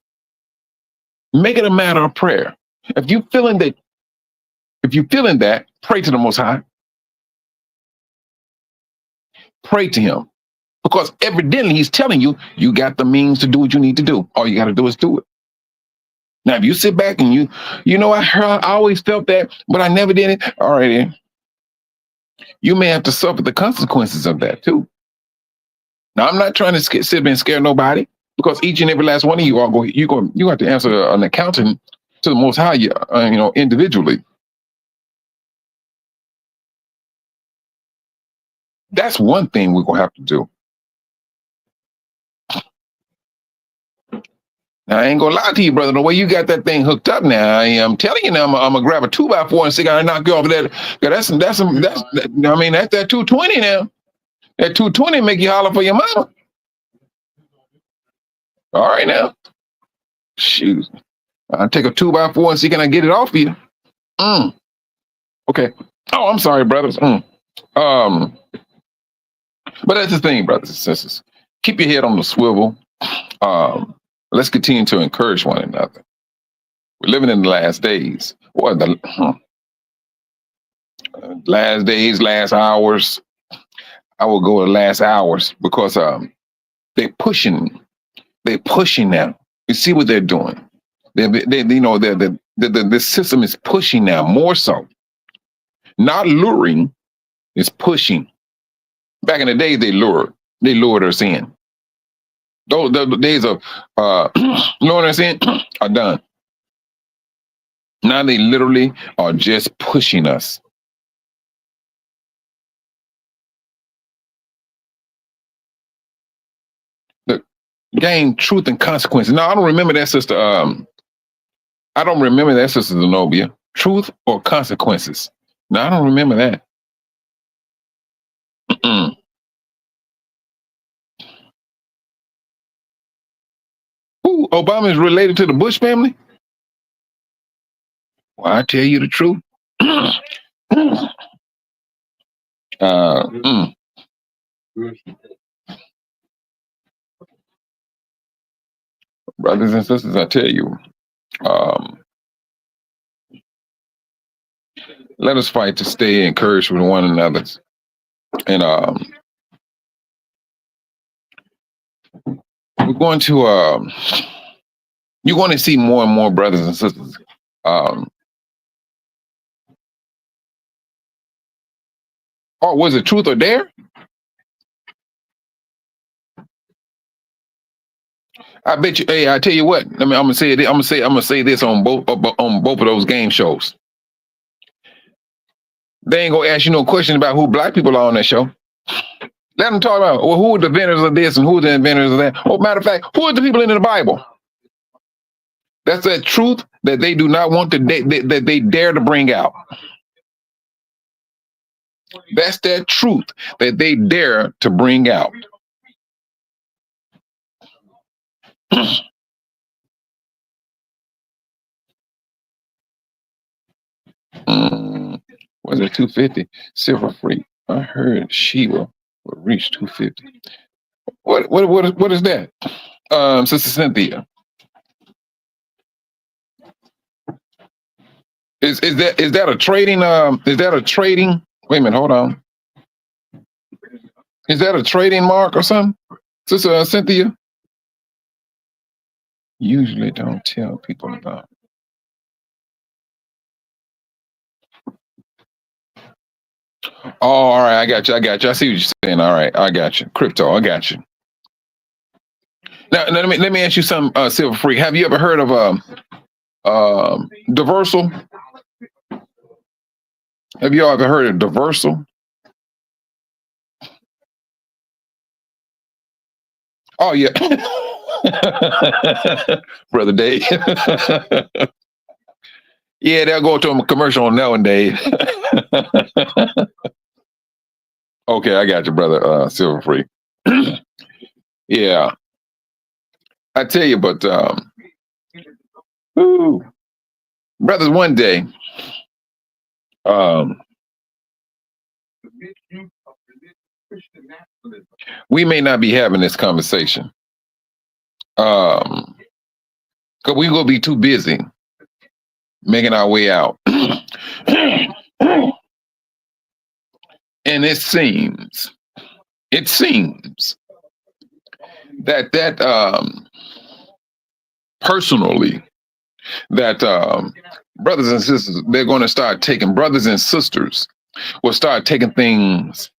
Make it a matter of prayer. If you're feeling that, pray to the Most High. Pray to him. Because evidently he's telling you, you got the means to do what you need to do. All you got to do is do it. Now, if you sit back and I always felt that, but I never did it. All right, then. You may have to suffer the consequences of that too. Now, I'm not trying to sit there and scare nobody, because each and every last one of you you have to answer an accountant to the Most High, individually. That's one thing we're gonna have to do. Now, I ain't gonna lie to you, brother. The way you got that thing hooked up now, I'm telling you now, I'm gonna grab a 2x4 and see how I knock you off of that. 'Cause I mean, that's that 220 now. That 220 make you holler for your mama. All right now. Shoot. I'll take a 2x4 and see can I get it off of you. Okay. Oh, I'm sorry, brothers. But that's the thing, brothers and sisters. Keep your head on the swivel. Let's continue to encourage one another. We're living in the last days. What the last days, last hours? I will go to last hours because they're pushing. They're pushing now. You see what they're doing. The system is pushing now more so. Not luring, it's pushing. Back in the day, they lured us in. Those the days of luring us in are done. Now they literally are just pushing us. The game, truth, and consequences. No, I don't remember that, sister. I don't remember that, sister Zenobia. Truth or consequences? No, I don't remember that. Who Obama is related to the Bush family? Well, I tell you the truth. Brothers and sisters, I tell you, let us fight to stay encouraged with one another. And we're going to, you're going to see more and more brothers and sisters. Or was it truth or dare? I bet you. Hey, I tell you what. I'm gonna say it. I'm gonna say this on both of those game shows. They ain't gonna ask you no question about who black people are on that show. Let them talk about who are the inventors of this and who are the inventors of that. Oh, matter of fact, who are the people in the Bible? That's that truth that they do not want to that they dare to bring out. That's that truth that they dare to bring out. Was it 250? Silver free. I heard Sheba will reach 250. What is that? Sister Cynthia. Is that a trading wait a minute, hold on. Is that a trading mark or something? Sister Cynthia? Usually don't tell people about. Oh, all right, I got you. I see what you're saying. All right, I got you. Crypto, I got you. Now let me ask you something, Silver Free. Have you ever heard of Diversal? Have you all ever heard of Diversal? Oh yeah. Brother Dave. Yeah, they'll go to a commercial on that one, Dave. Okay, I got you, brother. Silver Free. Yeah. I tell you, but brothers, one day, we may not be having this conversation. Because we're gonna be too busy making our way out. And it seems that personally, that brothers and sisters, they're going to start taking brothers and sisters will start taking things,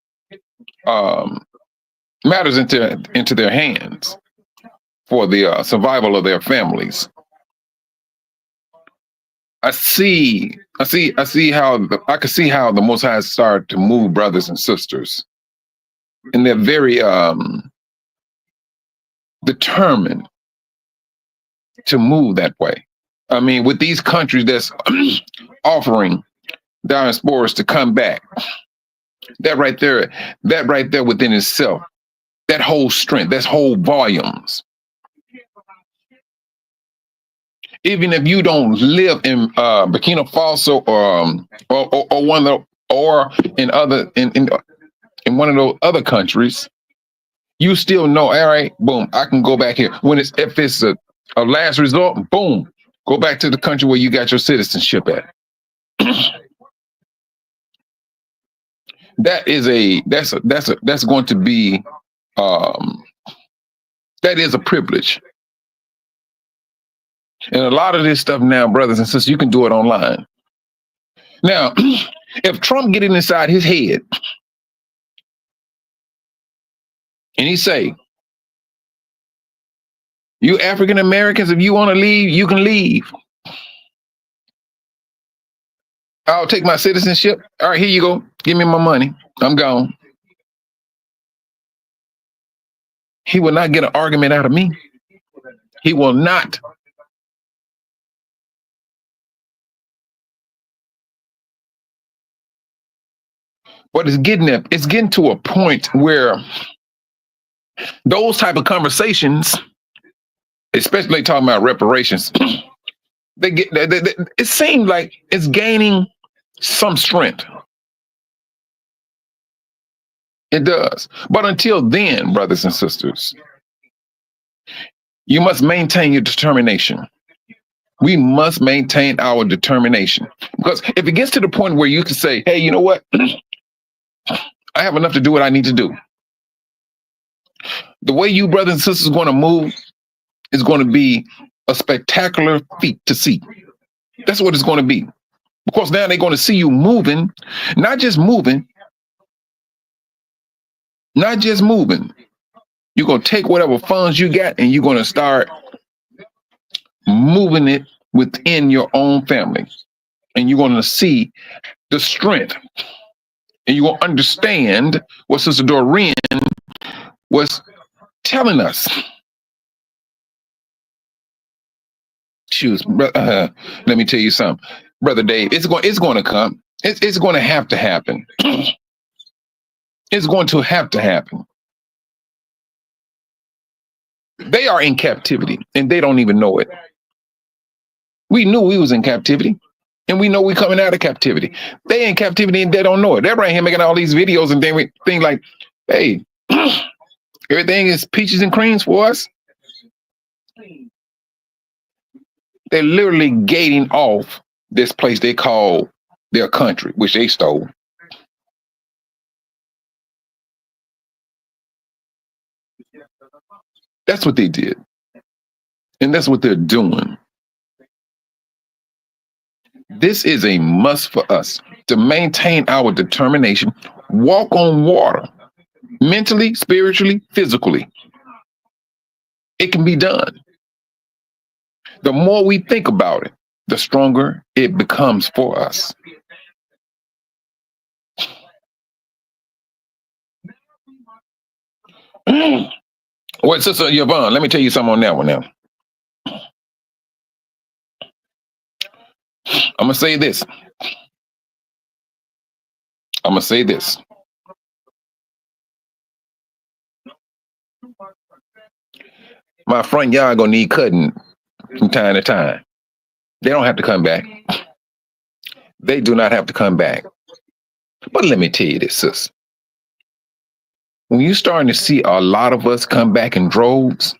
matters into their hands for the survival of their families. I can see how the Most High start to move brothers and sisters, and they're very determined to move that way. I mean, with these countries that's offering diasporas to come back, that right there, that right there within itself, that whole strength, that's whole volumes. Even if you don't live in Burkina Faso or one of the, or in other in one of those other countries, you still know, all right, boom, I can go back here. When it's if it's a last resort, boom, go back to the country where you got your citizenship at. That's going to be um, that is a privilege. And a lot of this stuff now, brothers and sisters, you can do it online. Now, if Trump getting inside his head and he say, you African Americans, if you want to leave, you can leave. I'll take my citizenship. All right, here you go. Give me my money. I'm gone. He will not get an argument out of me. He will not. But it's getting to a point where those type of conversations, especially talking about reparations, it seems like it's gaining some strength. It does. But until then, brothers and sisters, you must maintain your determination. We must maintain our determination. Because if it gets to the point where you can say, hey, you know what? I have enough to do what I need to do. The way you brothers and sisters are going to move is going to be a spectacular feat to see. That's what it's going to be. Because now they're going to see you moving, not just moving. You're going to take whatever funds you got and you're going to start moving it within your own family. And you're going to see the strength. And you will understand what Sister Doreen was telling us. Let me tell you something, Brother Dave. It's going to come. It's going to have to happen. It's going to have to happen. They are in captivity and they don't even know it. We knew we was in captivity. And we know we coming out of captivity. They in captivity and they don't know it. They're right here making all these videos and then we think like, hey, everything is peaches and creams for us. They're literally gating off this place they call their country, which they stole. That's what they did. And that's what they're doing. This is a must for us to maintain our determination, walk on water, mentally, spiritually, physically. It can be done. The more we think about it, the stronger it becomes for us. Well, Sister Yvonne, let me tell you something on that one now. I'm going to say this. My front yard going to need cutting from time to time. They don't have to come back. They do not have to come back. But let me tell you this, sis. When you're starting to see a lot of us come back in droves,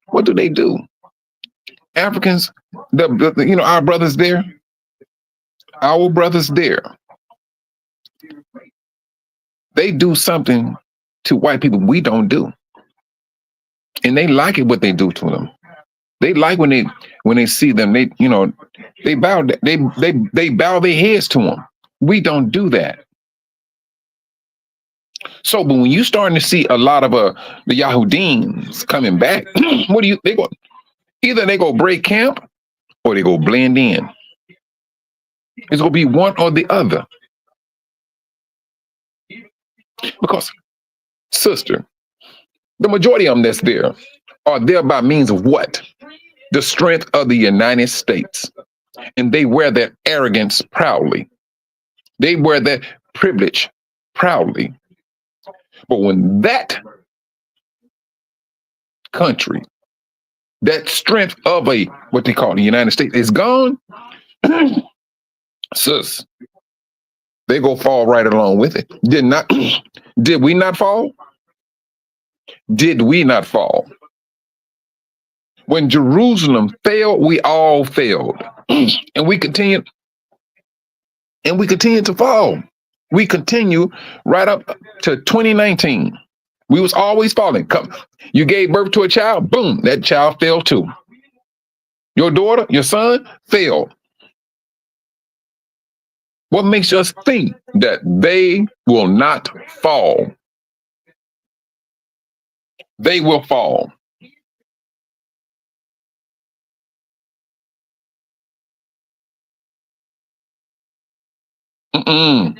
what do? Africans, our brothers there, they do something to white people we don't do. And they like it what they do to them. They like when they see them, they bow their heads to them. We don't do that. So, but when you starting to see a lot of the Yahudims coming back, either they go break camp or they go blend in. It's gonna be one or the other. Because, sister, the majority of them that's there are there by means of what? the strength of the United States, and they wear that arrogance proudly. They wear that privilege proudly. But when that country, that strength of a what they call the United States is gone, sis, they go fall right along with it. Did we not fall? Did we not fall? When Jerusalem failed, we all failed. And we continue to fall. We continue right up to 2019. We was always falling. You gave birth to a child, boom, that child fell too. Your daughter, your son failed. What makes us think that they will not fall? They will fall. Mm-mm.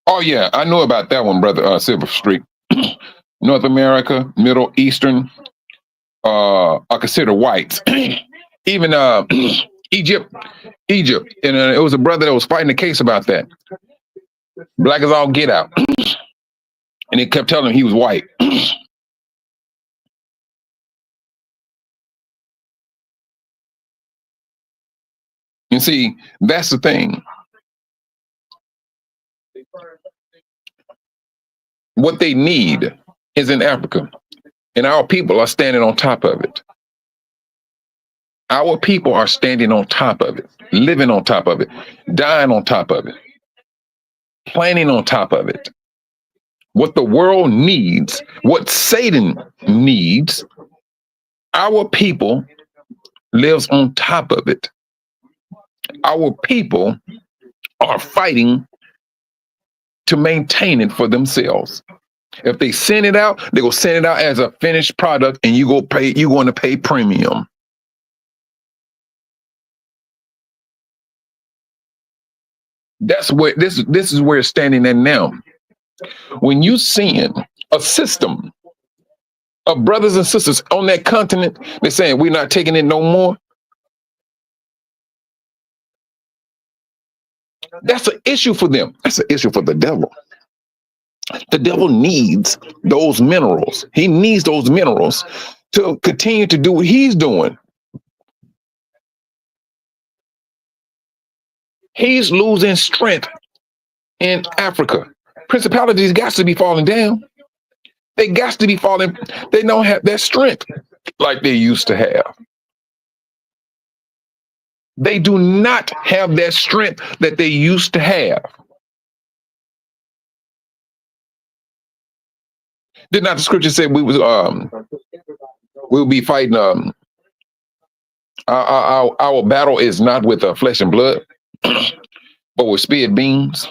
Oh yeah, I know about that one, brother. Silver Streak, North America, Middle Eastern, are considered whites. Even Egypt, and it was a brother that was fighting the case about that. Black as all get out, and he kept telling him he was white. You see, that's the thing. What they need is in Africa, and our people are standing on top of it. Our people are standing on top of it, living on top of it, dying on top of it, planning on top of it. What the world needs, what Satan needs, our people lives on top of it. Our people are fighting to maintain it for themselves. If they send it out, they will send it out as a finished product, and you're going to pay premium. That's where this is where it's standing at now. When you seeing a system of brothers and sisters on that continent, they're saying we're not taking it no more. That's an issue for them. That's an issue for the devil. The devil needs those minerals. He needs those minerals to continue to do what he's doing. He's losing strength in Africa. Principalities got to be falling down. They got to be falling. They don't have that strength like they used to have. They do not have that strength that they used to have. Did not the scripture say we'll be fighting our battle is not with flesh and blood, but with spirit beings?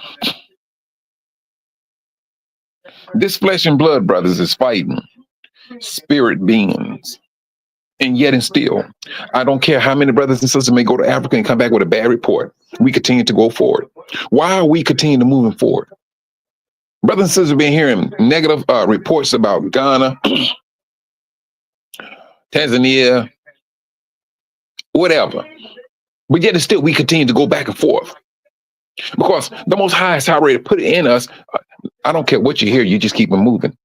This flesh and blood, brothers, is fighting spirit beings. And yet and still, I don't care how many brothers and sisters may go to Africa and come back with a bad report. We continue to go forward. Why are we continuing to moving forward? Brothers and sisters have been hearing negative reports about Ghana, Tanzania, whatever. But yet and still, we continue to go back and forth. Because the Most High has already put it in us. I don't care what you hear, you just keep it moving.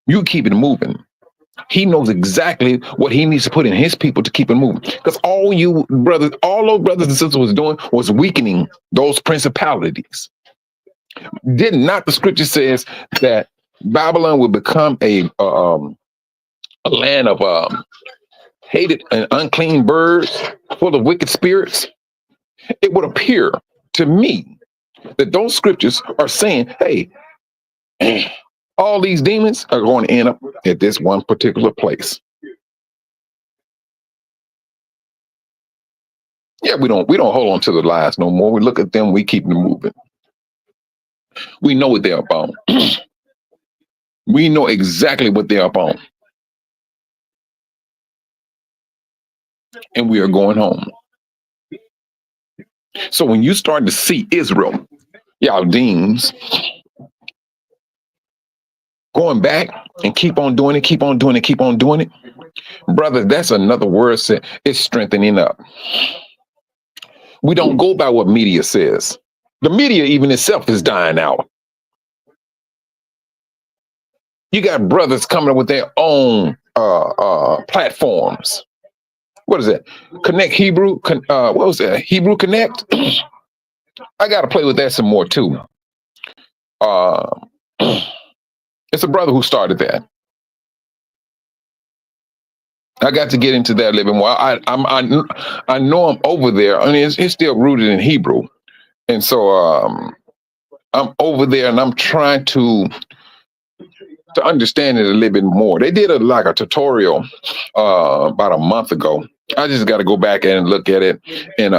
You keep it moving. He knows exactly what he needs to put in his people to keep it moving. Because all those brothers and sisters was doing was weakening those principalities. Did not the scripture says that Babylon will become a land of hated and unclean birds full of wicked spirits? It would appear to me that those scriptures are saying, hey, all these demons are going to end up at this one particular place. Yeah, we don't hold on to the lies no more. We look at them, we keep them moving. We know what they're about. We know exactly what they're about. And we are going home. So when you start to see Israel, Chaldeans, going back and keep on doing it, keep on doing it, keep on doing it. Brother, that's another word set. It's strengthening up. We don't go by what media says. The media even itself is dying out. You got brothers coming up with their own platforms. What is it? Connect Hebrew. What was that? Hebrew Connect. I got to play with that some more too. It's a brother who started that. I got to get into that a little bit more. I know I'm over there. I mean, it's still rooted in Hebrew, and so I'm over there, and I'm trying to understand it a little bit more. They did a tutorial about a month ago. I just got to go back and look at it and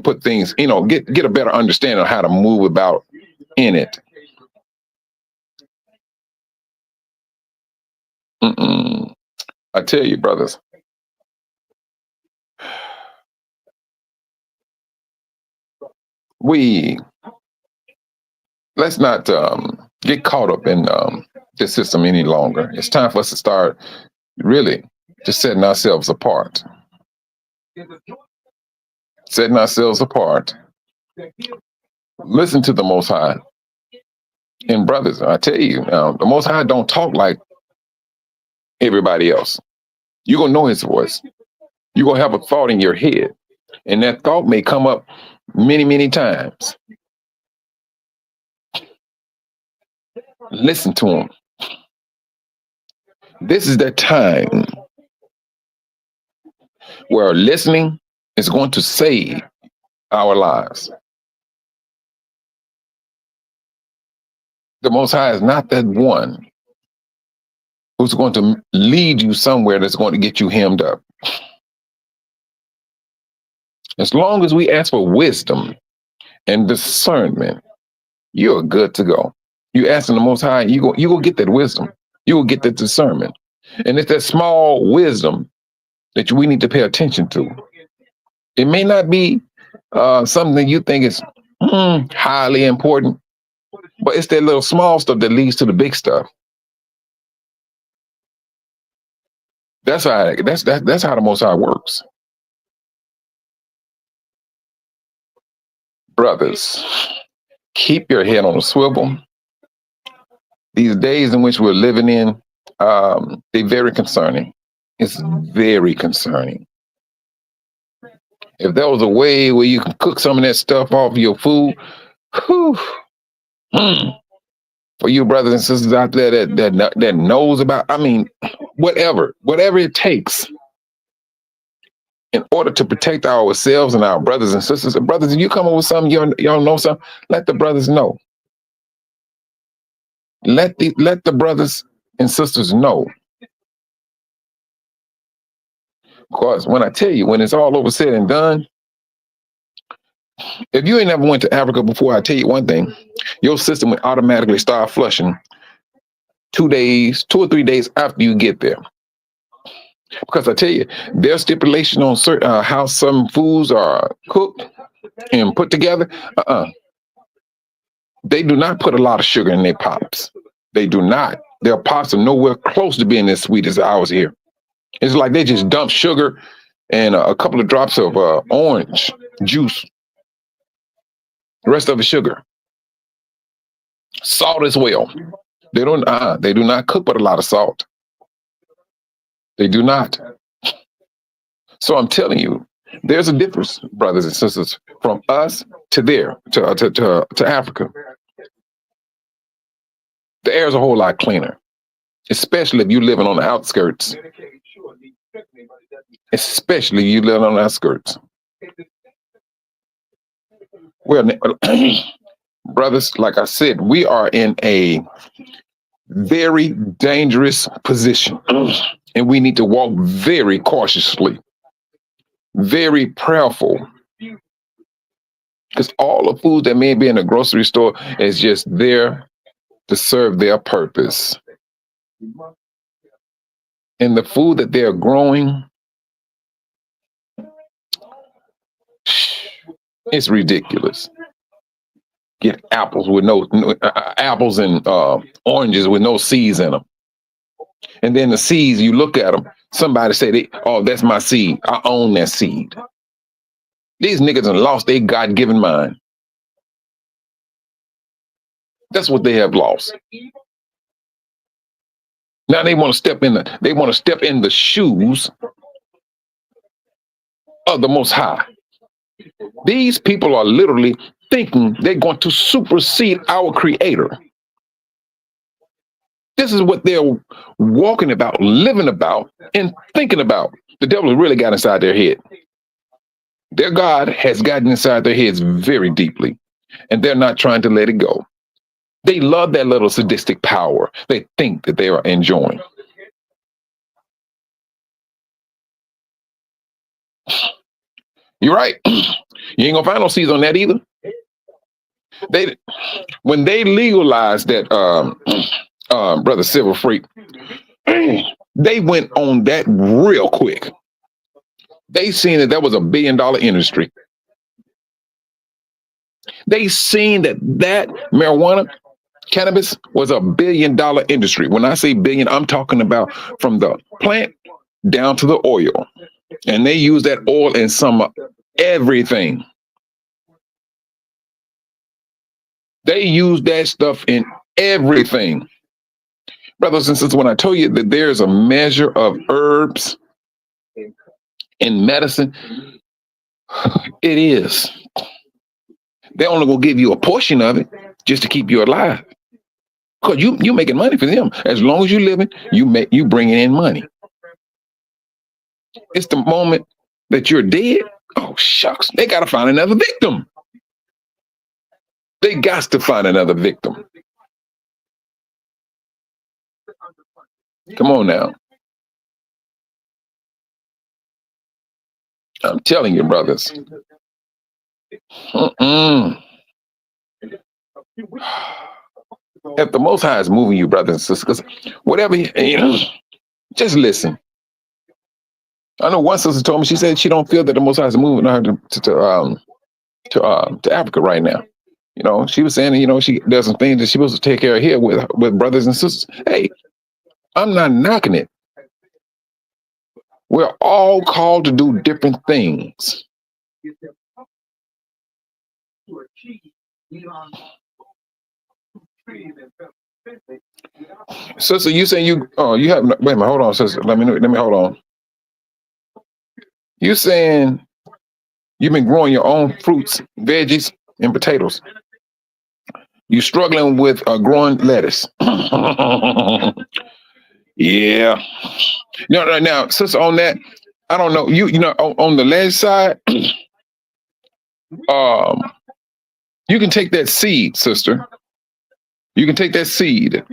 put things, get a better understanding of how to move about in it. I tell you, brothers, let's not get caught up in this system any longer. It's time for us to start really just setting ourselves apart. Setting ourselves apart. Listen to the Most High. And brothers, I tell you, the Most High don't talk like everybody else. You're going to know his voice. You're going to have a thought in your head. And that thought may come up many, many times. Listen to him. This is that time where listening is going to save our lives. The Most High is not that one who's going to lead you somewhere that's going to get you hemmed up. As long as we ask for wisdom and discernment, you're good to go. You asking the Most High, you go get that wisdom. You will get that discernment. And it's that small wisdom that we need to pay attention to. It may not be something that you think is highly important, but it's that little small stuff that leads to the big stuff. That's how the Most High works. Brothers, keep your head on a swivel. These days in which we're living in, they're very concerning. It's very concerning. If there was a way where you can cook some of that stuff off your food, whew, for you brothers and sisters out there that knows about, whatever it takes in order to protect ourselves and our brothers and sisters. Brothers, if you come up with something, y'all know something, let the brothers know. Let the brothers and sisters know. Because when I tell you, when it's all over said and done, if you ain't never went to Africa before, I tell you one thing, your system will automatically start flushing 2 or 3 days after you get there. Because I tell you, there's stipulation on certain how some foods are cooked and put together. They do not put a lot of sugar in their pops. They do not. Their pops are nowhere close to being as sweet as ours here. It's like they just dump sugar and a couple of drops of orange juice. The rest of it sugar. Salt as well. They do not cook with a lot of salt. They do not. So I'm telling you, there's a difference, brothers and sisters, from us to there, to Africa. The air is a whole lot cleaner, especially if you're living on the outskirts. Especially if you live on the outskirts. Well, brothers, like I said, we are in a very dangerous position, and we need to walk very cautiously, very prayerful, because all the food that may be in a grocery store is just there to serve their purpose. And the food that they're growing, it's ridiculous. get apples with apples and oranges with no seeds in them. And then the seeds, you look at them. Somebody say, "Oh, that's my seed. I own that seed." These niggas have lost their God-given mind. That's what they have lost. Now they want to step in the shoes of the Most High. These people are literally thinking they're going to supersede our Creator. This is what they're walking about, living about, and thinking about. The devil has really got inside their head. Their God has gotten inside their heads very deeply, and they're not trying to let it go. They love that little sadistic power they think that they are enjoying. You're right. You ain't gonna find no seeds on that either. When they legalized that, brother Silver Freak, they went on that real quick. They seen that was $1 billion industry. They seen that marijuana, cannabis was $1 billion industry. When I say billion, I'm talking about from the plant down to the oil. And they use that oil in everything. They use that stuff in everything. Brothers and sisters, when I tell you that there's a measure of herbs in medicine, it is. They're only gonna give you a portion of it just to keep you alive. Because you making money for them. As long as you're living, you bringing in money. It's the moment that you're dead. Oh shucks, they gotta find another victim. They got to find another victim. Come on now. I'm telling you, brothers. If the Most High is moving you, brothers and sisters, whatever, just listen. I know one sister told me, she said she don't feel that the Most High is moving her to Africa right now. She was saying, she does some things that she's supposed to take care of here with brothers and sisters. Hey, I'm not knocking it. We're all called to do different things. Sister, you saying you have wait a minute, hold on, sister. Let me hold on. You saying you've been growing your own fruits, veggies, and potatoes. You struggling with growing lettuce. Yeah. Now, sister, on that, I don't know. On the lettuce side, you can take that seed, sister. You can take that seed.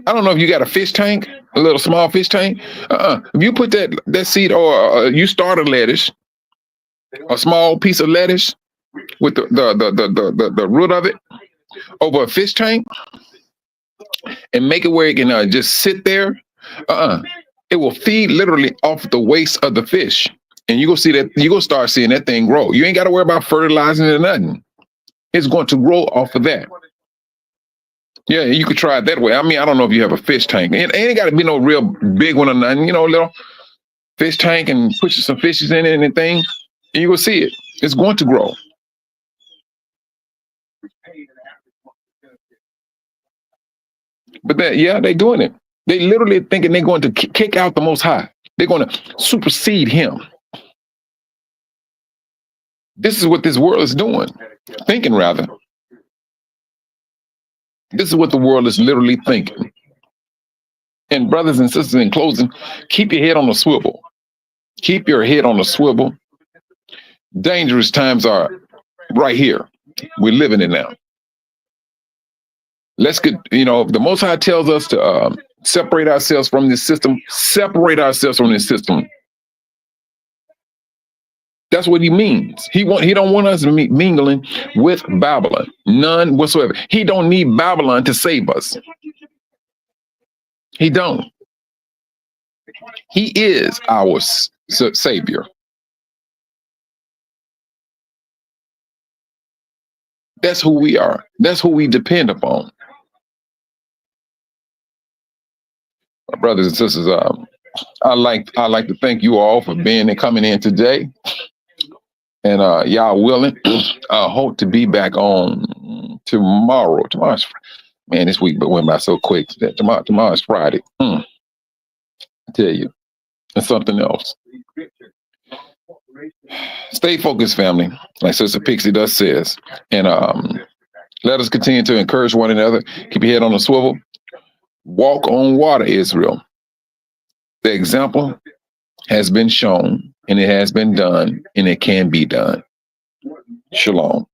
I don't know if you got a fish tank, a little small fish tank. If you put that seed, or you start a lettuce, a small piece of lettuce with the root of it over a fish tank, and make it where it can just sit there. It will feed literally off the waste of the fish, and you gonna start seeing that thing grow. You ain't got to worry about fertilizing it or nothing. It's going to grow off of that. Yeah, you could try it that way. I mean, I don't know if you have a fish tank. It ain't got to be no real big one or nothing. A little fish tank, and put some fishes in it and thing, and you will see it. It's going to grow. But they're doing it. They literally thinking they're going to kick out the Most High. They're going to supersede him. This is what this world is doing. Thinking, rather. This is what the world is literally thinking. And brothers and sisters, in closing, keep your head on the swivel. Keep your head on the swivel. Dangerous times are right here. We're living it now. Let's get, the Most High tells us to separate ourselves from this system. Separate ourselves from this system. That's what he means. He don't want us mingling with Babylon. None whatsoever. He don't need Babylon to save us. He don't. He is our savior. That's who we are. That's who we depend upon. My brothers and sisters, I like to thank you all for being and coming in today. And y'all willing, I hope to be back on tomorrow. Man, this week but went by so quick. Tomorrow's Friday. I tell you, it's something else. Stay focused, family, like Sister Pixie does says. And let us continue to encourage one another. Keep your head on the swivel. Walk on water, Israel. The example has been shown, and it has been done, and it can be done. Shalom.